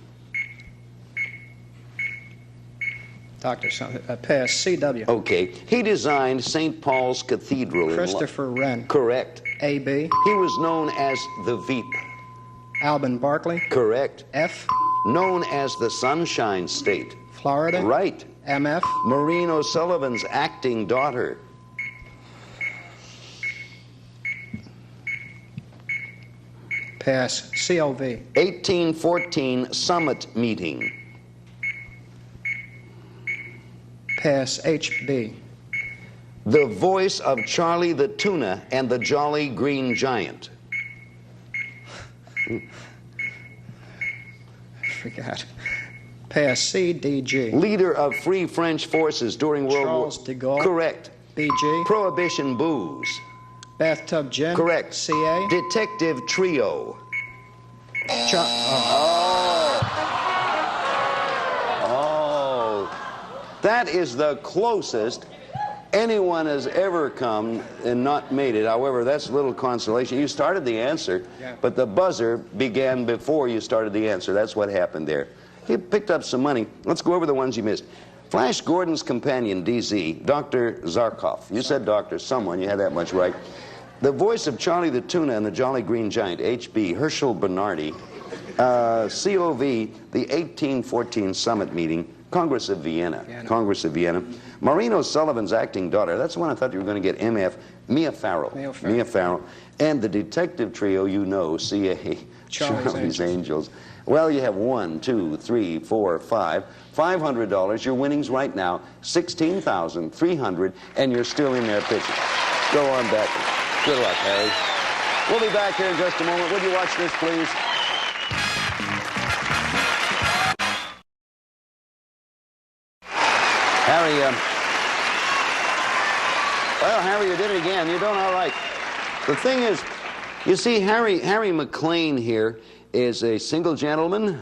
Dr. Pass, CW. Okay. He designed St. Paul's Cathedral in Christopher Wren. Correct. AB. He was known as the Veep. Alban Barkley. Correct. F. Known as the Sunshine State. Florida. Right. MF. Maureen O'Sullivan's acting daughter. Pass. CLV. 1814 Summit Meeting. Pass. HB. The voice of Charlie the Tuna and the Jolly Green Giant. Forgot. Pass. CDG. Leader of Free French Forces during World War... Charles de Gaulle. Correct. BG. Prohibition Booze. Bathtub Gin. Correct. CA. Detective Trio. That is the closest anyone has ever come and not made it. However, that's a little consolation. You started the answer, but the buzzer began before you started the answer. That's what happened there. You picked up some money. Let's go over the ones you missed. Flash Gordon's companion, DZ, Dr. Zarkov. You said Dr. Someone. You had that much right. The voice of Charlie the Tuna and the Jolly Green Giant, HB, Herschel Bernardi. COV, the 1814 summit meeting, Congress of Vienna. Congress of Vienna. Maureen O'Sullivan's acting daughter. That's the one I thought you were going to get, MF. Mia Farrow. Mia Farrow. And the detective trio, you know, CA, Charlie's Angels. Well, you have 1, 2, 3, 4, 5. $500. Your winnings right now, $16,300, and you're still in there pitching. Go on back. Good luck, Harry. We'll be back here in just a moment. Would you watch this, please? Harry, well, Harry, you did it again. You're doing all right. The thing is, you see, Harry McLean here is a single gentleman.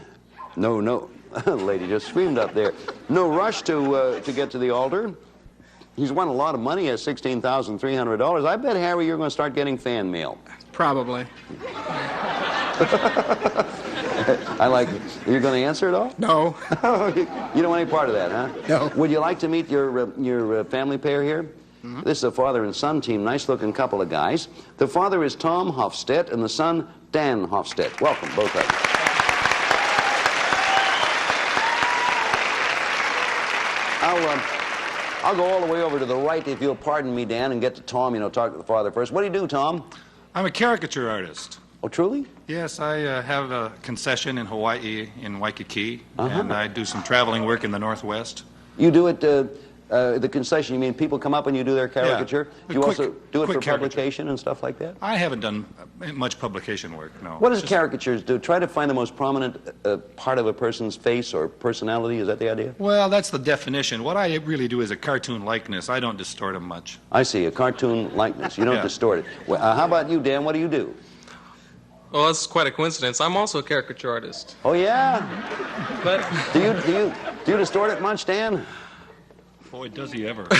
No, lady just screamed up there. No rush to get to the altar. He's won a lot of money at $16,300. I bet, Harry, you're going to start getting fan mail. Probably. I like it. You're going to answer it all? No. You don't want any part of that, huh? No. Would you like to meet your family pair here? Mm-hmm. This is a father and son team, nice-looking couple of guys. The father is Tom Hofstedt, and the son, Dan Hofstedt. Welcome, both of you. I'll go all the way over to the right, if you'll pardon me, Dan, and get to Tom, talk to the father first. What do you do, Tom? I'm a caricature artist. Oh, truly? Yes, I have a concession in Hawaii, in Waikiki, and I do some traveling work in the Northwest. You do it, the concession, you mean people come up and you do their caricature? Yeah. Do you also do it for publication and stuff like that? I haven't done much publication work, no. What does caricatures do? Try to find the most prominent part of a person's face or personality? Is that the idea? Well, that's the definition. What I really do is a cartoon likeness. I don't distort them much. I see, a cartoon likeness. You don't distort it. Well, how about you, Dan? What do you do? Well, that's quite a coincidence. I'm also a caricature artist. Oh, yeah? But do you distort it much, Dan? Boy, does he ever. A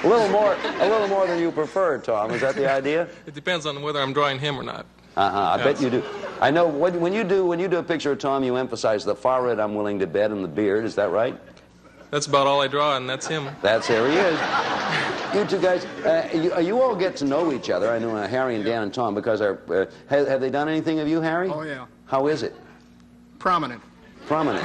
little more than you prefer, Tom. Is that the idea? It depends on whether I'm drawing him or not. I bet you do. I know when you do a picture of Tom, you emphasize the forehead, I'm willing to bet, and the beard. Is that right? That's about all I draw, and that's him. There he is. You two guys, you all get to know each other. I know Harry and Dan and Tom, because have they done anything of you, Harry? Oh, yeah. How is it? Prominent. Prominent.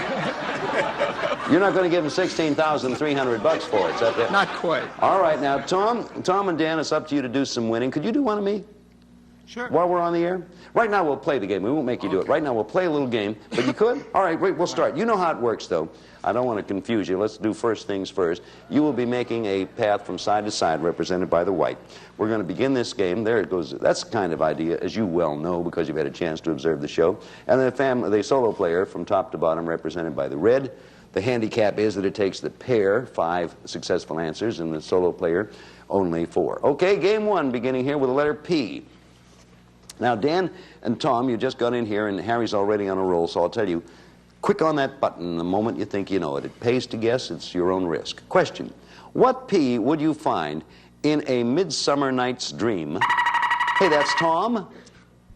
You're not going to give them $16,300 for it, is that it? Not quite. All right, now, Tom and Dan, it's up to you to do some winning. Could you do one of me? Sure. While we're on the air? Right now, we'll play the game. We won't make you do it. Right now, we'll play a little game. But you could? All right, wait, we'll start. You know how it works, though. I don't want to confuse you. Let's do first things first. You will be making a path from side to side, represented by the white. We're going to begin this game. There it goes. That's the kind of idea, as you well know, because you've had a chance to observe the show. And the solo player, from top to bottom, represented by the red. The handicap is that it takes the pair 5 successful answers, and the solo player only 4. Okay, game 1, beginning here with the letter P. Now, Dan and Tom, you just got in here, and Harry's already on a roll, so I'll tell you, click on that button the moment you think you know it. It pays to guess. It's your own risk. Question. What P would you find in A Midsummer Night's Dream? Hey, that's Tom.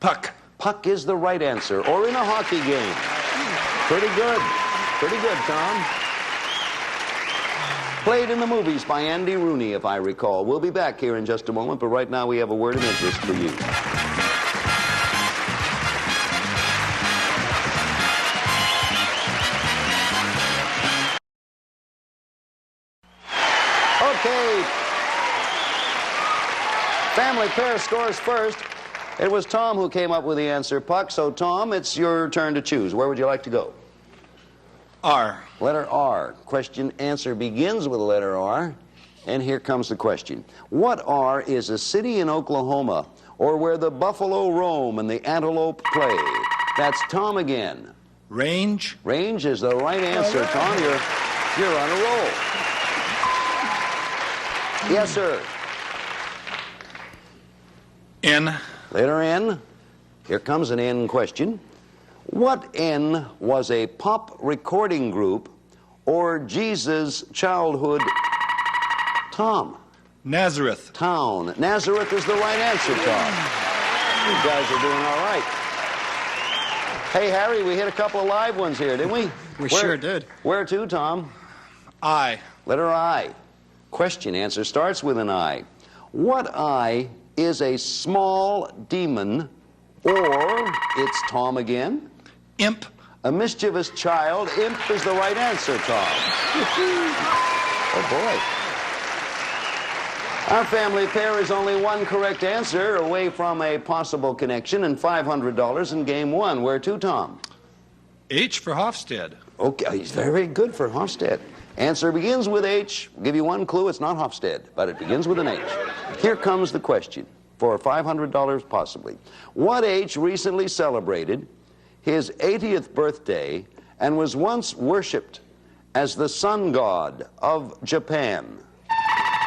Puck. Puck is the right answer. Or in a hockey game. Pretty good. Pretty good, Tom. Played in the movies by Andy Rooney, if I recall. We'll be back here in just a moment, but right now we have a word of interest for you. Okay. Family pair scores first. It was Tom who came up with the answer, Puck. So, Tom, it's your turn to choose. Where would you like to go? R. Letter R. Question answer begins with the letter R. And here comes the question. What R is a city in Oklahoma, or where the buffalo roam and the antelope play? That's Tom again. Range. Range is the right answer, Tom. You're on a roll. Yes, sir. N. Letter N. Here comes an N question. What N was a pop recording group or Jesus' childhood Tom? Nazareth. Town. Nazareth is the right answer, Tom. You guys are doing all right. Hey, Harry, we hit a couple of live ones here, didn't we? We sure did. Where to, Tom? I. Letter I. Question answer starts with an I. What I is a small demon, or it's Tom again? Imp. A mischievous child. Imp is the right answer, Tom. Oh, boy. Our family pair is only one correct answer away from a possible connection and $500 in game one. Where to, Tom? H for Hofstede. Okay, he's very good for Hofstede. Answer begins with H. I'll give you one clue. It's not Hofstede, but it begins with an H. Here comes the question for $500 possibly. What H recently celebrated his 80th birthday and was once worshipped as the sun god of Japan?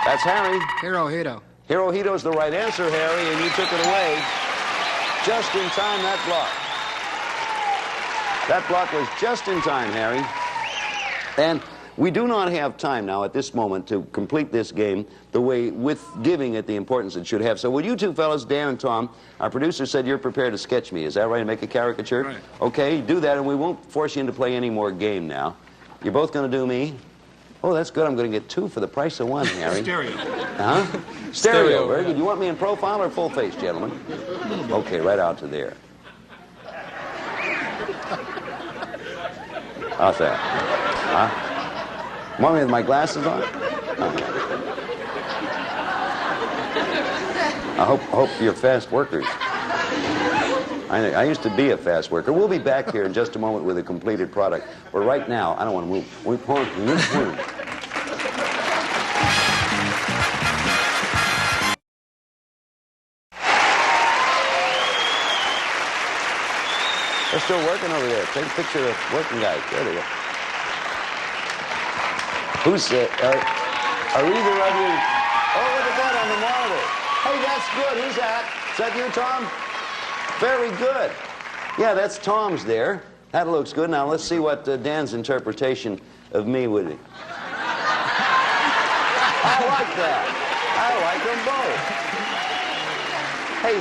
That's Harry. Hirohito. Hirohito is the right answer, Harry, and you took it away just in time, that block. That block was just in time, Harry. And we do not have time now at this moment to complete this game the way, with giving it the importance it should have. So would you two fellas, Dan and Tom, our producer said you're prepared to sketch me. Is that right, to make a caricature? Right. Okay, do that, and we won't force you into play any more game now. You're both going to do me? Oh, that's good. I'm going to get two for the price of one, Harry. Stereo. Huh? Stereo. Very good. You want me in profile or full face, gentlemen? Okay, right out to there. How's that? Huh? Want me with my glasses on? Okay. I hope you're fast workers. I used to be a fast worker. We'll be back here in just a moment with a completed product. But right now, I don't want to move. They're still working over there. Take a picture of working guys. There they go. Who's are either of you? Oh, look at that on the monitor. Hey, that's good. Who's that? Is that you, Tom? Very good. Yeah, that's Tom's there. That looks good. Now let's see what Dan's interpretation of me would be. I like that. I like them both. Hey,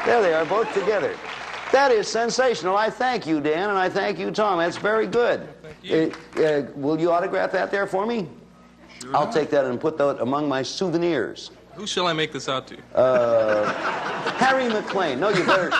there they are, both together. That is sensational. I thank you, Dan, and I thank you, Tom. That's very good. Thank you. Will you autograph that there for me? Sure. I'll take that and put that among my souvenirs. Who shall I make this out to? Harry McLean. No, you better...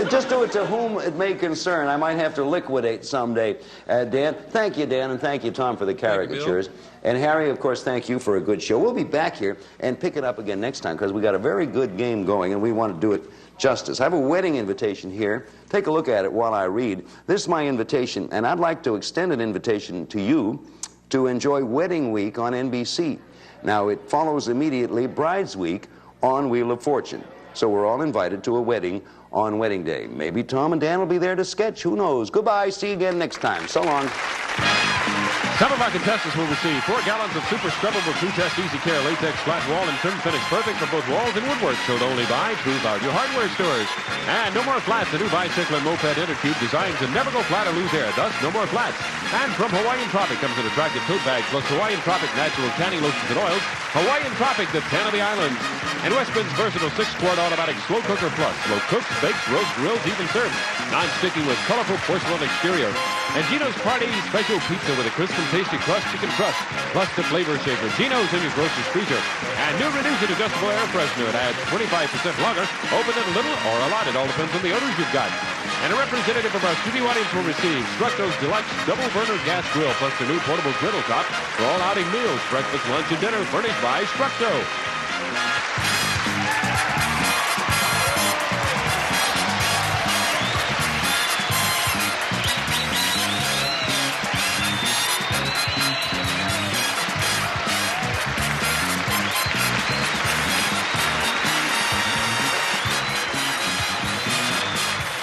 just do it to whom it may concern. I might have to liquidate someday. Dan, thank you, Dan, and thank you, Tom, for the caricatures. And Harry, of course, thank you for a good show. We'll be back here and pick it up again next time because we got a very good game going and we want to do it justice. I have a wedding invitation here. Take a look at it while I read. This is my invitation, and I'd like to extend an invitation to you to enjoy Wedding Week on NBC. Now, it follows immediately Brides Week on Wheel of Fortune. So we're all invited to a wedding on wedding day. Maybe Tom and Dan will be there to sketch. Who knows? Goodbye. See you again next time. So long. Some of our contestants will receive 4 gallons of super scrubbable True Test Easy Care latex flat wall and trim finish, perfect for both walls and woodwork, sold only by True Value Hardware stores. And no more flats. The new bicycle and moped Intercube designed to never go flat or lose air. Thus, no more flats. And from Hawaiian Tropic comes an attractive tote bag plus Hawaiian Tropic natural tanning lotions and oils. Hawaiian Tropic, the 10 of the islands. And Westman's versatile 6-quart automatic slow cooker plus. Slow cooks, bakes, roasts, grills, even serves. Non-sticky with colorful porcelain exterior. And Gino's Party Special Pizza with a crisp and tasty crust you can trust. Plus the flavor shaker. Gino's in your grocer's freezer. And new Reduce adjustable air freshener. It adds 25% longer. Open it a little or a lot. It all depends on the odors you've got. And a representative of our studio audience will receive Structo's Deluxe Double Burner Gas Grill plus the new portable griddle top for all outing meals, breakfast, lunch, and dinner furnished by Structo.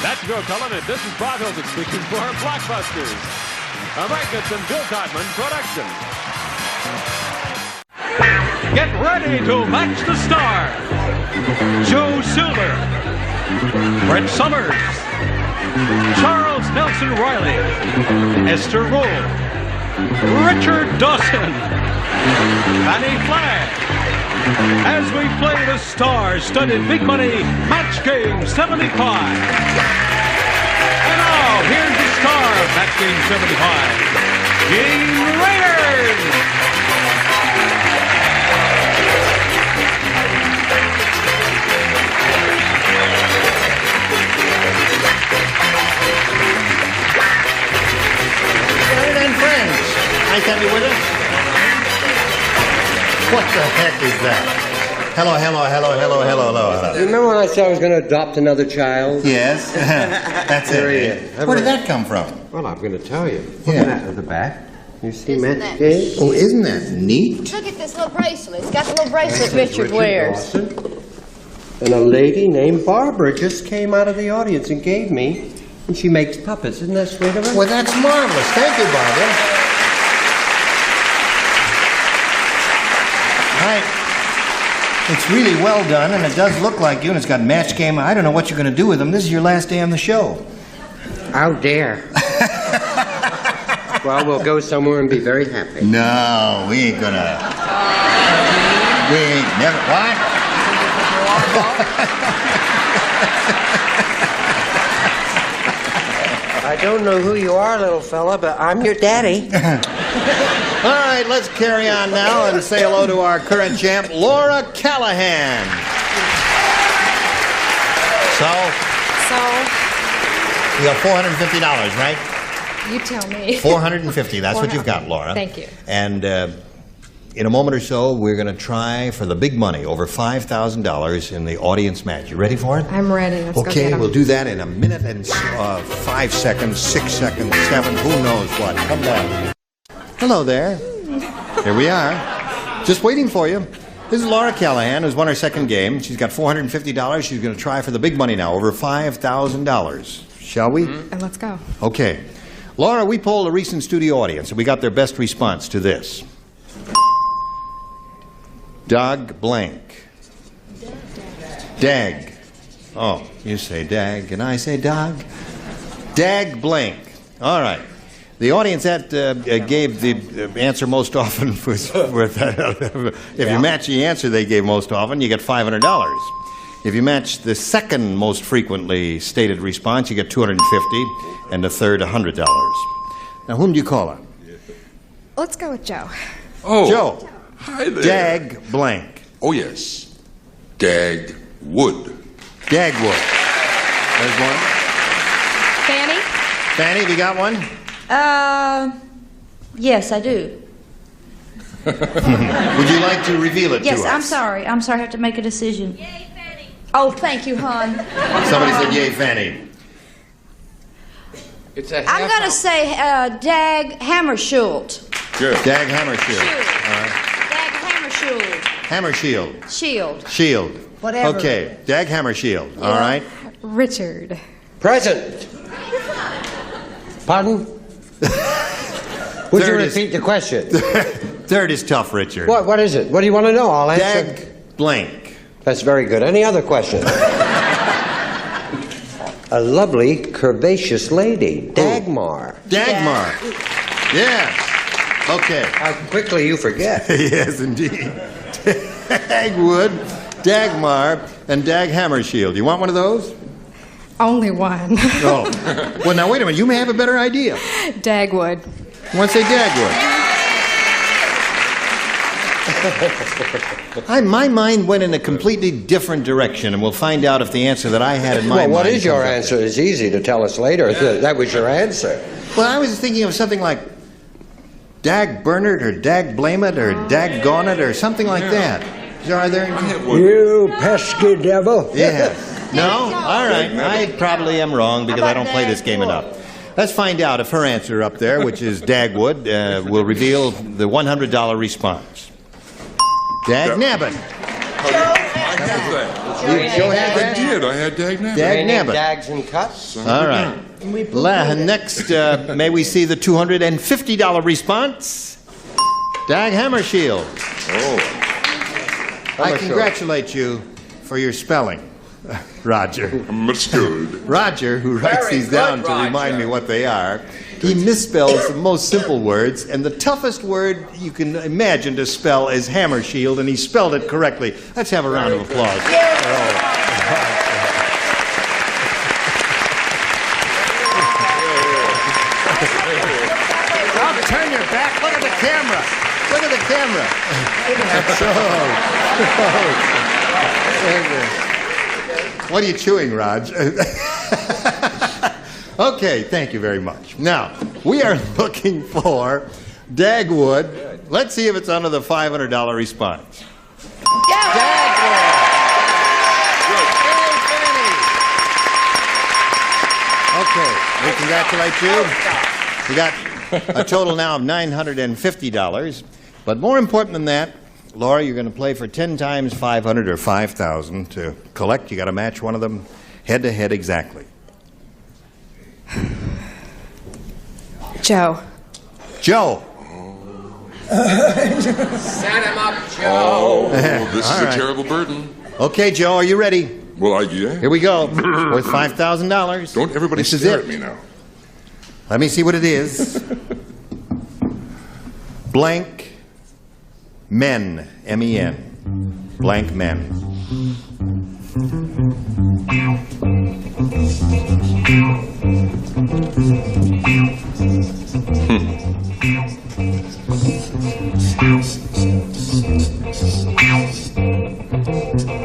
That's Joe Cullen, and this is Bob Hilton speaking for Blockbusters. A Mike and Bill Codman production. Get ready to match the stars. Joe Silver, Brett Summers, Charles Nelson Riley, Esther Roll, Richard Dawson, Fannie Flagg, as we play the star-studded Big Money Match Game 75. And now, here's the star of Match Game 75, Gene Rayner. And friends, nice to have you with us. What the heck is that? Hello. You remember when I said I was going to adopt another child? Yes, that's it. Where did that come from? Well, I'm going to tell you. Look Yeah. at that at the back. You see Isn't Match that Game? Oh, isn't that neat? Look at this little bracelet. It's got the little bracelet Richard wears. Dawson. And a lady named Barbara just came out of the audience and gave me, and she makes puppets. Isn't that sweet of her? Well, that's marvelous. Thank you, Barbara. It's really well done, and it does look like you, and it's got Match Game. I don't know what you're going to do with them. This is your last day on the show. How dare. Well, we'll go somewhere and be very happy. No, we ain't gonna. We ain't never. What? I don't know who you are, little fella, but I'm your daddy. All right, let's carry on now and say hello to our current champ, Laura Callahan. So, you got $450, right? You tell me. $450. That's what you've got, Laura. Thank you. And in a moment or so, we're going to try for the big money, over $5,000 in the audience match. You ready for it? I'm ready. Let's go get Okay, 'em. we'll do that in a minute and 5 seconds, 6 seconds, 7, who knows what. Come down. Hello there. Here we are. Just waiting for you. This is Laura Callahan, who's won her second game. She's got $450. She's going to try for the big money now, over $5,000. Shall we? And let's go. Okay. Laura, we polled a recent studio audience, and we got their best response to this. Doug blank. Dag. Oh, you say Dag, and I say Doug. Dag blank. All right. The audience that gave the answer most often was if you match the answer they gave most often, you get $500. If you match the second most frequently stated response, you get $250, and the third $100. Now, whom do you call on? Let's go with Joe. Oh, Joe. Hi there. Dag blank. Oh, yes. Dag Wood. Dagwood. There's one. Fanny? Fanny, have you got one? Yes, I do. Would you like to reveal it to us? Yes, I'm sorry. I have to make a decision. Yay, Fanny. Oh, thank you, hon. Somebody said, yay, Fanny. It's a I'm going to say Dag Hammarskjöld. Good. Dag Hammarskjöld. All right. Dag Hammarskjöld. Hammarskjöld. Shield. Shield. Whatever. Okay, Dag Hammarskjöld. All right. Richard. Present. Pardon? Would you repeat the question? Third is tough, Richard. What is it? What do you want to know? I'll answer. Dag blank. That's very good. Any other questions? A lovely, curvaceous lady. Dagmar. Dagmar. Yes. Okay. How quickly you forget. Yes, indeed. Dagwood, Dagmar, and Dag Hammarskjöld. You want one of those? Only one. Oh. Well, now, wait a minute. You may have a better idea. Dagwood. You want to say Dagwood? My mind went in a completely different direction, and we'll find out if the answer that I had in my mind... Well, what is your comes up. answer? It's easy to tell us later. Yeah. That was your answer. Well, I was thinking of something like Dag Bernard or Dag Blameit or Dag Gonnet or something like that. Are there... You pesky devil. Yeah. No? All right. I probably am wrong because I don't play this game enough. Let's find out if her answer up there, which is Dagwood, will reveal the $100 response. Dag Nabbit. You had that? I did. I had Dag Nabbit. Dag Nabbit. Dags and cuts. All right. Next, may we see the $250 response? Dag Hammarskjöld. Oh. I congratulate you for your spelling. Roger. Understood. Roger, who writes Very these down good, to remind Roger. me what they are, he misspells the most simple words, and the toughest word you can imagine to spell is hammer shield, and he spelled it correctly. Let's have a round of applause. Now turn your back. Look at the camera. Look at the camera. What are you chewing, Raj? Okay, thank you very much. Now, we are looking for Dagwood. Let's see if it's under the $500 response. Okay, we congratulate you. We got a total now of $950. But more important than that, Laura, you're going to play for 10 times 500 or 5,000 to collect. You got to match one of them head to head exactly. Joe. Joe. Set him up, Joe. Oh, this is All a right. terrible burden. Okay, Joe, are you ready? Well, yeah. Here we go. Worth $5,000. Don't everybody This is stare it. at me now. Let me see what it is. Blank men. M-E-N. Blank men.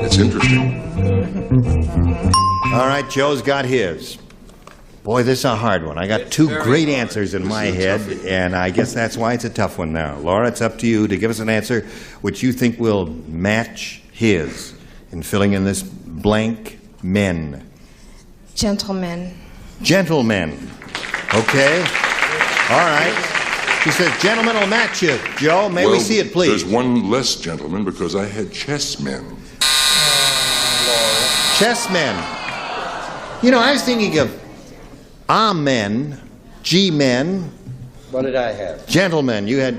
It's interesting. All right, Joe's got his. Boy, this is a hard one. I got two great answers in my head, and I guess that's why it's a tough one now. Laura, it's up to you to give us an answer which you think will match his in filling in this blank men. Gentlemen. Gentlemen. Okay. All right. She says, gentlemen will match you. Joe, may we Well, see it, please? There's one less gentleman because I had chessmen. Chessmen. You know, I was thinking of amen, G-men. What did I have? Gentlemen, you had...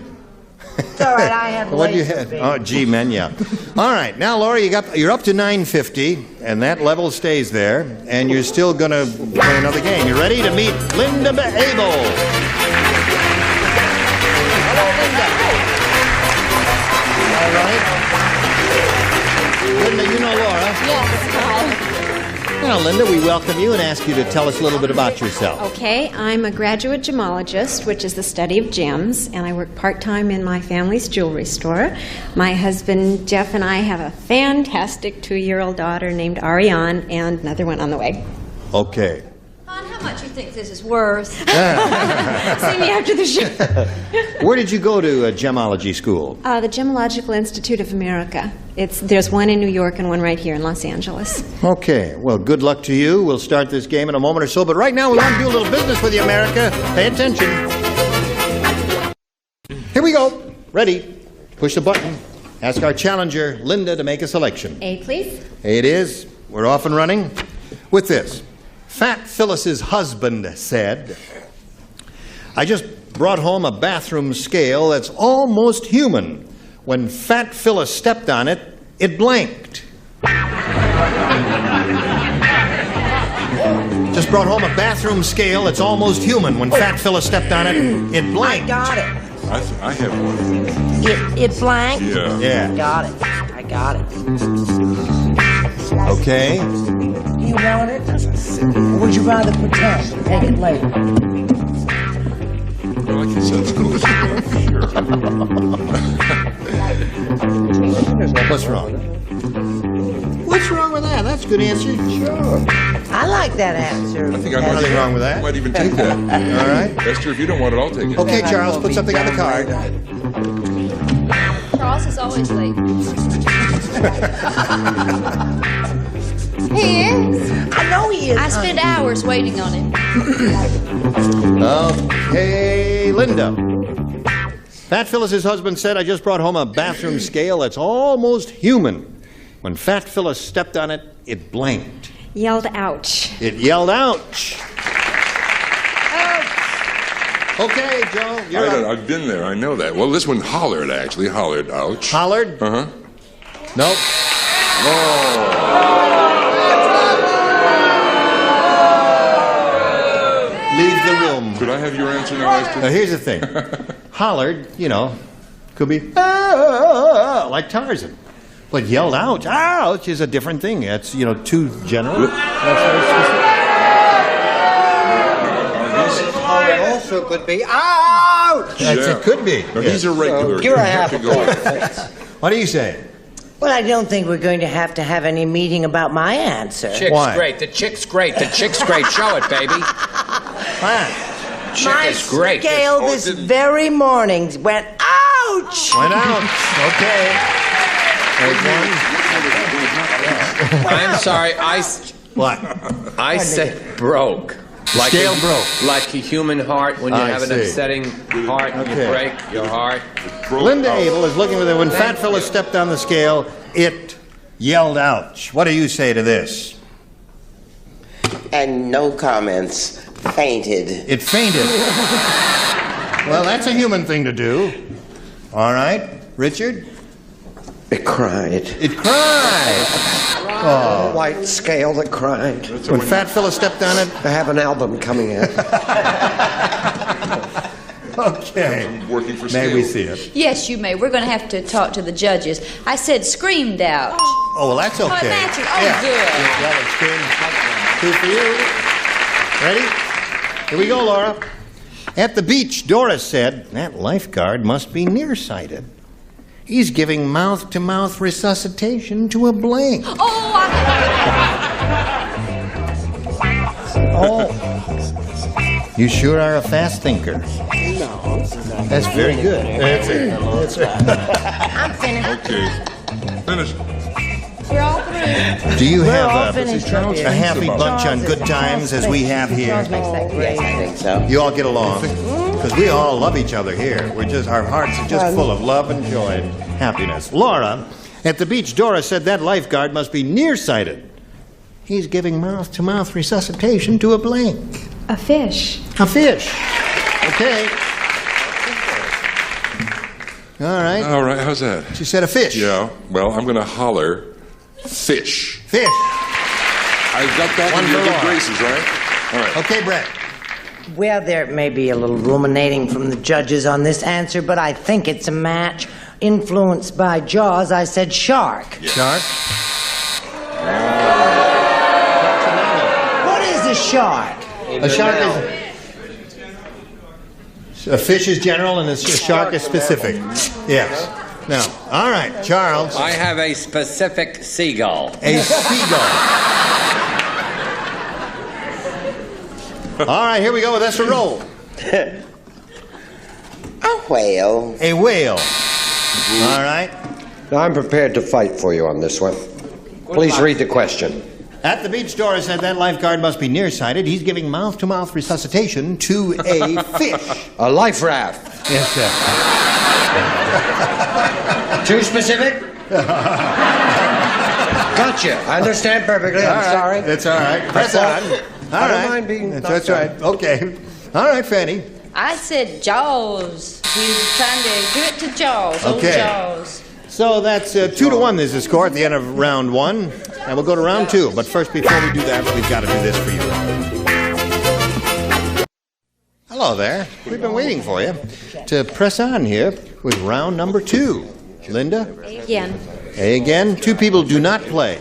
It's all right, I have What do you laser have? beam. Oh, G-men, yeah. All right, now, Laura, you're up to 950, and that level stays there, and you're still going to play another game. You ready to meet Linda Abel? Hello, Linda. All right. Linda, you know Laura. Yes, Now, Linda, we welcome you and ask you to tell us a little bit about yourself. Okay, I'm a graduate gemologist, which is the study of gems, and I work part-time in my family's jewelry store. My husband, Jeff, and I have a fantastic 2-year-old daughter named Ariane, and another one on the way. Okay. Hon, how much you think this is worth? See me after the show. Where did you go to gemology school? The Gemological Institute of America. There's one in New York and one right here in Los Angeles. Okay, well, good luck to you. We'll start this game in a moment or so, but right now we want to do a little business with you, America. Pay attention. Here we go. Ready? Push the button. Ask our challenger, Linda, to make a selection. A, please. It is. We're off and running with this. Fat Phyllis's husband said, I just brought home a bathroom scale that's almost human. When Fat Phyllis stepped on it, it blanked. Just brought home a bathroom scale that's almost human. When Fat Phyllis stepped on it, it blanked. I got it. I have one. It blanked? Yeah. Yeah. Got it. I got it. Okay. Do you want it? Or would you rather pretend and take it later? Well, I guess that's good. What's wrong? What's wrong with that? That's a good answer. Sure. I like that answer. I think I might Nothing wrong with that. I might even take that. All right. Esther, if you don't want it, I'll take it. Okay, Charles, put something on the card. Charles is always late. He is. I know he is. I spend hours waiting on him. Okay, Linda. Fat Phyllis's husband said, I just brought home a bathroom scale that's almost human. When Fat Phyllis stepped on it, it blanked. Yelled ouch. It yelled ouch. Okay, Joe, you're up. I've been there. I know that. Well, this one hollered, actually. Hollered, ouch. Hollered? Uh-huh. Nope. Oh. have your answer now, Esther? Now, here's the thing. Hollered, could be like Tarzan. But yelled out, ouch, is a different thing. That's, too general. That's very specific. It also could be, ouch! It could be. No, he's a regular. Give her You a half have a to go. point. What do you say? Well, I don't think we're going to have any meeting about my answer. Chick's Why? great. The chick's great. The chick's great. Show it, baby. Chick My is great. scale this very morning went ouch. Went out. Okay. I'm sorry. What? I said broke. Like Scale broke. Like a human heart. When you I have an see. upsetting heart, Okay. you break your heart. Linda Abel is looking with it. When Fat Phyllis stepped on the scale, it yelled ouch. What do you say to this? And no comments. Fainted. It fainted. Well, that's a human thing to do. All right. Richard? It cried. It cried. Oh. White scale that cried. When Fat Phyllis stepped on it? I have an album coming out. Okay. Working for May we scale. see it? Yes, you may. We're going to have to talk to the judges. I said screamed out. Oh, well, that's okay. Oh, it matches. Oh, good. That was good. Two for you. Ready? Here we go, Laura. At the beach, Doris said, that lifeguard must be nearsighted. He's giving mouth-to-mouth resuscitation to a blank. Oh, you sure are a fast thinker. No. That's very good. That's it. That's it. I'm finished. Okay. Finish. We're all through. Do you We're have all finished up here. a happy bunch on good times as we have here? Charles makes that great. I think so. You all get along? Because we all love each other here. Our hearts are just full of love and joy and happiness. Laura, at the beach, Dora said that lifeguard must be nearsighted. He's giving mouth-to-mouth resuscitation to a blank. A fish. A fish. Okay. All right. All right, how's that? She said a fish. Yeah, well, I'm going to holler fish. Fish. I got that One in your for good Laura. graces, right? All right. Okay, Brett. Well, there may be a little ruminating from the judges on this answer, but I think it's a match. Influenced by Jaws, I said shark. Shark. What is a shark? A shark is... A fish is general and a shark is specific. Yes. Now, all right, Charles. I have a specific seagull. A seagull. All right, here we go with Esther Roll. A whale. A whale. All right. Now, I'm prepared to fight for you on this one. Please read the question. At the beach, Dora said that lifeguard must be nearsighted. He's giving mouth-to-mouth resuscitation to a fish. A life raft. Yes, sir. Too specific? Gotcha. I understand perfectly. I'm sorry. That's all right. Press on. All I don't right. mind being That's knocked right. Okay. All right, Fanny. I said Jaws. He's trying to give it to Jaws. Old Okay. Jaws. So that's 2-1 is the score at the end of round one. And we'll go to round two. But first, before we do that, we've got to do this for you. Hello there. We've been waiting for you to press on here with round number two. Linda? Again. A again. Two people do not play.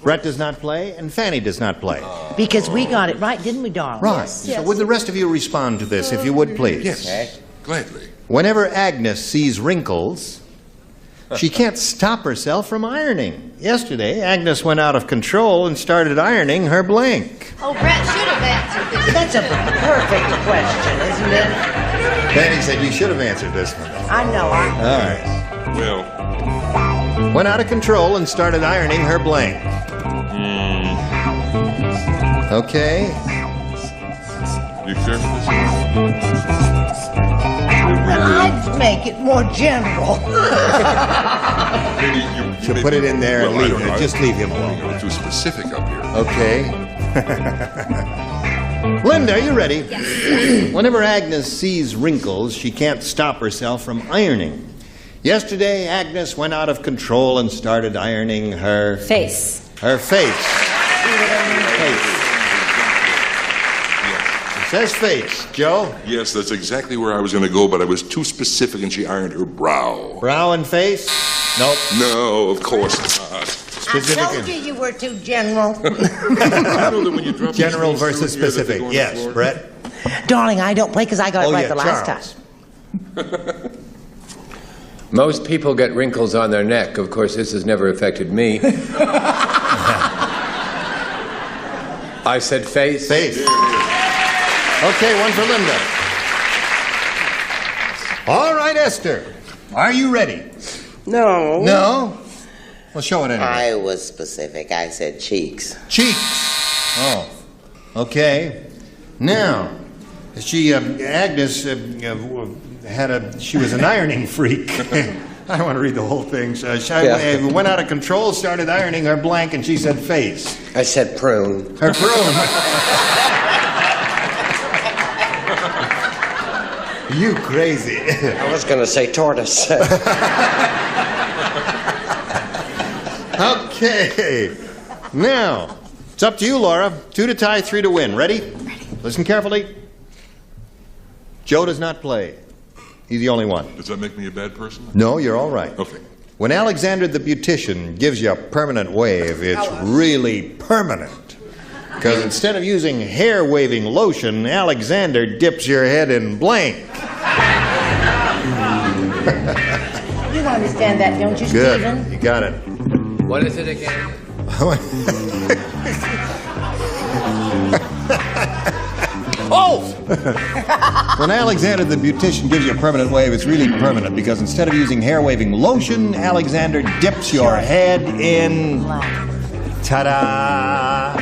Brett does not play, and Fanny does not play. Because we got it right, didn't we, darling? Right. So would the rest of you respond to this, if you would, please? Yes. Gladly. Whenever Agnes sees wrinkles, she can't stop herself from ironing. Yesterday, Agnes went out of control and started ironing her blank. Oh, Brett should have answered this. That's a perfect question, isn't it? Fanny said you should have answered this one. I know. All right. Well, Went out of control and started ironing her blank. Okay. you sure? I'd make it more general. Maybe So put it in there and Well, I leave don't it. know. Just leave him I alone. don't go too specific up here. Okay. Linda, are you ready? Yes. Whenever Agnes sees wrinkles, she can't stop herself from ironing. Yesterday, Agnes went out of control and started ironing her... Face. Her face. Says face. Joe? Yes, that's exactly where I was going to go, but I was too specific and she ironed her brow. Brow and face? Nope. No, of course not. I told you you were too general. General versus specific. Yes, Brett? Darling, I don't play because I got it right the last Charles. time. Most people get wrinkles on their neck. Of course, this has never affected me. I said face. Face. Okay, one for Linda. All right, Esther. Are you ready? No. No? Well, show it anyway. I was specific. I said cheeks. Cheeks. Oh. Okay. Now, Agnes she was an ironing freak. I don't want to read the whole thing. So she went out of control, started ironing her blank, and she said face. I said prune. Her prune. You crazy. I was going to say tortoise. Okay. Now, it's up to you, Laura. 2 to tie, 3 to win. Ready? Listen carefully. Joe does not play. He's the only one. Does that make me a bad person? No, you're all right. Okay. When Alexander the Beautician gives you a permanent wave, it's really permanent. Because instead of using hair-waving lotion, Alexander dips your head in blank. You understand that, don't you, Good. Stephen? You got it. What is it again? Oh! When Alexander the Beautician gives you a permanent wave, it's really permanent because instead of using hair-waving lotion, Alexander dips your head in... Ta-da!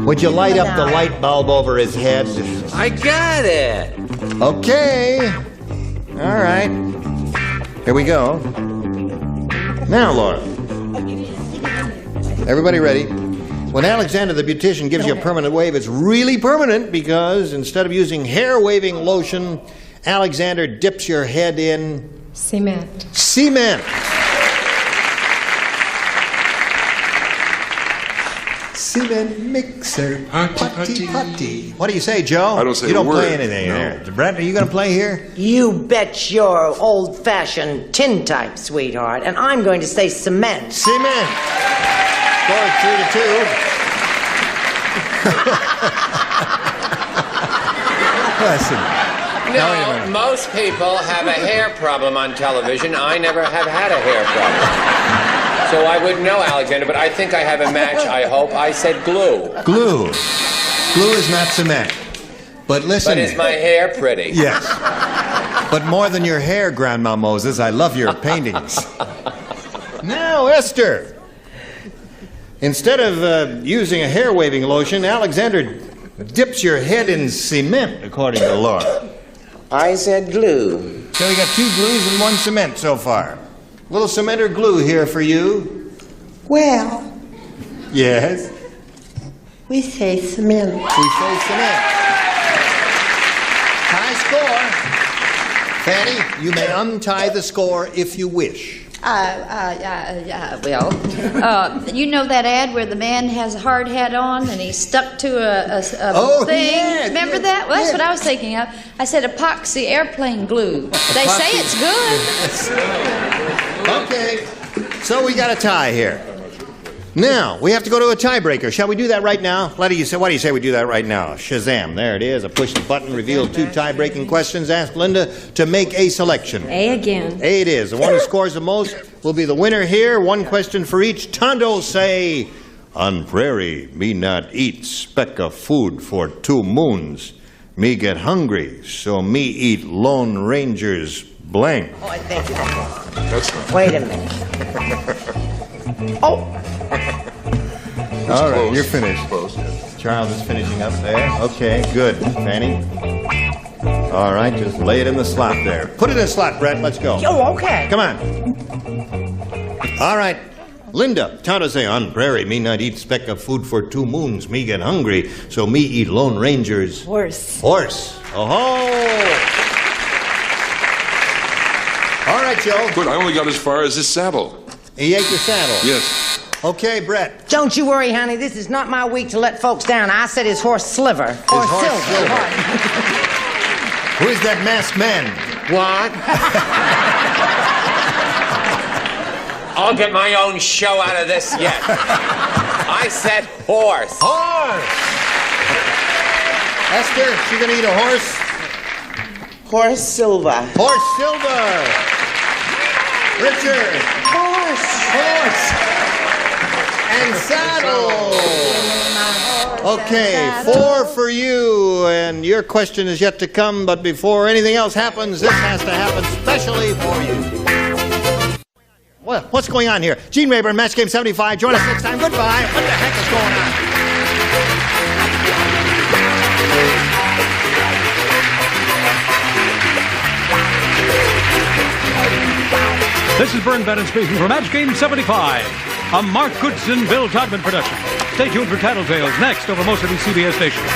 Would you light up the light bulb over his head? I got it. Okay. All right. Here we go. Now, Laura. Everybody ready? When Alexander the Beautician gives you a permanent wave, it's really permanent because instead of using hair-waving lotion, Alexander dips your head in... Cement. Cement. Cement mixer. Putty, putty. What do you say, Joe? I don't say You don't a word. play anything there. Brett, are you going to play here? You bet your old-fashioned tin type, sweetheart, and I'm going to say cement. Cement. Score 3 to 2. Listen. No, most people have a hair problem on television. I never have had a hair problem. So I wouldn't know, Alexander, but I think I have a match, I hope. I said glue. Glue. Glue is not cement. But listen. But is my hair pretty? Yes. But more than your hair, Grandma Moses, I love your paintings. Now, Esther. Instead of using a hair-waving lotion, Alexander dips your head in cement, according to Laura. I said glue. So we got 2 glues and 1 cement so far. Little cement or glue here for you. Well, Yes. we say cement. We say cement. High score. Fanny, you may untie the score if you wish. You know that ad where the man has a hard hat on and he's stuck to a thing? yeah, Remember yeah, that? Well, that's yeah. what I was thinking of. I said epoxy airplane glue. They say it's good. Okay. So we got a tie here. Now, we have to go to a tiebreaker. Shall we do that right now? What do you say we do that right now? Shazam. There it is. I push the button, reveal 2 tie-breaking questions. Ask Linda to make a selection. A again. A it is. The one who scores the most will be the winner here. 1 question for each. Tondo say, on prairie, me not eat speck of food for 2 moons. Me get hungry, so me eat Lone Ranger's blank. Oh, I think That's not... Wait a minute. Oh. All right, close. you're finished. Close. Charles is finishing up there. Okay, good. Fanny. All right, just lay it in the slot there. Put it in the slot, Brett. Let's go. Oh, okay. Come on. All right. Linda, Tonto say, on prairie, me not eat speck of food for 2 moons. Me get hungry, so me eat Lone Ranger's... Horse. Horse. Oh-ho! All right, Joe. Good, I only got as far as this saddle. He ate your saddle. Yes. Okay, Brett. Don't you worry, honey. This is not my week to let folks down. I said his horse Sliver. Or horse Silver. Who is that masked man? What? I'll get my own show out of this yet. I said horse. Horse! Esther, she gonna eat a horse? Horse Silver. Horse Silver. Richard. Horse. And saddle. Okay, 4 for you, and your question is yet to come, but before anything else happens, this has to happen specially for you. What's going on here? Gene Rayburn, Match Game 75. Join us next time. Goodbye. What the heck is going on? This is Vern Bennett speaking for Match Game 75, a Mark Goodson, Bill Todman production. Stay tuned for Tattletales next over most of these CBS stations.